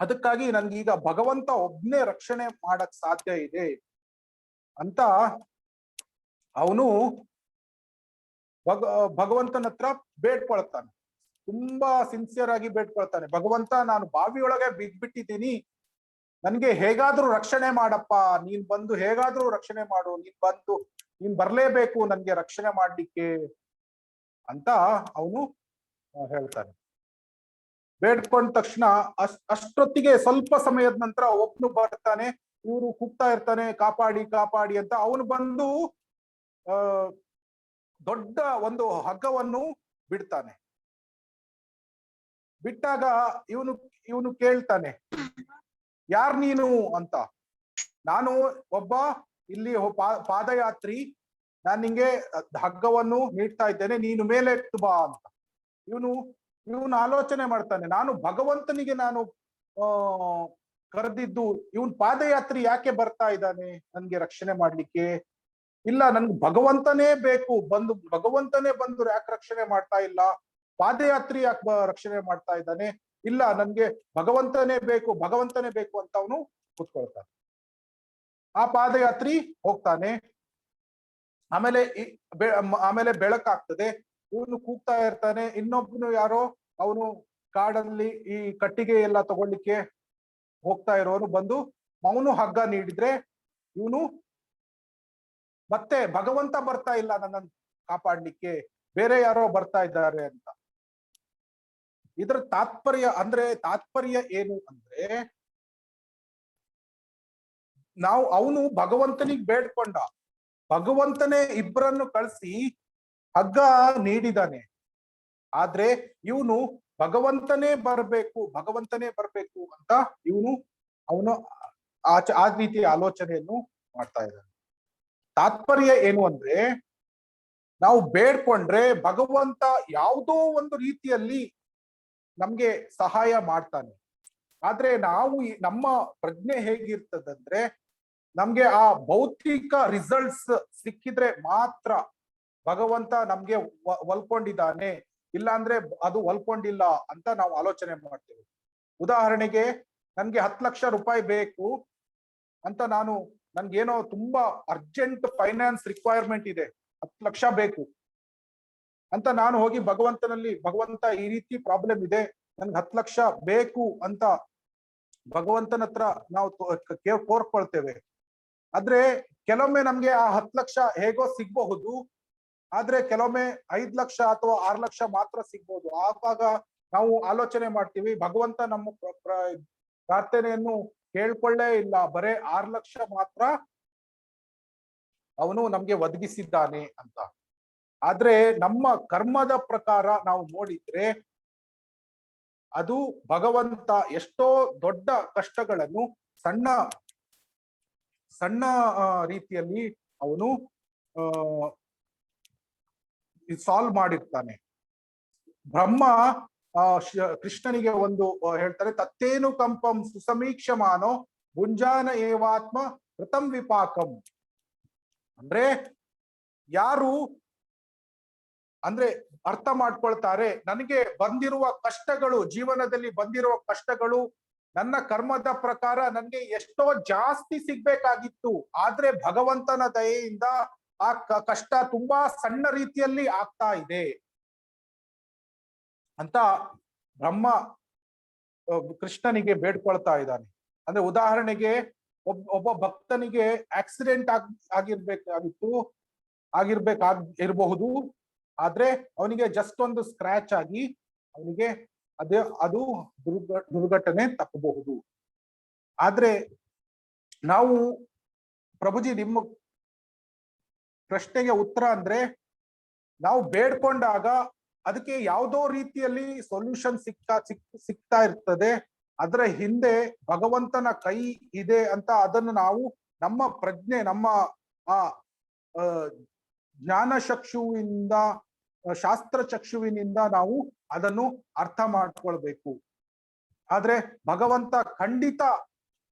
ಅದಕ್ಕಾಗಿ ನನ್ಗೀಗ ಭಗವಂತ ಒಬ್ನೇ ರಕ್ಷಣೆ ಮಾಡಕ್ ಸಾಧ್ಯ ಇದೆ ಅಂತ ಅವನು ಭಗವಂತನ ಹತ್ರ ಬೇಡ್ಕೊಳ್ತಾನೆ. ತುಂಬಾ ಸಿನ್ಸಿಯರ್ ಆಗಿ ಬೇಡ್ಕೊಳ್ತಾನೆ, ಭಗವಂತ ನಾನು ಬಾವಿಯೊಳಗೆ ಬಿದ್ಬಿಟ್ಟಿದ್ದೀನಿ, ನನ್ಗೆ ಹೇಗಾದ್ರೂ ರಕ್ಷಣೆ ಮಾಡಪ್ಪ, ನೀನ್ ಬಂದು ಹೇಗಾದ್ರೂ ರಕ್ಷಣೆ ಮಾಡು, ನೀನ್ ಬರ್ಲೇಬೇಕು ನನ್ಗೆ ರಕ್ಷಣೆ ಮಾಡ್ಲಿಕ್ಕೆ ಅಂತ ಅವನು ಹೇಳ್ತಾನೆ. ಬೇಡ್ಕೊಂಡ ತಕ್ಷಣ ಅಷ್ಟೊತ್ತಿಗೆ ಸ್ವಲ್ಪ ಸಮಯದ ನಂತರ ಒಬ್ನು ಬರ್ತಾನೆ. ಇವರು ಕೂಗ್ತಾ ಇರ್ತಾನೆ, ಕಾಪಾಡಿ ಕಾಪಾಡಿ ಅಂತ. ಅವನು ಬಂದು ದೊಡ್ಡ ಒಂದು ಹಗ್ಗವನ್ನು ಬಿಡ್ತಾನೆ. ಬಿಟ್ಟಾಗ ಇವನು ಕೇಳ್ತಾನೆ, ಯಾರ್ ನೀನು ಅಂತ. ನಾನು ಒಬ್ಬ ಇಲ್ಲಿ ಪಾದಯಾತ್ರಿ, ನಾನು ನಿಂಗೆ ಹಗ್ಗವನ್ನು ನೀಡ್ತಾ ಇದ್ದೇನೆ, ನೀನು ಮೇಲೆ ಎತ್ತು ಬಾ ಅಂತ. ಇವನು ಆಲೋಚನೆ ಮಾಡ್ತಾನೆ, ನಾನು ಭಗವಂತನಿಗೆ ನಾನು ಕರೆದಿದ್ದು, ಇವನ್ ಪಾದಯಾತ್ರಿ ಯಾಕೆ ಬರ್ತಾ ಇದ್ದಾನೆ ನನ್ಗೆ ರಕ್ಷಣೆ ಮಾಡ್ಲಿಕ್ಕೆ? ಇಲ್ಲ, ನನ್ಗೆ ಭಗವಂತನೇ ಬೇಕು, ಭಗವಂತನೇ ಬಂದು ಯಾಕೆ ರಕ್ಷಣೆ ಮಾಡ್ತಾ ಇಲ್ಲ? ಪಾದಯಾತ್ರಿ ಯಾಕೆ ರಕ್ಷಣೆ ಮಾಡ್ತಾ ಇದ್ದಾನೆ? ಇಲ್ಲ, ನನ್ಗೆ ಭಗವಂತನೇ ಬೇಕು ಅಂತ ಅವನು ಕೂತ್ಕೊಳ್ತಾನೆ. ಆ ಪಾದಯಾತ್ರಿ ಹೋಗ್ತಾನೆ. ಆಮೇಲೆ ಬೆಳಕಾಗ್ತದೆ. ಇವನು ಕೂಗ್ತಾ ಇರ್ತಾನೆ. ಇನ್ನೊಬ್ಬನು ಯಾರೋ ಅವನು ಕಾಡಲ್ಲಿ ಈ ಕಟ್ಟಿಗೆ ಎಲ್ಲ ತಗೊಳ್ಳಿಕ್ಕೆ ಹೋಗ್ತಾ ಇರೋನು ಬಂದು ಅವನು ಹಗ್ಗ ನೀಡಿದ್ರೆ ಇವನು ಮತ್ತೆ ಭಗವಂತ ಬರ್ತಾ ಇಲ್ಲ ನನ್ನನ್ನು ಕಾಪಾಡ್ಲಿಕ್ಕೆ, ಬೇರೆ ಯಾರೋ ಬರ್ತಾ ಇದ್ದಾರೆ ಅಂತ. ಇದರ ತಾತ್ಪರ್ಯ ಏನು ಅಂದ್ರೆ, ಅವನು ಭಗವಂತನಿಗೆ ಬೇಡ್ಕೊಂಡ, ಭಗವಂತನೇ ಇಬ್ಬರನ್ನು ಕಳಿಸಿ ಹಗ್ಗ ನೀಡಿದಾನೆ. ಆದ್ರೆ ಇವನು ಭಗವಂತನೇ ಬರ್ಬೇಕು ಅಂತ ಅವನು ಆ ರೀತಿಯ ಆಲೋಚನೆಯನ್ನು ಮಾಡ್ತಾ ಇದ್ದಾನೆ. ತಾತ್ಪರ್ಯ ಏನು ಅಂದ್ರೆ, ನಾವು ಬೇಡ್ಕೊಂಡ್ರೆ ಭಗವಂತ ಯಾವುದೋ ಒಂದು ರೀತಿಯಲ್ಲಿ ನಮ್ಗೆ ಸಹಾಯ ಮಾಡ್ತಾನೆ. ಆದ್ರೆ ನಾವು ನಮ್ಮ ಪ್ರಜ್ಞೆ ಹೇಗಿರ್ತದಂದ್ರೆ ನಮ್ಗೆ ಆ ಭೌತಿಕ ರಿಸಲ್ಟ್ಸ್ ಸಿಕ್ಕಿದ್ರೆ ಮಾತ್ರ ಭಗವಂತ ನಮ್ಗೆ ಒಲ್ಕೊಂಡಿದ್ದಾನೆ, ಇಲ್ಲ ಅಂದ್ರೆ ಅದು ಒಲ್ಕೊಂಡಿಲ್ಲ ಅಂತ ನಾವು ಆಲೋಚನೆ ಮಾಡ್ತೇವೆ. ಉದಾಹರಣೆಗೆ ನನ್ಗೆ 10 ಲಕ್ಷ ರೂಪಾಯಿ ಬೇಕು ಅಂತ ನನ್ಗೇನೋ ತುಂಬಾ ಅರ್ಜೆಂಟ್ ಫೈನಾನ್ಸ್ ರಿಕ್ವೈರ್ಮೆಂಟ್ ಇದೆ, 10 ಲಕ್ಷ ಬೇಕು ಅಂತ ನಾನು ಹೋಗಿ ಭಗವಂತನಲ್ಲಿ, ಭಗವಂತ ಈ ರೀತಿ ಪ್ರಾಬ್ಲಮ್ ಇದೆ, ನನ್ಗೆ 10 ಲಕ್ಷ ಬೇಕು ಅಂತ ಭಗವಂತನ ಹತ್ರ ನಾವು ಕೋರ್ಕೊಳ್ತೇವೆ. ಆದ್ರೆ ಕೆಲವೊಮ್ಮೆ ನಮ್ಗೆ ಆ 10 ಲಕ್ಷ ಹೇಗೋ ಸಿಗ್ಬಹುದು, ಆದ್ರೆ ಕೆಲವೊಮ್ಮೆ 5 ಲಕ್ಷ ಅಥವಾ 6 ಲಕ್ಷ ಮಾತ್ರ ಸಿಗ್ಬೋದು. ಆವಾಗ ನಾವು ಆಲೋಚನೆ ಮಾಡ್ತೀವಿ, ಭಗವಂತ ನಮ್ಮ ಪ್ರಾರ್ಥನೆಯನ್ನು ಕೇಳ್ಕೊಳ್ಳೇ ಇಲ್ಲ, ಬರೇ 6 ಲಕ್ಷ ಮಾತ್ರ ಅವನು ನಮ್ಗೆ ಒದಗಿಸಿದ್ದಾನೆ ಅಂತ. ಆದ್ರೆ ನಮ್ಮ ಕರ್ಮದ ಪ್ರಕಾರ ನಾವು ನೋಡಿದ್ರೆ ಅದು ಭಗವಂತ ಎಷ್ಟೋ ದೊಡ್ಡ ಕಷ್ಟಗಳನ್ನು ಸಣ್ಣ ಸಣ್ಣ ರೀತಿಯಲ್ಲಿ ಅವನು ಸಾಲ್ವ್ ಮಾಡಿರ್ತಾನೆ. ಬ್ರಹ್ಮ ಕೃಷ್ಣನಿಗೆ ಒಂದು ಹೇಳ್ತಾರೆ, ತತ್ತೇನು ಕಂಪಂ ಸುಸಮೀಕ್ಷಮಾನೋ ಭುಂಜಾನ ಏವಾತ್ಮ ಕೃತಂ ವಿಪಾಕಂ. ಅಂದ್ರೆ ಯಾರು ಅಂದ್ರೆ ಅರ್ಥ ಮಾಡ್ಕೊಳ್ತಾರೆ, ನನಗೆ ಬಂದಿರುವ ಕಷ್ಟಗಳು, ಜೀವನದಲ್ಲಿ ಬಂದಿರುವ ಕಷ್ಟಗಳು ನನ್ನ ಕರ್ಮದ ಪ್ರಕಾರ ನನ್ಗೆ ಎಷ್ಟೋ ಜಾಸ್ತಿ ಸಿಗ್ಬೇಕಾಗಿತ್ತು, ಆದ್ರೆ ಭಗವಂತನ ದಯೆಯಿಂದ ಆ ಕಷ್ಟ ತುಂಬಾ ಸಣ್ಣ ರೀತಿಯಲ್ಲಿ ಆಗ್ತಾ ಇದೆ ಅಂತ ಬ್ರಹ್ಮ ಕೃಷ್ಣನಿಗೆ ಬೇಡ್ಕೊಳ್ತಾ ಇದ್ದಾನೆ. ಅಂದ್ರೆ ಉದಾಹರಣೆಗೆ ಒಬ್ಬ ಭಕ್ತನಿಗೆ ಆಕ್ಸಿಡೆಂಟ್ ಆಗಿರ್ಬಹುದು, ಆದ್ರೆ ಅವನಿಗೆ ಜಸ್ಟ್ ಒಂದು ಸ್ಕ್ರಾಚ್ ಆಗಿ ಅವನಿಗೆ ಅದು ದುರ್ಘಟನೆ ತಪ್ಪಬಹುದು. ಆದ್ರೆ ನಾವು ಪ್ರಭುಜಿ ನಿಮ್ಮ ಪ್ರಶ್ನೆಗೆ ಉತ್ತರ ಅಂದ್ರೆ, ನಾವು ಬೇಡ್ಕೊಂಡಾಗ ಅದಕ್ಕೆ ಯಾವುದೋ ರೀತಿಯಲ್ಲಿ ಸೊಲ್ಯೂಷನ್ ಸಿಗ್ತಾ ಇರ್ತದೆ, ಅದರ ಹಿಂದೆ ಭಗವಂತನ ಕೈ ಇದೆ ಅಂತ ಅದನ್ನು ನಾವು ನಮ್ಮ ಪ್ರಜ್ಞೆ, ನಮ್ಮ ಆ ಜ್ಞಾನ ಚಕ್ಷುವಿನಿಂದ, ಶಾಸ್ತ್ರ ಚಕ್ಷುವಿನಿಂದ ನಾವು ಅದನ್ನು ಅರ್ಥ ಮಾಡ್ಕೊಳ್ಬೇಕು. ಆದ್ರೆ ಭಗವಂತ ಖಂಡಿತ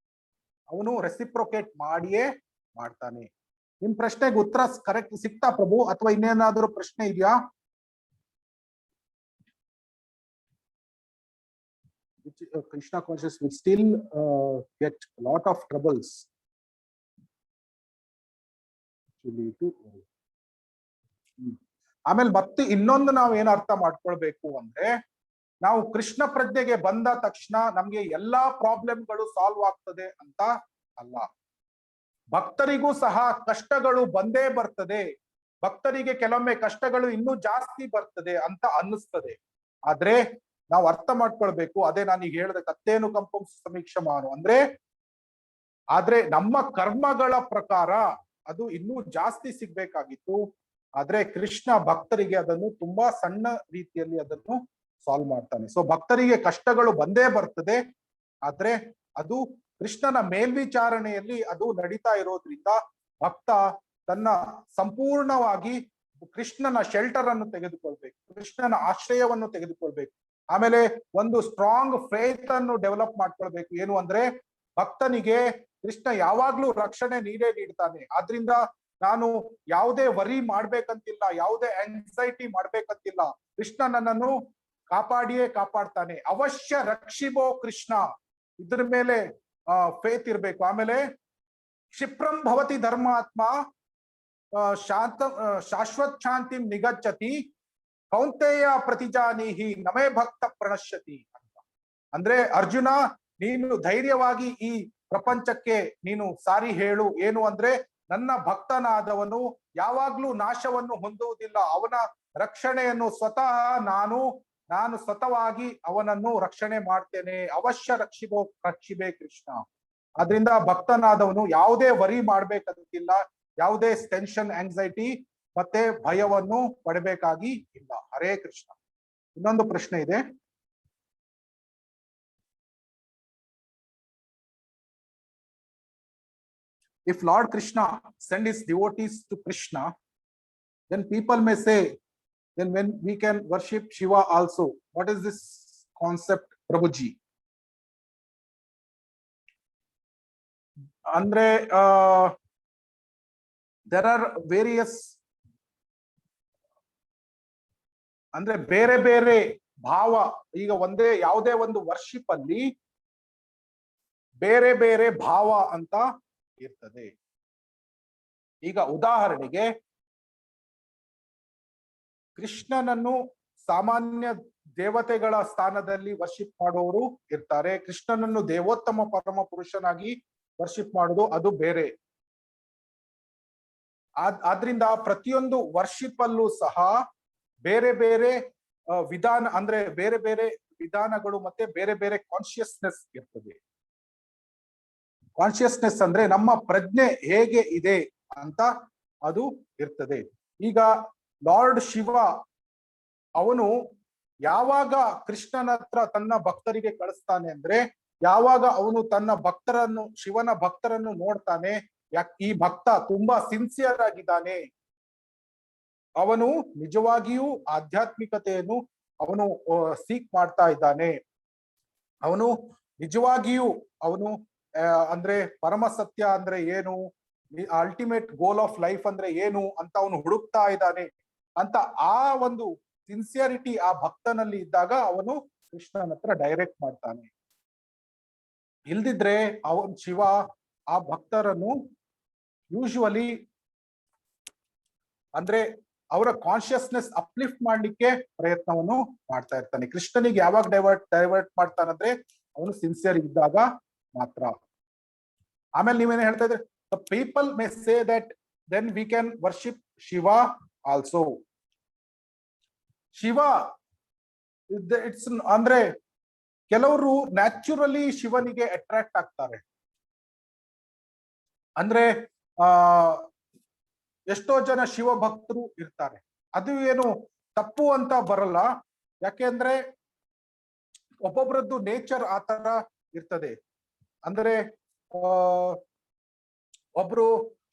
ಅವನು ರೆಸಿಪ್ರೊಕೇಟ್ ಮಾಡಿಯೇ ಮಾಡ್ತಾನೆ. ನಿಮ್ ಪ್ರಶ್ನೆಗೆ ಉತ್ತರ ಕರೆಕ್ಟ್ ಸಿಕ್ತಾ ಪ್ರಭು, ಅಥವಾ ಇನ್ನೇನಾದ್ರೂ ಪ್ರಶ್ನೆ ಇದೆಯಾ? Krishna conscious will still get a lot of troubles actually to ಆಮೇಲೆ ಮತ್ತೆ ಇನ್ನೊಂದು ನಾವು ಏನ್ ಅರ್ಥ ಮಾಡ್ಕೊಳ್ಬೇಕು ಅಂದ್ರೆ, ನಾವು ಕೃಷ್ಣ ಪ್ರಜ್ಞೆಗೆ ಬಂದ ತಕ್ಷಣ ನಮ್ಗೆ ಎಲ್ಲಾ ಪ್ರಾಬ್ಲಮ್ಗಳು ಸಾಲ್ವ್ ಆಗ್ತದೆ ಅಂತ ಅಲ್ಲ. ಭಕ್ತರಿಗೂ ಸಹ ಕಷ್ಟಗಳು ಬಂದೇ ಬರ್ತದೆ, ಭಕ್ತರಿಗೆ ಕೆಲವೊಮ್ಮೆ ಕಷ್ಟಗಳು ಇನ್ನೂ ಜಾಸ್ತಿ ಬರ್ತದೆ ಅಂತ ಅನ್ನಿಸ್ತದೆ. ಆದ್ರೆ ನಾವು ಅರ್ಥ ಮಾಡ್ಕೊಳ್ಬೇಕು, ಅದೇ ನಾನೀಗ ಹೇಳಿದೆ, ತತ್ತೇನು ಕಂಪಂ ಸಮೀಕ್ಷಮಾನು ಅಂದ್ರೆ, ಆದ್ರೆ ನಮ್ಮ ಕರ್ಮಗಳ ಪ್ರಕಾರ ಅದು ಇನ್ನೂ ಜಾಸ್ತಿ ಸಿಗ್ಬೇಕಾಗಿತ್ತು, ಆದ್ರೆ ಕೃಷ್ಣ ಭಕ್ತರಿಗೆ ಅದನ್ನು ತುಂಬಾ ಸಣ್ಣ ರೀತಿಯಲ್ಲಿ ಅದನ್ನು ಸಾಲ್ವ್ ಮಾಡ್ತಾನೆ. ಸೊ ಭಕ್ತರಿಗೆ ಕಷ್ಟಗಳು ಬಂದೇ ಬರ್ತದೆ, ಆದ್ರೆ ಅದು ಕೃಷ್ಣನ ಮೇಲ್ವಿಚಾರಣೆಯಲ್ಲಿ ಅದು ನಡೀತಾ ಇರೋದ್ರಿಂದ ಭಕ್ತ ತನ್ನ ಸಂಪೂರ್ಣವಾಗಿ ಕೃಷ್ಣನ ಶೆಲ್ಟರ್ ಅನ್ನು ತೆಗೆದುಕೊಳ್ಬೇಕು, ಕೃಷ್ಣನ ಆಶ್ರಯವನ್ನು ತೆಗೆದುಕೊಳ್ಬೇಕು. ಆಮೇಲೆ ಒಂದು ಸ್ಟ್ರಾಂಗ್ ಫೇತ್ ಅನ್ನು ಡೆವಲಪ್ ಮಾಡ್ಕೊಳ್ಬೇಕು. ಏನು ಅಂದ್ರೆ, ಭಕ್ತನಿಗೆ ಕೃಷ್ಣ ಯಾವಾಗ್ಲೂ ರಕ್ಷಣೆ ನೀಡ್ತಾನೆ, ಆದ್ರಿಂದ ನಾನು ಯಾವುದೇ ವರಿ ಮಾಡ್ಬೇಕಂತಿಲ್ಲ, ಯಾವುದೇ ಆಂಗ್ಸೈಟಿ ಮಾಡ್ಬೇಕಂತಿಲ್ಲ, ಕೃಷ್ಣ ನನ್ನನ್ನು ಕಾಪಾಡಿಯೇ ಕಾಪಾಡ್ತಾನೆ, ಅವಶ್ಯ ರಕ್ಷಿಬೋ ಕೃಷ್ಣ, ಇದ್ರ ಮೇಲೆ ಫೇತ್ ಇರ್ಬೇಕು. ಆಮೇಲೆ ಕ್ಷಿಪ್ರಂ ಭವತಿ ಧರ್ಮಾತ್ಮ ಶಾಶ್ವತ್ ಶಾಂತಿಂ ನಿಗಚ್ಚತಿ ಕೌಂತೆಯ ಪ್ರತಿಜಾನೀಹಿ ನಮೇ ಭಕ್ತ ಪ್ರಣಶ್ಯತಿ ಅಂತ. ಅಂದ್ರೆ ಅರ್ಜುನ, ನೀನು ಧೈರ್ಯವಾಗಿ ಈ ಪ್ರಪಂಚಕ್ಕೆ ನೀನು ಸಾರಿ ಹೇಳು, ಏನು ಅಂದ್ರೆ ನನ್ನ ಭಕ್ತನಾದವನು ಯಾವಾಗ್ಲೂ ನಾಶವನ್ನು ಹೊಂದುವುದಿಲ್ಲ, ಅವನ ರಕ್ಷಣೆಯನ್ನು ಸ್ವತಃ ನಾನು ಸ್ವತಃವಾಗಿ ಅವನನ್ನು ರಕ್ಷಣೆ ಮಾಡ್ತೇನೆ, ಅವಶ್ಯ ರಕ್ಷಿಬೇ ಕೃಷ್ಣ. ಆದ್ರಿಂದ ಭಕ್ತನಾದವನು ಯಾವುದೇ ವರಿ ಮಾಡ್ಬೇಕಂತಿಲ್ಲ, ಯಾವುದೇ ಟೆನ್ಷನ್, ಆಂಗ್ಸೈಟಿ ಮತ್ತೆ ಭಯವನ್ನು ಪಡಬೇಕಾಗಿ ಇಲ್ಲ. ಹರೇ ಕೃಷ್ಣ. ಇನ್ನೊಂದು ಪ್ರಶ್ನೆ ಇದೆ. If Lord Krishna send his devotees to Krishna, then people may say, then when we can worship Shiva also. What is this concept, Prabhuji? ಅಂದ್ರೆ ದೇರ್ ಆರ್ ವೇರಿಯಸ್, ಅಂದ್ರೆ ಬೇರೆ ಬೇರೆ ಭಾವ. ಈಗ ಒಂದೇ ಯಾವುದೇ ಒಂದು ವರ್ಷಿಪ್ ಅಲ್ಲಿ ಬೇರೆ ಬೇರೆ ಭಾವ ಅಂತ ಇರ್ತದೆ. ಈಗ ಉದಾಹರಣೆಗೆ ಕೃಷ್ಣನನ್ನು ಸಾಮಾನ್ಯ ದೇವತೆಗಳ ಸ್ಥಾನದಲ್ಲಿ ವರ್ಷಿಪ್ ಮಾಡುವವರು ಇರ್ತಾರೆ. ಕೃಷ್ಣನನ್ನು ದೇವೋತ್ತಮ ಪರಮ ಪುರುಷನಾಗಿ ವರ್ಷಿಪ್ ಮಾಡುವುದು ಅದು ಬೇರೆ. ಆದ್ರಿಂದ ಪ್ರತಿಯೊಂದು ವರ್ಷಿಪ್ ಅಲ್ಲೂ ಸಹ ಬೇರೆ ಬೇರೆ ವಿಧಾನ, ಅಂದ್ರೆ ಬೇರೆ ಬೇರೆ ವಿಧಾನಗಳು ಮತ್ತೆ ಬೇರೆ ಬೇರೆ ಕಾನ್ಶಿಯಸ್ನೆಸ್ ಇರ್ತದೆ. ಕಾನ್ಶಿಯಸ್ನೆಸ್ ಅಂದ್ರೆ ನಮ್ಮ ಪ್ರಜ್ಞೆ ಹೇಗೆ ಇದೆ ಅಂತ ಅದು ಇರ್ತದೆ. ಈಗ ಲಾರ್ಡ್ ಶಿವ ಅವನು ಯಾವಾಗ ಕೃಷ್ಣನ ಹತ್ರ ತನ್ನ ಭಕ್ತರಿಗೆ ಕಳಿಸ್ತಾನೆ ಅಂದ್ರೆ, ಯಾವಾಗ ಅವನು ತನ್ನ ಭಕ್ತರನ್ನು, ಶಿವನ ಭಕ್ತರನ್ನು ನೋಡ್ತಾನೆ, ಈ ಭಕ್ತ ತುಂಬಾ ಸಿನ್ಸಿಯರ್ ಆಗಿದ್ದಾನೆ, ಅವನು ನಿಜವಾಗಿಯೂ ಆಧ್ಯಾತ್ಮಿಕತೆಯನ್ನು ಅವನು ಸೀಕ್ ಮಾಡ್ತಾ ಇದ್ದಾನೆ, ಅವನು ನಿಜವಾಗಿಯೂ ಅವನು ಅಂದ್ರೆ ಪರಮ ಸತ್ಯ ಅಂದ್ರೆ ಏನು, ಅಲ್ಟಿಮೇಟ್ ಗೋಲ್ ಆಫ್ ಲೈಫ್ ಅಂದ್ರೆ ಏನು ಅಂತ ಅವನು ಹುಡುಕ್ತಾ ಇದ್ದಾನೆ ಅಂತ ಆ ಒಂದು ಸಿನ್ಸಿಯರಿಟಿ ಆ ಭಕ್ತನಲ್ಲಿ ಇದ್ದಾಗ ಅವನು ಕೃಷ್ಣನ ಹತ್ರ ಡೈರೆಕ್ಟ್ ಮಾಡ್ತಾನೆ. ಇಲ್ದಿದ್ರೆ ಅವನ್ ಶಿವ ಆ ಭಕ್ತರನ್ನು ಯೂಶುವಲಿ ಅಂದ್ರೆ ಅವರ ಕಾನ್ಶಿಯಸ್ನೆಸ್ ಅಪ್ಲಿಫ್ಟ್ ಮಾಡ್ಲಿಕ್ಕೆ ಪ್ರಯತ್ನವನ್ನು ಮಾಡ್ತಾ ಇರ್ತಾನೆ. ಕೃಷ್ಣನಿಗೆ ಯಾವಾಗ ಡೈವರ್ಟ್ ಮಾಡ್ತಾನಂದ್ರೆ ಅವನು ಸಿನ್ಸಿಯರ್ ಇದ್ದಾಗ ಮಾತ್ರ. ಆಮೇಲೆ ನೀವೇನು ಹೇಳ್ತಾ ಇದ್ರೆ, the people may say that then we can worship Shiva also. Shiva it's ಅಂದ್ರೆ ಕೆಲವರು ನ್ಯಾಚುರಲಿ ಶಿವನಿಗೆ ಅಟ್ರಾಕ್ಟ್ ಆಗ್ತಾರೆ. ಅಂದ್ರೆ ಎಷ್ಟೋ ಜನ ಶಿವ ಭಕ್ತರು ಇರ್ತಾರೆ, ಅದು ಏನು ತಪ್ಪು ಅಂತ ಬರಲ್ಲ. ಯಾಕೆಂದ್ರೆ ಒಬ್ಬೊಬ್ರದ್ದು ನೇಚರ್ ಆ ತರ ಇರ್ತದೆ. ಅಂದ್ರೆ ಒಬ್ರು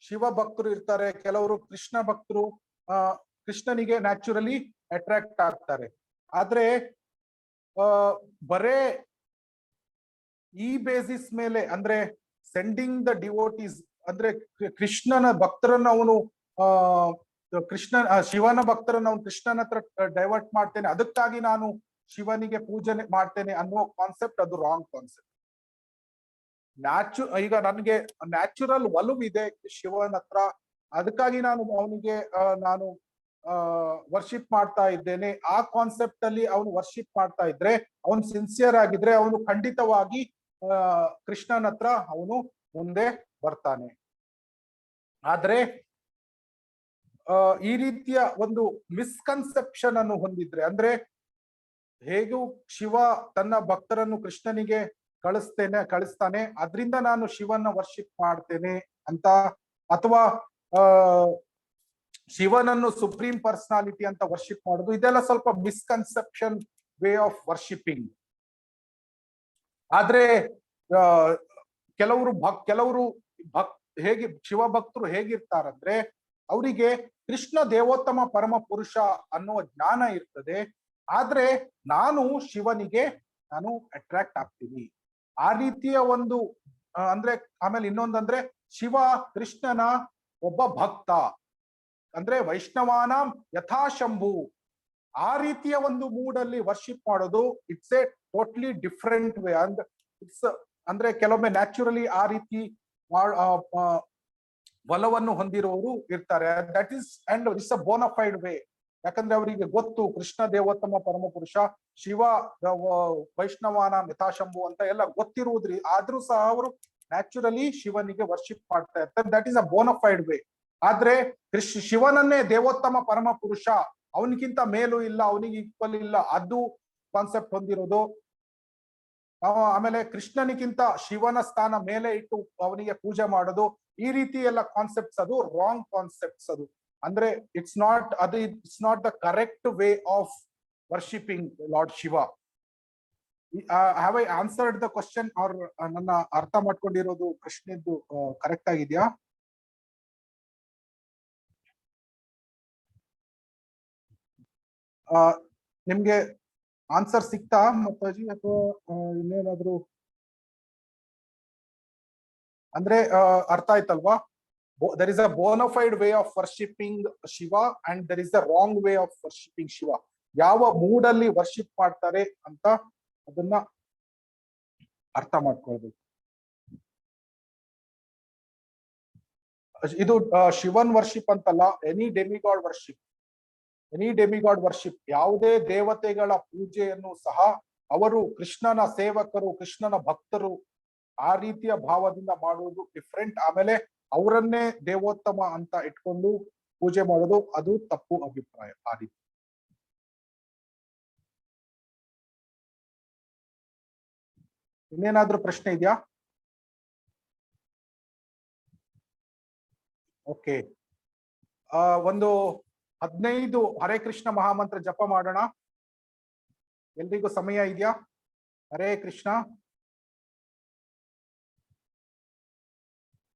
ಶಿವ ಭಕ್ತರು ಇರ್ತಾರೆ, ಕೆಲವರು ಕೃಷ್ಣ ಭಕ್ತರು ಕೃಷ್ಣನಿಗೆ ನ್ಯಾಚುರಲಿ ಅಟ್ರಾಕ್ಟ್ ಆಗ್ತಾರೆ. ಆದ್ರೆ ಬರೇ ಈ ಬೇಸಿಸ್ ಮೇಲೆ ಅಂದ್ರೆ ಸೆಂಡಿಂಗ್ ದ ಡಿವೋಟೀಸ್ ಅಂದ್ರೆ ಕೃಷ್ಣನ ಭಕ್ತರನ್ನ ಅವನು ಶಿವನ ಭಕ್ತರನ್ನ ಅವನು ಕೃಷ್ಣನ ಹತ್ರ ಡೈವರ್ಟ್ ಮಾಡ್ತೇನೆ, ಅದಕ್ಕಾಗಿ ನಾನು ಶಿವನಿಗೆ ಪೂಜನೆ ಮಾಡ್ತೇನೆ ಅನ್ನುವ ಕಾನ್ಸೆಪ್ಟ್ ಅದು ರಾಂಗ್ ಕಾನ್ಸೆಪ್ಟ್. ಈಗ ನನಗೆ ನ್ಯಾಚುರಲ್ ಒಲವಿದೆ ಶಿವನ ಹತ್ರ, ಅದಕ್ಕಾಗಿ ನಾನು ಅವನಿಗೆ ನಾನು ವರ್ಷಿಪ್ ಮಾಡ್ತಾ ಇದ್ದೇನೆ, ಆ ಕಾನ್ಸೆಪ್ಟ್ ಅಲ್ಲಿ ಅವನು ವರ್ಷಿಪ್ ಮಾಡ್ತಾ ಇದ್ರೆ, ಅವನು ಸಿನ್ಸಿಯರ್ ಆಗಿದ್ರೆ ಅವನು ಖಂಡಿತವಾಗಿ ಕೃಷ್ಣನ ಹತ್ರ ಅವನು ಮುಂದೆ ಬರ್ತಾನೆ. ಆದ್ರೆ ಈ ರೀತಿಯ ಒಂದು ಮಿಸ್ಕನ್ಸೆಪ್ಷನ್ ಅನ್ನು ಹೊಂದಿದ್ರೆ, ಅಂದ್ರೆ ಹೇಗೂ ಶಿವ ತನ್ನ ಭಕ್ತರನ್ನು ಕೃಷ್ಣನಿಗೆ ಕಳಿಸ್ತಾನೆ, ಅದರಿಂದ ನಾನು ಶಿವನ ವರ್ಷಿಪ್ ಮಾಡ್ತೇನೆ ಅಂತ, ಅಥವಾ ಶಿವನನ್ನು ಸುಪ್ರೀಂ ಪರ್ಸನಾಲಿಟಿ ಅಂತ ವರ್ಷಿಪ್ ಮಾಡೋದು, ಇದೆಲ್ಲ ಸ್ವಲ್ಪ ಮಿಸ್ಕನ್ಸೆಪ್ಷನ್ ವೇ ಆಫ್ ವರ್ಷಿಪಿಂಗ್. ಆದ್ರೆ ಕೆಲವರು ಹೇಗೆ ಶಿವ ಭಕ್ತರು ಹೇಗಿರ್ತಾರಂದ್ರೆ, ಅವರಿಗೆ ಕೃಷ್ಣ ದೇವೋತ್ತಮ ಪರಮ ಪುರುಷ ಅನ್ನುವ ಜ್ಞಾನ ಇರ್ತದೆ, ಆದ್ರೆ ನಾನು ಶಿವನಿಗೆ ನಾನು ಅಟ್ರಾಕ್ಟ್ ಆಗ್ತೀನಿ ಆ ರೀತಿಯ ಒಂದು ಅಂದ್ರೆ. ಆಮೇಲೆ ಇನ್ನೊಂದಂದ್ರೆ ಶಿವ ಕೃಷ್ಣನ ಒಬ್ಬ ಭಕ್ತ, ಅಂದ್ರೆ ವೈಷ್ಣವಾನ ಯಥಾಶಂಭು, ಆ ರೀತಿಯ ಒಂದು ಮೂಡಲ್ಲಿ ವರ್ಷಿಪ್ ಮಾಡೋದು it's A totally different way. ಅಂದ್ರೆ ಕೆಲವೊಮ್ಮೆ ನ್ಯಾಚುರಲಿ ಆ ರೀತಿ ಒಲವನ್ನು ಹೊಂದಿರುವವರು ಇರ್ತಾರೆ. That is and it's a bona fide way. ಯಾಕಂದ್ರೆ ಅವರಿಗೆ ಗೊತ್ತು ಕೃಷ್ಣ ದೇವೋತ್ತಮ ಪರಮ ಪುರುಷ, ಶಿವ ವೈಷ್ಣವಾನ ಯಥಾಶಂಭು ಅಂತ ಎಲ್ಲ ಗೊತ್ತಿರುವುದ್ರಿ, ಆದ್ರೂ ಸಹ ಅವರು ನ್ಯಾಚುರಲಿ ಶಿವನಿಗೆ ವರ್ಷಿಪ್ ಮಾಡ್ತಾ ಇರ್ತಾರೆ. That is a bona fide way. ಆದ್ರೆ ಶಿವನನ್ನೇ ದೇವೋತ್ತಮ ಪರಮ ಪುರುಷ, ಅವನಿಗಿಂತ ಮೇಲೂ ಇಲ್ಲ, ಅವನಿಗೆ ಈಕ್ವಲ್ ಇಲ್ಲ, ಅದು ಕಾನ್ಸೆಪ್ಟ್ ಹೊಂದಿರೋದು. ಆಮೇಲೆ ಕೃಷ್ಣನಿಗಿಂತ ಶಿವನ ಸ್ಥಾನ ಮೇಲೆ ಇಟ್ಟು ಅವನಿಗೆ ಪೂಜೆ ಮಾಡೋದು, ಈ ರೀತಿ ಎಲ್ಲ ಕಾನ್ಸೆಪ್ಟ್ಸ್ ಅದು ರಾಂಗ್ ಕಾನ್ಸೆಪ್ಟ್ಸ್. ಅದು ಅಂದ್ರೆ it's not the correct way of worshipping lord Shiva. Have I answered the question or ನನ್ನ ಅರ್ಥ ಮಾಡ್ಕೊಂಡಿರೋದು ಪ್ರಶ್ನೆದ್ದು ಕರೆಕ್ಟ್ ಆಗಿದ್ಯಾ? ನಿಮ್ಗೆ ಆನ್ಸರ್ ಸಿಕ್ತಾ ಮಾತಾಜಿ, ಅಥವಾ ಇನ್ನೇನಾದ್ರು? ಅಂದ್ರೆ ಅರ್ಥ ಆಯ್ತಲ್ವಾ? There is a bona fide way of worshipping Shiva and there is a wrong way of worshipping Shiva. ಯಾವ ಮೂಡಲ್ಲಿ ವರ್ಷಿಪ್ ಮಾಡ್ತಾರೆ ಅಂತ ಅದನ್ನ ಅರ್ಥ ಮಾಡ್ಕೊಳ್ಬೇಕು. ಇದು ಶಿವನ್ ವರ್ಷಿಪ್ ಅಂತಲ್ಲ, ಎನಿ ಡೆಮಿಗಾಡ್ ವರ್ಷಿಪ್. ಎನಿ ಡೆಮಿಗಾಡ್ ವರ್ಷಿಪ್, ಯಾವುದೇ ದೇವತೆಗಳ ಪೂಜೆಯನ್ನು ಸಹ ಅವರು ಕೃಷ್ಣನ ಸೇವಕರು, ಕೃಷ್ಣನ ಭಕ್ತರು, ಆ ರೀತಿಯ ಭಾವದಿಂದ ಮಾಡುವುದು ಡಿಫ್ರೆಂಟ್. ಆಮೇಲೆ ಅವರನ್ನೇ ದೇವೋತ್ತಮ ಅಂತ ಇಟ್ಕೊಂಡು ಪೂಜೆ ಮಾಡೋದು ಅದು ತಪ್ಪು ಅಭಿಪ್ರಾಯ. ಆ ರೀತಿ ಇನ್ನೇನಾದ್ರೂ ಪ್ರಶ್ನೆ ಇದೆಯಾ? ಓಕೆ, ಒಂದು 15 ಹರೇ ಕೃಷ್ಣ ಮಹಾಮಂತ್ರ ಜಪ ಮಾಡೋಣ. ಎಲ್ರಿಗೂ ಸಮಯ ಇದೆಯಾ? ಹರೇ ಕೃಷ್ಣ.